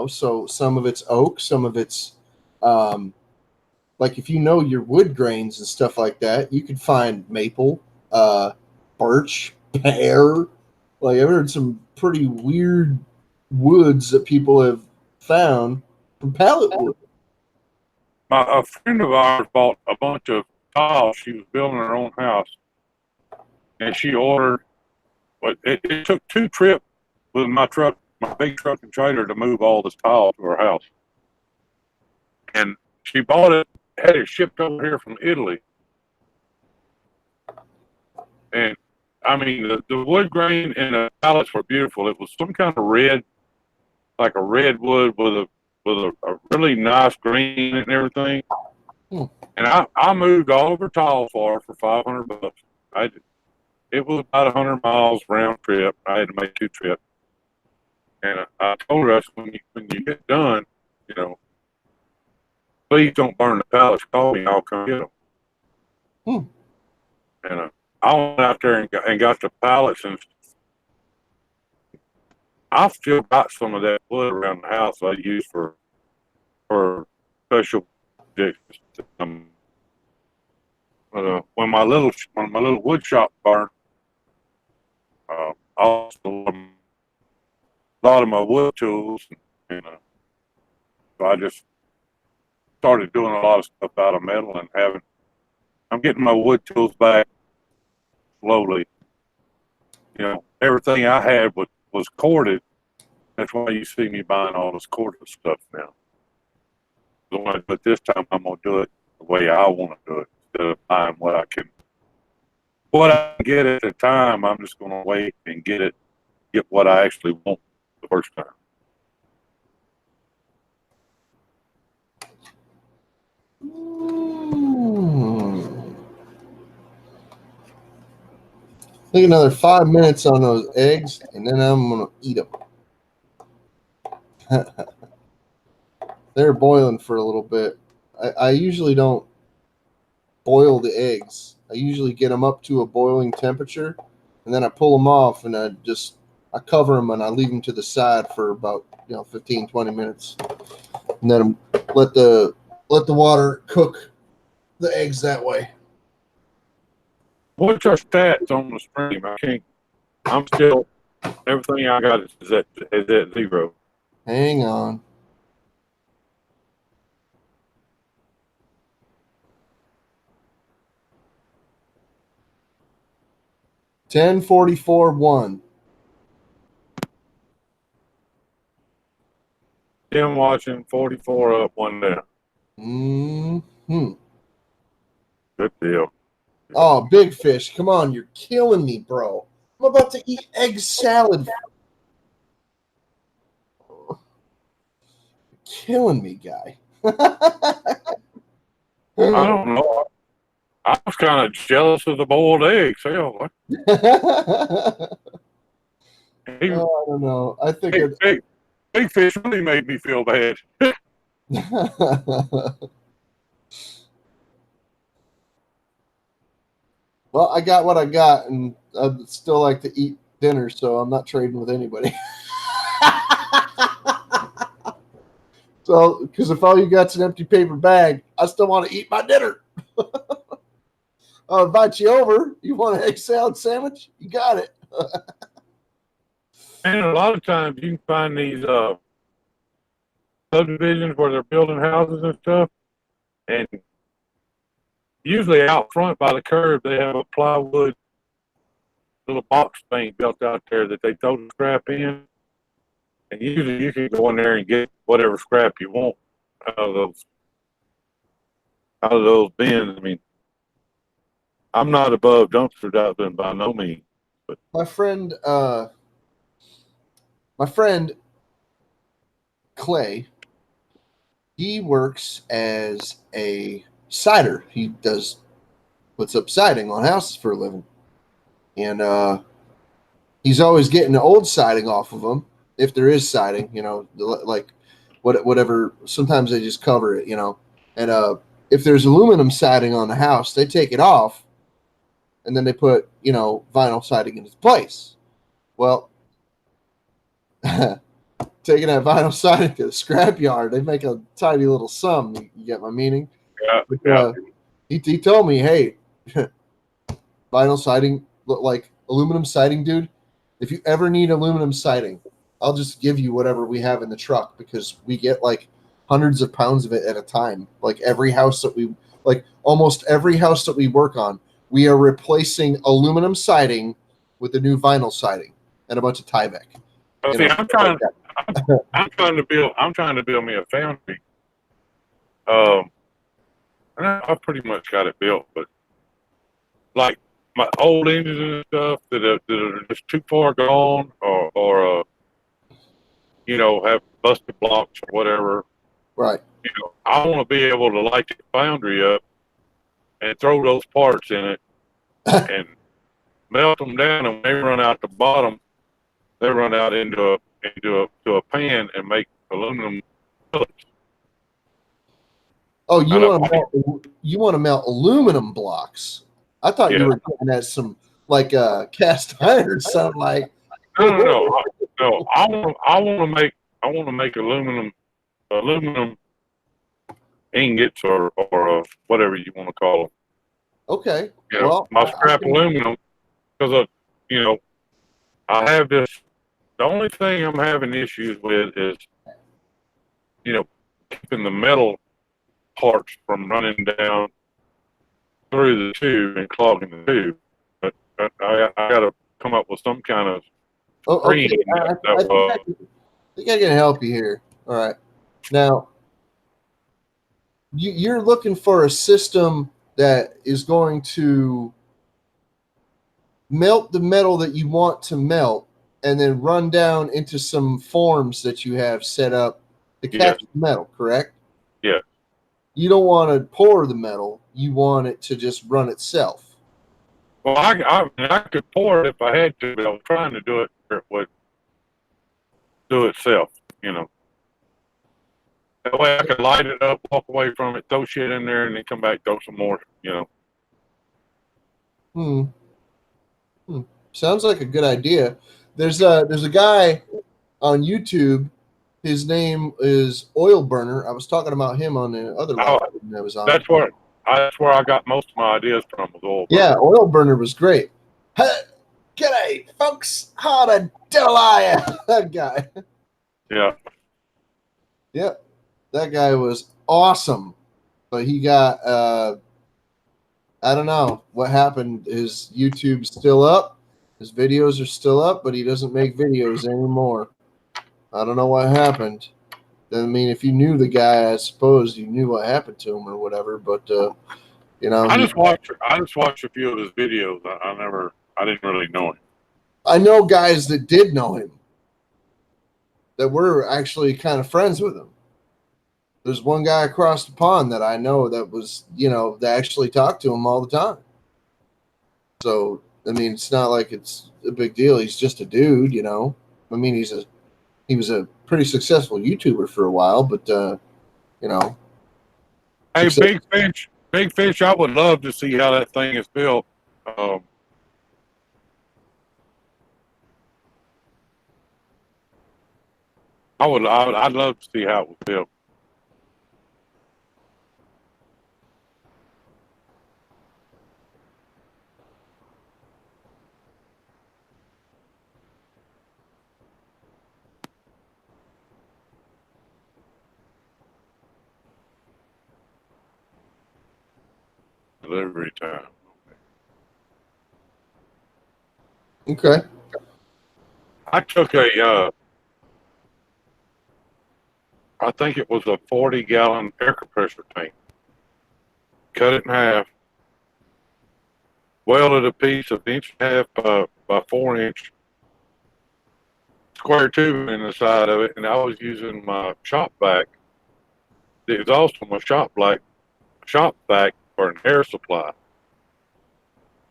Speaker 1: So some of it's oak, some of it's like if your wood grains and stuff like that, you could find maple, birch, pear. Like I've heard some pretty weird woods that people have found from pallet wood.
Speaker 2: A friend of ours bought a bunch of tiles. She was building her own house, and she ordered. But it took 2 trips with my big truck and trailer, to move all this tile to her house. And she bought it, had it shipped over here from Italy. And I mean, the wood grain and the pallets were beautiful. It was some kind of red, like a redwood with a really nice green and everything.
Speaker 1: Hmm.
Speaker 2: And I moved all over tile for $500. It was about 100 miles round trip. I had to make 2 trips. And I told her, I said, when you get done, you know, please don't burn the pallets. Call me, I'll come get them.
Speaker 1: Hmm.
Speaker 2: And I went out there and got the pallets, and I've still got some of that wood around the house I use for special projects. When my little wood shop burned, also a lot of my wood tools, and so I just started doing a lot of stuff out of metal and I'm getting my wood tools back slowly. You know, everything I had was corded. That's why you see me buying all this corded stuff now. But this time I'm gonna do it the way I want to do it instead of buying what I can get at the time. I'm just gonna wait and get what I actually want the first time.
Speaker 1: I think another 5 minutes on those eggs, and then I'm gonna eat them. They're boiling for a little bit. I usually don't boil the eggs. I usually get them up to a boiling temperature, and then I pull them off, and I cover them and I leave them to the side for about 15, 20 minutes, and then let the water cook the eggs that way.
Speaker 2: What's our stats on the stream? I'm still, everything I got is at 0.
Speaker 1: Hang on. $10.44.1.
Speaker 2: Tim watching, 44 up, 1 down.
Speaker 1: Mm-hmm.
Speaker 2: Good deal.
Speaker 1: Oh, Big Fish, come on, you're killing me, bro. I'm about to eat egg salad. You're killing me, guy.
Speaker 2: I don't know. I was kind of jealous of the boiled eggs. Hell,
Speaker 1: I don't know. I think
Speaker 2: Big Fish really made me feel bad.
Speaker 1: Well, I got what I got, and I'd still like to eat dinner, so I'm not trading with anybody. So, because if all you got's an empty paper bag, I still want to eat my dinner. I'll invite you over. You want an egg salad sandwich? You got it.
Speaker 2: And a lot of times you can find these subdivisions where they're building houses and stuff, and usually out front by the curb they have a plywood little box thing built out there that they throw the scrap in, and usually you can go in there and get whatever scrap you want out of those bins. I mean, I'm not above dumpster diving by no means, but
Speaker 1: My friend Clay, he works as a sider. He puts up siding on houses for a living, and he's always getting the old siding off of them, if there is siding, like whatever. Sometimes they just cover it, and if there's aluminum siding on the house, they take it off, and then they put vinyl siding in its place. Well, taking that vinyl siding to the scrapyard, they make a tiny little sum. You get my meaning?
Speaker 2: yeah.
Speaker 1: He told me, hey, vinyl siding, like aluminum siding, dude. If you ever need aluminum siding, I'll just give you whatever we have in the truck, because we get like hundreds of pounds of it at a time. Like almost every house that we work on, we are replacing aluminum siding with the new vinyl siding and a bunch of Tyvek.
Speaker 2: See, I'm trying to build me a foundry And I pretty much got it built, but like my old engines and stuff that are just too far gone, or you know, have busted blocks or whatever.
Speaker 1: Right.
Speaker 2: You know, I want to be able to light the foundry up and throw those parts in it and melt them down, and when they run out the bottom, they run out into a pan and make aluminum pellets.
Speaker 1: Oh,
Speaker 2: And
Speaker 1: you want to melt aluminum blocks? I thought you
Speaker 2: Yeah.
Speaker 1: were getting at some like cast iron. Sound like
Speaker 2: No. I want to make aluminum ingots or whatever you want to call them.
Speaker 1: okay.
Speaker 2: You know,
Speaker 1: Well,
Speaker 2: my scrap aluminum, because you know, I have this. The only thing I'm having issues with is, you know, keeping the metal parts from running down through the tube and clogging the tube. But I got to come up with some kind of
Speaker 1: okay.
Speaker 2: screen
Speaker 1: I think I can help you here. All right. Now, you're looking for a system that is going to melt the metal that you want to melt and then run down into some forms that you have set up to catch the metal, correct?
Speaker 2: Yeah.
Speaker 1: You don't want to pour the metal. You want it to just run itself.
Speaker 2: Well, I could pour it if I had to, but I was trying to do it where it would do itself, you know. That way I could light it up, walk away from it, throw shit in there, and then come back, throw some more, you know.
Speaker 1: Sounds like a good idea. There's a guy on YouTube. His name is Oil Burner. I was talking about him on the other live that I was on.
Speaker 2: That's where I got most of my ideas from, was Oil Burner.
Speaker 1: Yeah, Oil Burner was great. G'day, folks. How the devil are you? That guy.
Speaker 2: Yeah.
Speaker 1: Yep. That guy was awesome. But he got, I don't know what happened. His YouTube's still up. His videos are still up, but he doesn't make videos anymore. I don't know what happened. I mean, if you knew the guy, I suppose you knew what happened to him or whatever. But you know,
Speaker 2: I just watched a few of his videos. I didn't really know him.
Speaker 1: I know guys that did know him, that were actually kind of friends with him. There's one guy across the pond that I know that was, you know, that actually talked to him all the time. So I mean, it's not like it's a big deal. He's just a dude, you know. I mean, he was a pretty successful YouTuber for a while, but you know.
Speaker 2: Hey, Big Fish, I would love to see how that thing is built. I'd love to see how it was built. Delivery time.
Speaker 1: Okay.
Speaker 2: I took I think it was a 40-gallon air compressor tank, cut it in half, welded a piece of 1.5 inch by 4 inch square tube in the side of it, and I was using my shop vac. The exhaust on my shop vac for an air supply,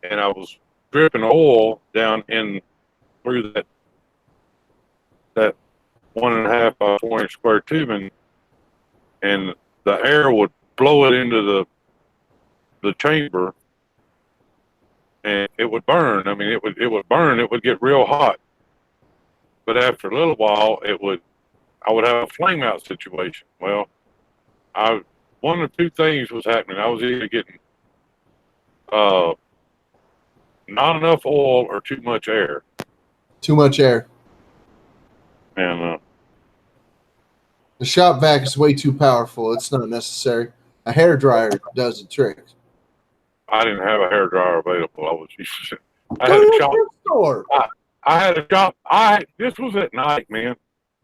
Speaker 2: and I was dripping oil down in through that 1.5 by 4 inch square tube, and the air would blow it into the chamber, and it would burn. I mean, it would burn. It would get real hot, but after a little while, I would have a flame out situation. Well, one of two things was happening. I was either getting not enough oil or too much air.
Speaker 1: Too much air.
Speaker 2: And
Speaker 1: The shop vac is way too powerful. It's not necessary. A hair dryer does the trick.
Speaker 2: I didn't have a hair dryer available. I was using. I
Speaker 1: Go
Speaker 2: had
Speaker 1: to
Speaker 2: a
Speaker 1: the
Speaker 2: shop.
Speaker 1: thrift store.
Speaker 2: I had a shop. This was at night, man.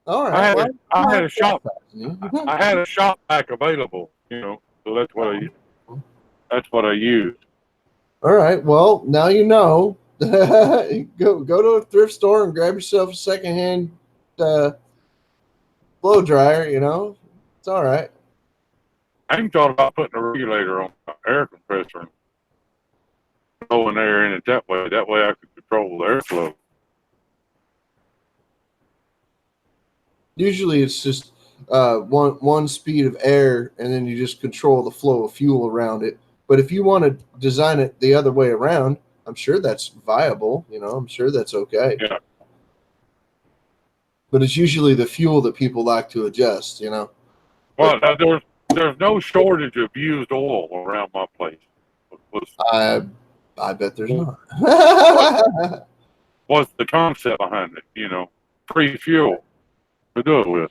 Speaker 1: All right.
Speaker 2: I had a shop. I had a shop vac available, you know. So that's what I use.
Speaker 1: All right. Well, now you know. Go to a thrift store and grab yourself a secondhand blow dryer. You know, it's all right.
Speaker 2: I even thought about putting a regulator on my air compressor and blowing air in it that way. That way I could control the airflow.
Speaker 1: Usually, it's just one speed of air, and then you just control the flow of fuel around it. But if you want to design it the other way around, I'm sure that's viable. You know, I'm sure that's okay.
Speaker 2: Yeah.
Speaker 1: But it's usually the fuel that people like to adjust. You know.
Speaker 2: Well, there's no shortage of used oil around my place.
Speaker 1: I bet there's not.
Speaker 2: What's the concept behind it? You know, free fuel to do it with.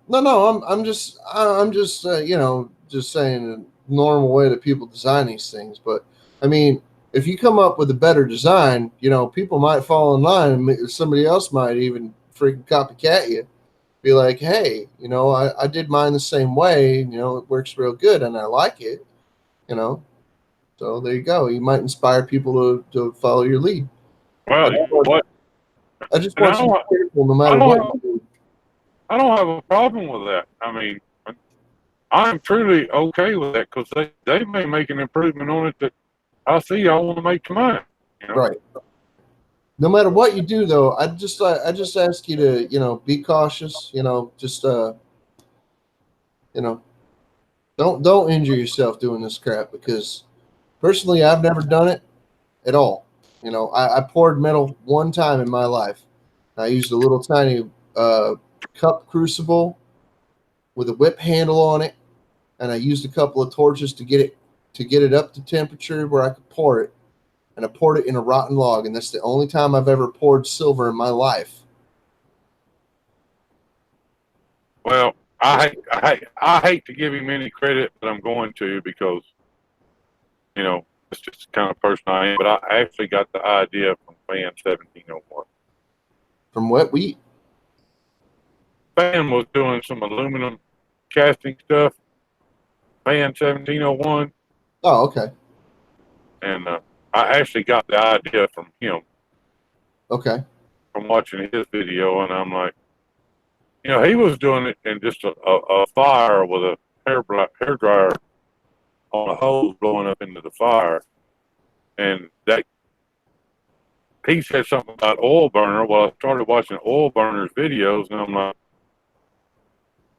Speaker 1: No, I'm just you know, just saying a normal way that people design these things. But I mean, if you come up with a better design, you know, people might fall in line, and somebody else might even freaking copycat you. Be like, hey, you know, I did mine the same way. You know, it works real good, and I like it. You know, so there you go. You might inspire people to follow your lead.
Speaker 2: Well, you know what?
Speaker 1: I just
Speaker 2: And
Speaker 1: want you to be careful no matter what you do.
Speaker 2: I don't have a problem with that. I mean, I'm truly okay with that because they may make an improvement on it that I see I want to make to mine. You know?
Speaker 1: Right. No matter what you do, though, I just ask you to, you know, be cautious. You know, just you know, don't injure yourself doing this crap, because personally, I've never done it at all. You know, I poured metal one time in my life. I used a little tiny cup crucible with a whip handle on it, and I used a couple of torches to get it up to temperature where I could pour it. And I poured it in a rotten log, and that's the only time I've ever poured silver in my life.
Speaker 2: Well, I hate to give him any credit, but I'm going to because you know that's just the kind of person I am. But I actually got the idea from Fan 1701.
Speaker 1: From wet wheat.
Speaker 2: Fan was doing some aluminum casting stuff. Fan 1701,
Speaker 1: Oh, okay.
Speaker 2: and I actually got the idea from him
Speaker 1: Okay.
Speaker 2: from watching his video, and I'm like, you know, he was doing it in just a fire with a hair dryer on a hose blowing up into the fire, and that he said something about oil burner. Well, I started watching oil burners videos, and I'm like,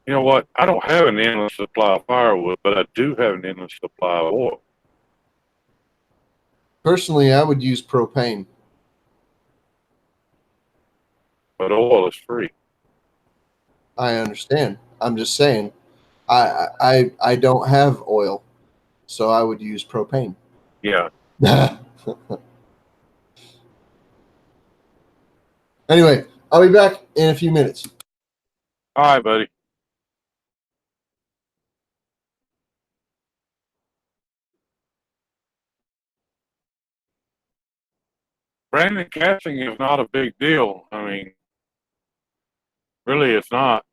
Speaker 2: you know what? I don't have an endless supply of firewood, but I do have an endless supply of oil.
Speaker 1: Personally, I would use propane.
Speaker 2: But oil is free.
Speaker 1: I understand. I'm just saying, I don't have oil, so I would use propane.
Speaker 2: Yeah.
Speaker 1: Anyway, I'll be back in a few minutes.
Speaker 2: All right, buddy. Brandon casting is not a big deal. I mean, really, it's not.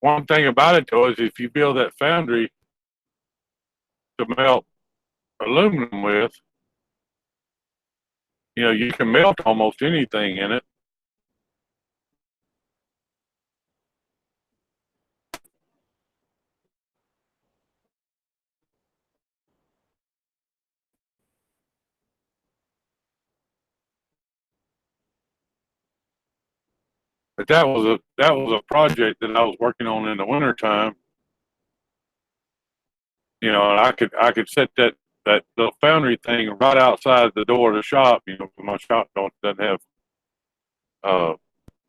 Speaker 2: One thing about it, though, is if you build that foundry to melt aluminum with, you know, you can melt almost anything in it. But that was a project that I was working on in the wintertime. You know, and I could set that little foundry thing right outside the door of the shop. You know, my shop doesn't have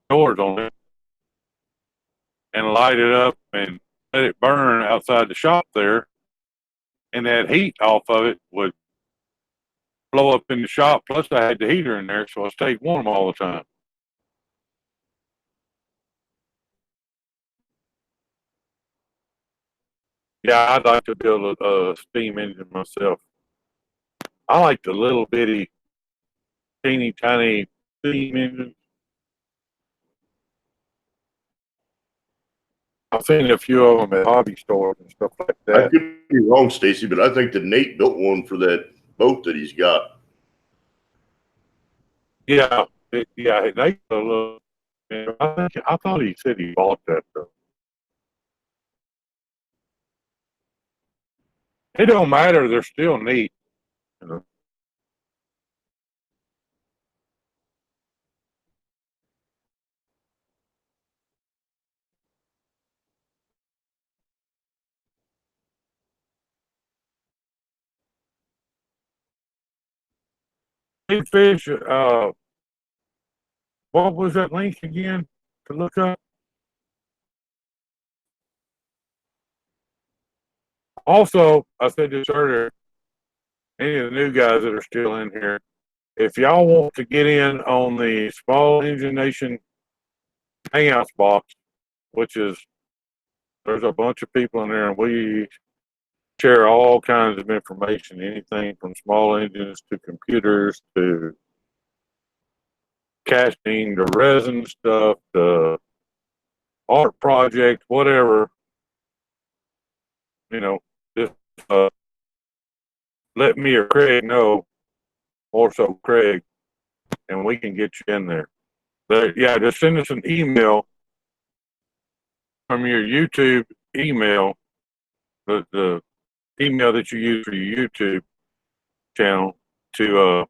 Speaker 2: doors on it, and light it up and let it burn outside the shop there, and that heat off of it would blow up in the shop. Plus, I had the heater in there, so I stayed warm all the time. Yeah, I'd like to build a steam engine myself. I like the little bitty teeny tiny steam engines. I've seen a few of them at hobby stores and stuff like
Speaker 3: I
Speaker 2: that.
Speaker 3: could be wrong, Stacy, but I think that Nate built one for that boat that he's got.
Speaker 2: Yeah, yeah, they a little. I thought he said he bought that though. It don't matter; they're still neat. You know? Big Fish. What was that link again to look up? Also, I said this earlier. Any of the new guys that are still in here, if y'all want to get in on the Small Engine Nation Hangouts box, which is there's a bunch of people in there, and we share all kinds of information, anything from small engines to computers to casting to resin stuff to art project, whatever. You know, just let me or Craig know, or so Craig, and we can get you in there. But yeah, just send us an email from your YouTube email, the email that you use for your YouTube channel to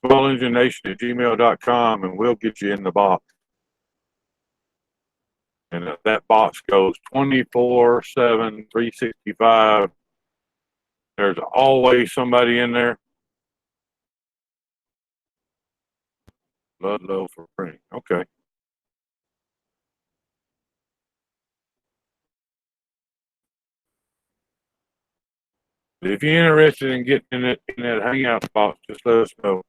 Speaker 2: smallenginenation@gmail.com, and we'll get you in the box. And that box goes 24/7, 365. There's always somebody in there. Ludlow for printing. Okay. If you're interested in getting in that hangout box, just let us know.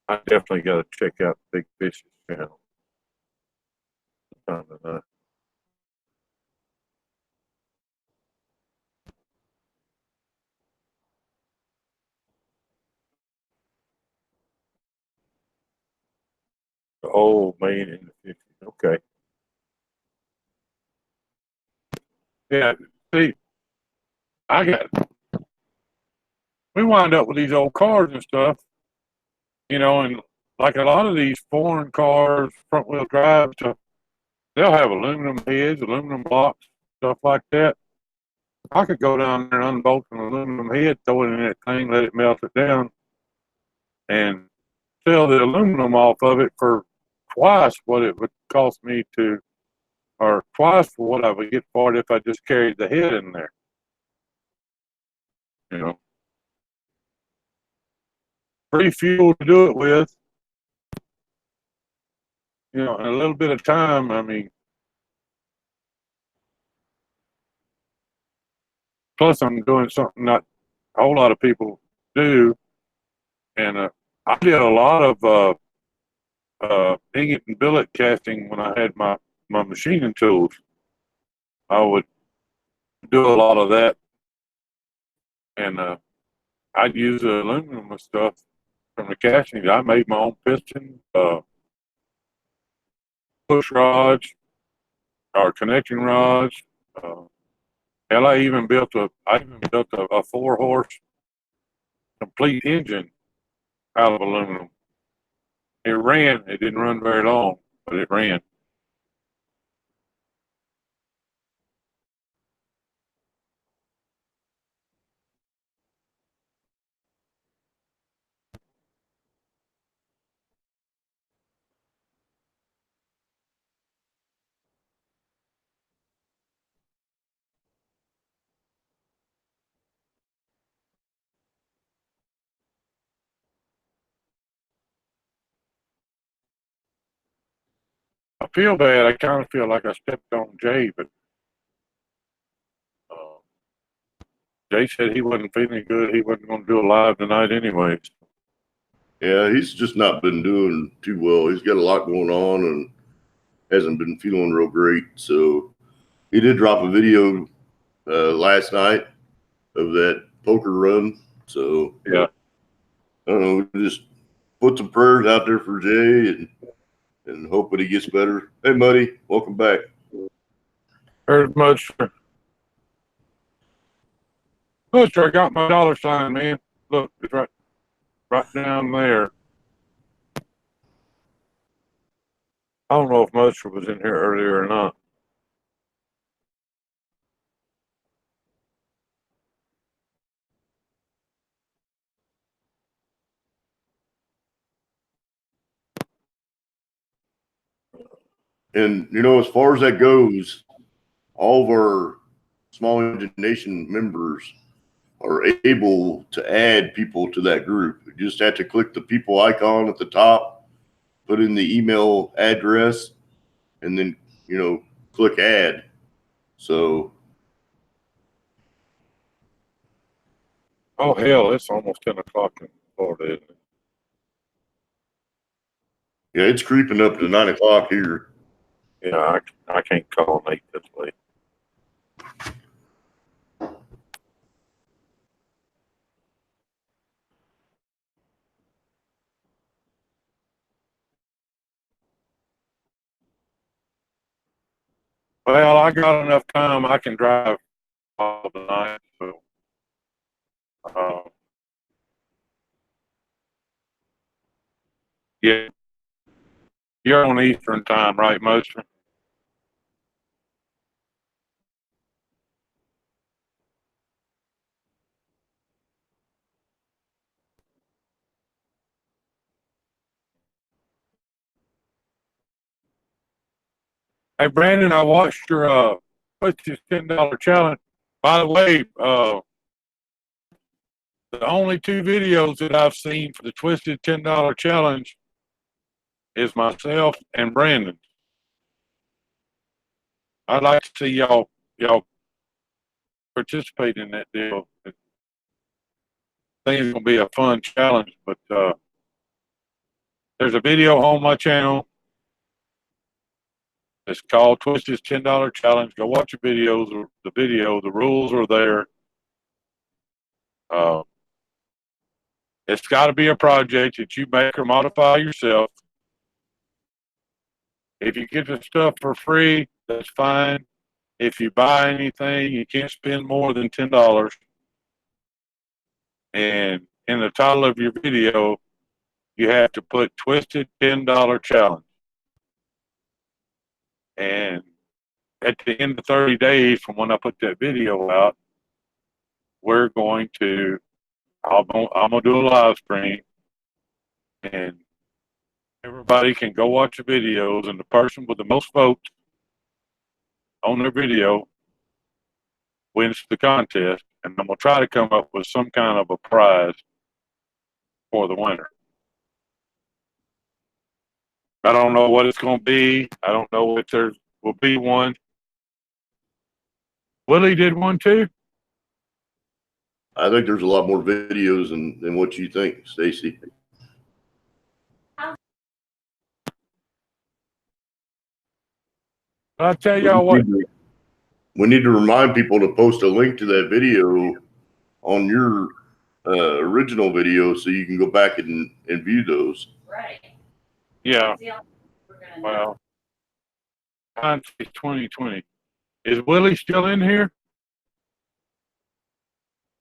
Speaker 2: I definitely got to check out Big Fish's channel. The old man in the 50s. Okay. Yeah. See, we wind up with these old cars and stuff, you know, and like a lot of these foreign cars, front wheel drive stuff, they'll have aluminum heads, aluminum blocks, stuff like that. I could go down there and unbolt an aluminum head, throw it in that thing, let it melt it down, and sell the aluminum off of it for twice what it would cost me to, or twice for what I would get for it if I just carried the head in there. You know, free fuel to do it with, you know, and a little bit of time. I mean, plus I'm doing something not a whole lot of people do, and I did a lot of ingot and billet casting when I had my machining tools. I would do a lot of that, and I'd use the aluminum and stuff from the castings. I made my own piston, push rods, or connecting rods. Hell, I even built a 4-horse complete engine out of aluminum. It ran. It didn't run very long, but it ran. I feel bad. I kind of feel like I stepped on Jay, but Jay said he wasn't feeling good. He wasn't going to do a live tonight anyways.
Speaker 3: Yeah, he's just not been doing too well. He's got a lot going on and hasn't been feeling real great. So he did drop a video last night of that poker run So
Speaker 2: Yeah.
Speaker 3: I don't know. Just put some prayers out there for Jay and hope that he gets better. Hey, Muddy, welcome back.
Speaker 2: Heard much. Look, I got my dollar sign, man. Look, it's right down there. I don't know if Mustard was in here earlier or not.
Speaker 3: And, as far as that goes, all of our Small Engine Nation members are able to add people to that group. You just have to click the people icon at the top, put in the email address, and then, click add. So,
Speaker 2: Oh, hell, it's almost 10 o'clock in Florida, isn't it?
Speaker 3: yeah, it's creeping up to 9 o'clock here.
Speaker 2: Yeah, I can't call Nate this late. Well, I got enough time. I can drive all the night. So, yeah, you're on Eastern time, right, Mustard? Hey, Brandon, I watched your what's this $10 challenge. By the way, the only two videos that I've seen for the Twisted $10 challenge is myself and Brandon. I'd like to see y'all participate in that deal. I think it's gonna be a fun challenge, but there's a video on my channel. It's called Twisted's $10 Challenge. Go watch the videos. The rules are there. It's got to be a project that you make or modify yourself. If you get the stuff for free, that's fine. If you buy anything, you can't spend more than $10. And in the title of your video, you have to put Twisted $10 Challenge. And at the end of 30 days from when I put that video out, we're going to, I'm going to do a live stream, and everybody can go watch the videos, and the person with the most votes on their video wins the contest. And I'm going to try to come up with some kind of a prize for the winner. I don't know what it's going to be. I don't know if there will be one. Willie did one too.
Speaker 3: I think there's a lot more videos than what you think, Stacy.
Speaker 2: I'll tell y'all what.
Speaker 3: We need to remind people to post a link to that video on your original video so you can go back and view those.
Speaker 5: Right.
Speaker 2: Yeah.
Speaker 5: We're gonna know.
Speaker 2: Well, hindsight 2020. Is Willie still in here?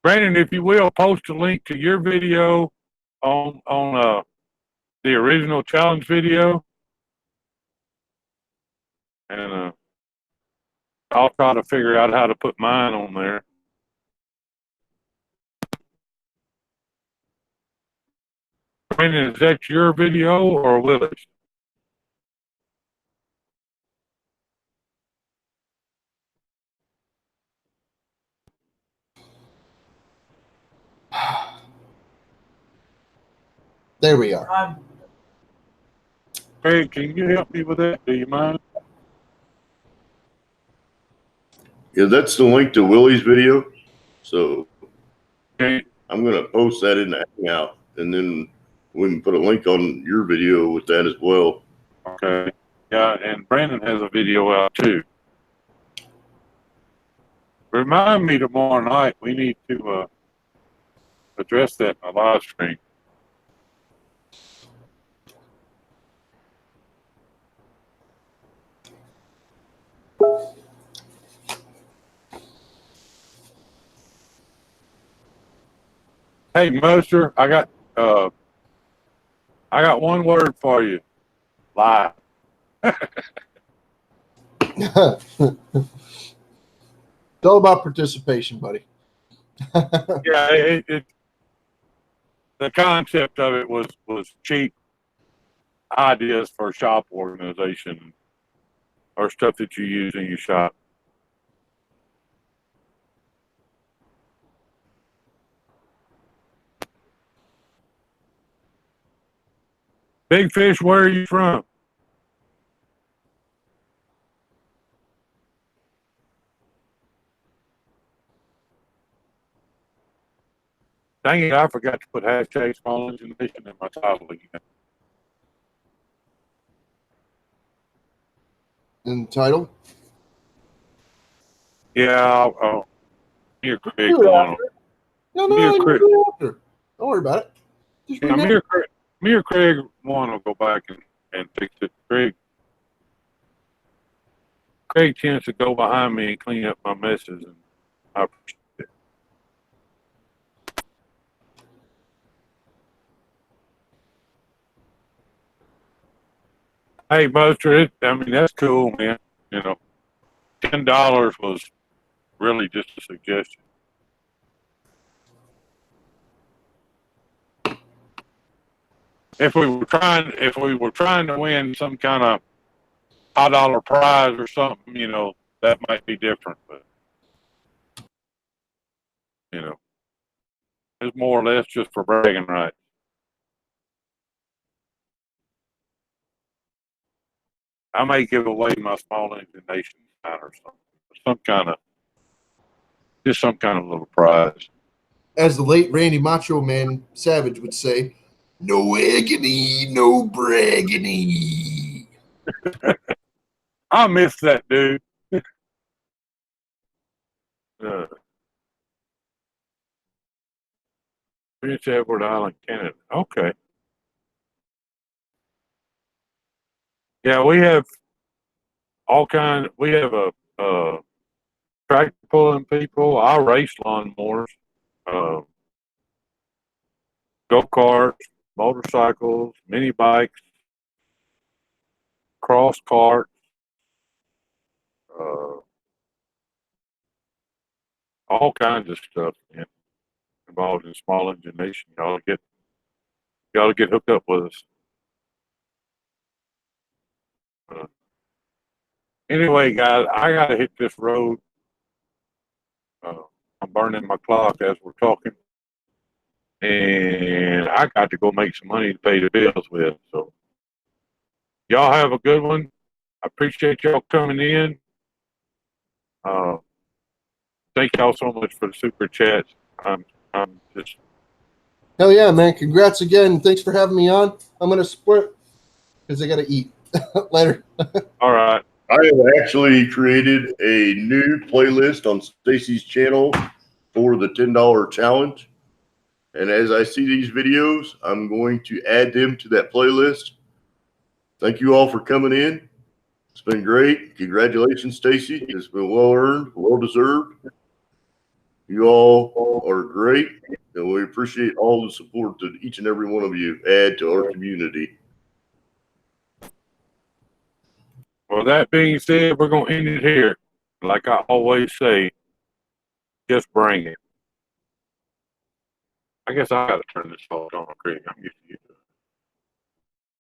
Speaker 2: Brandon, if you will, post a link to your video on the original challenge video, and I'll try to figure out how to put mine on there. Brandon, is that your video or Willie's?
Speaker 1: There we are.
Speaker 2: Craig, can you help me with that? Do you mind?
Speaker 3: Yeah, that's the link to Willie's video. So
Speaker 2: Okay.
Speaker 3: I'm going to post that in the Hangout, and then we can put a link on your video with that as well.
Speaker 2: Okay. Yeah, and Brandon has a video out too. Remind me tomorrow night. We need to address that in my live stream. Hey, Moster, I got one word for you. Lie.
Speaker 1: It's all about participation, buddy.
Speaker 2: Yeah, the concept of it was cheap ideas for shop organization or stuff that you use in your shop. Big Fish, where are you from? Dang it, I forgot to put hashtag small engine nation in my title again.
Speaker 1: In the title?
Speaker 2: Yeah, me or Craig
Speaker 1: Do it
Speaker 2: going on.
Speaker 1: after. No,
Speaker 2: Me or
Speaker 1: you
Speaker 2: Craig.
Speaker 1: do it after. Don't worry about it. Just
Speaker 2: Yeah,
Speaker 1: remember.
Speaker 2: me or Craig want to go back and fix it. Craig tends to go behind me and clean up my messes, and I appreciate it. Hey, Buster, I mean, that's cool, man. You know, $10 was really just a suggestion. If we were trying to win some kind of high dollar prize or something, you know, that might be different, but you know, it's more or less just for bragging rights. I may give away my small engine nation sign or something, some kind of little prize.
Speaker 1: As the late Randy Macho Man Savage would say, no agony, no braggany.
Speaker 2: I miss that dude. Prince Edward Island, Canada. Okay. Yeah, we have all kind. We have a tractor pulling people. I race lawnmowers, uh, go karts, motorcycles, mini bikes, cross cart, all kinds of stuff, man, involved in small engine nation. Y'all get hooked up with us. Anyway, guys, I gotta hit this road. I'm burning my clock as we're talking, and I got to go make some money to pay the bills with. So, y'all have a good one. I appreciate y'all coming in. Thank y'all so much for the super chats. I'm just
Speaker 1: Hell yeah, man. Congrats again. Thanks for having me on. I'm going to split because I got to eat. Later.
Speaker 2: all right.
Speaker 3: I have actually created a new playlist on Stacy's channel for the $10 challenge. And as I see these videos, I'm going to add them to that playlist. Thank you all for coming in. It's been great. Congratulations, Stacy. It's been well earned, well deserved. You all are great, and we appreciate all the support that each and every one of you add to our community.
Speaker 2: Well, that being said, we're gonna end it here. Like I always say, just bring it. I guess I gotta turn this off on, Craig. I'm used to you.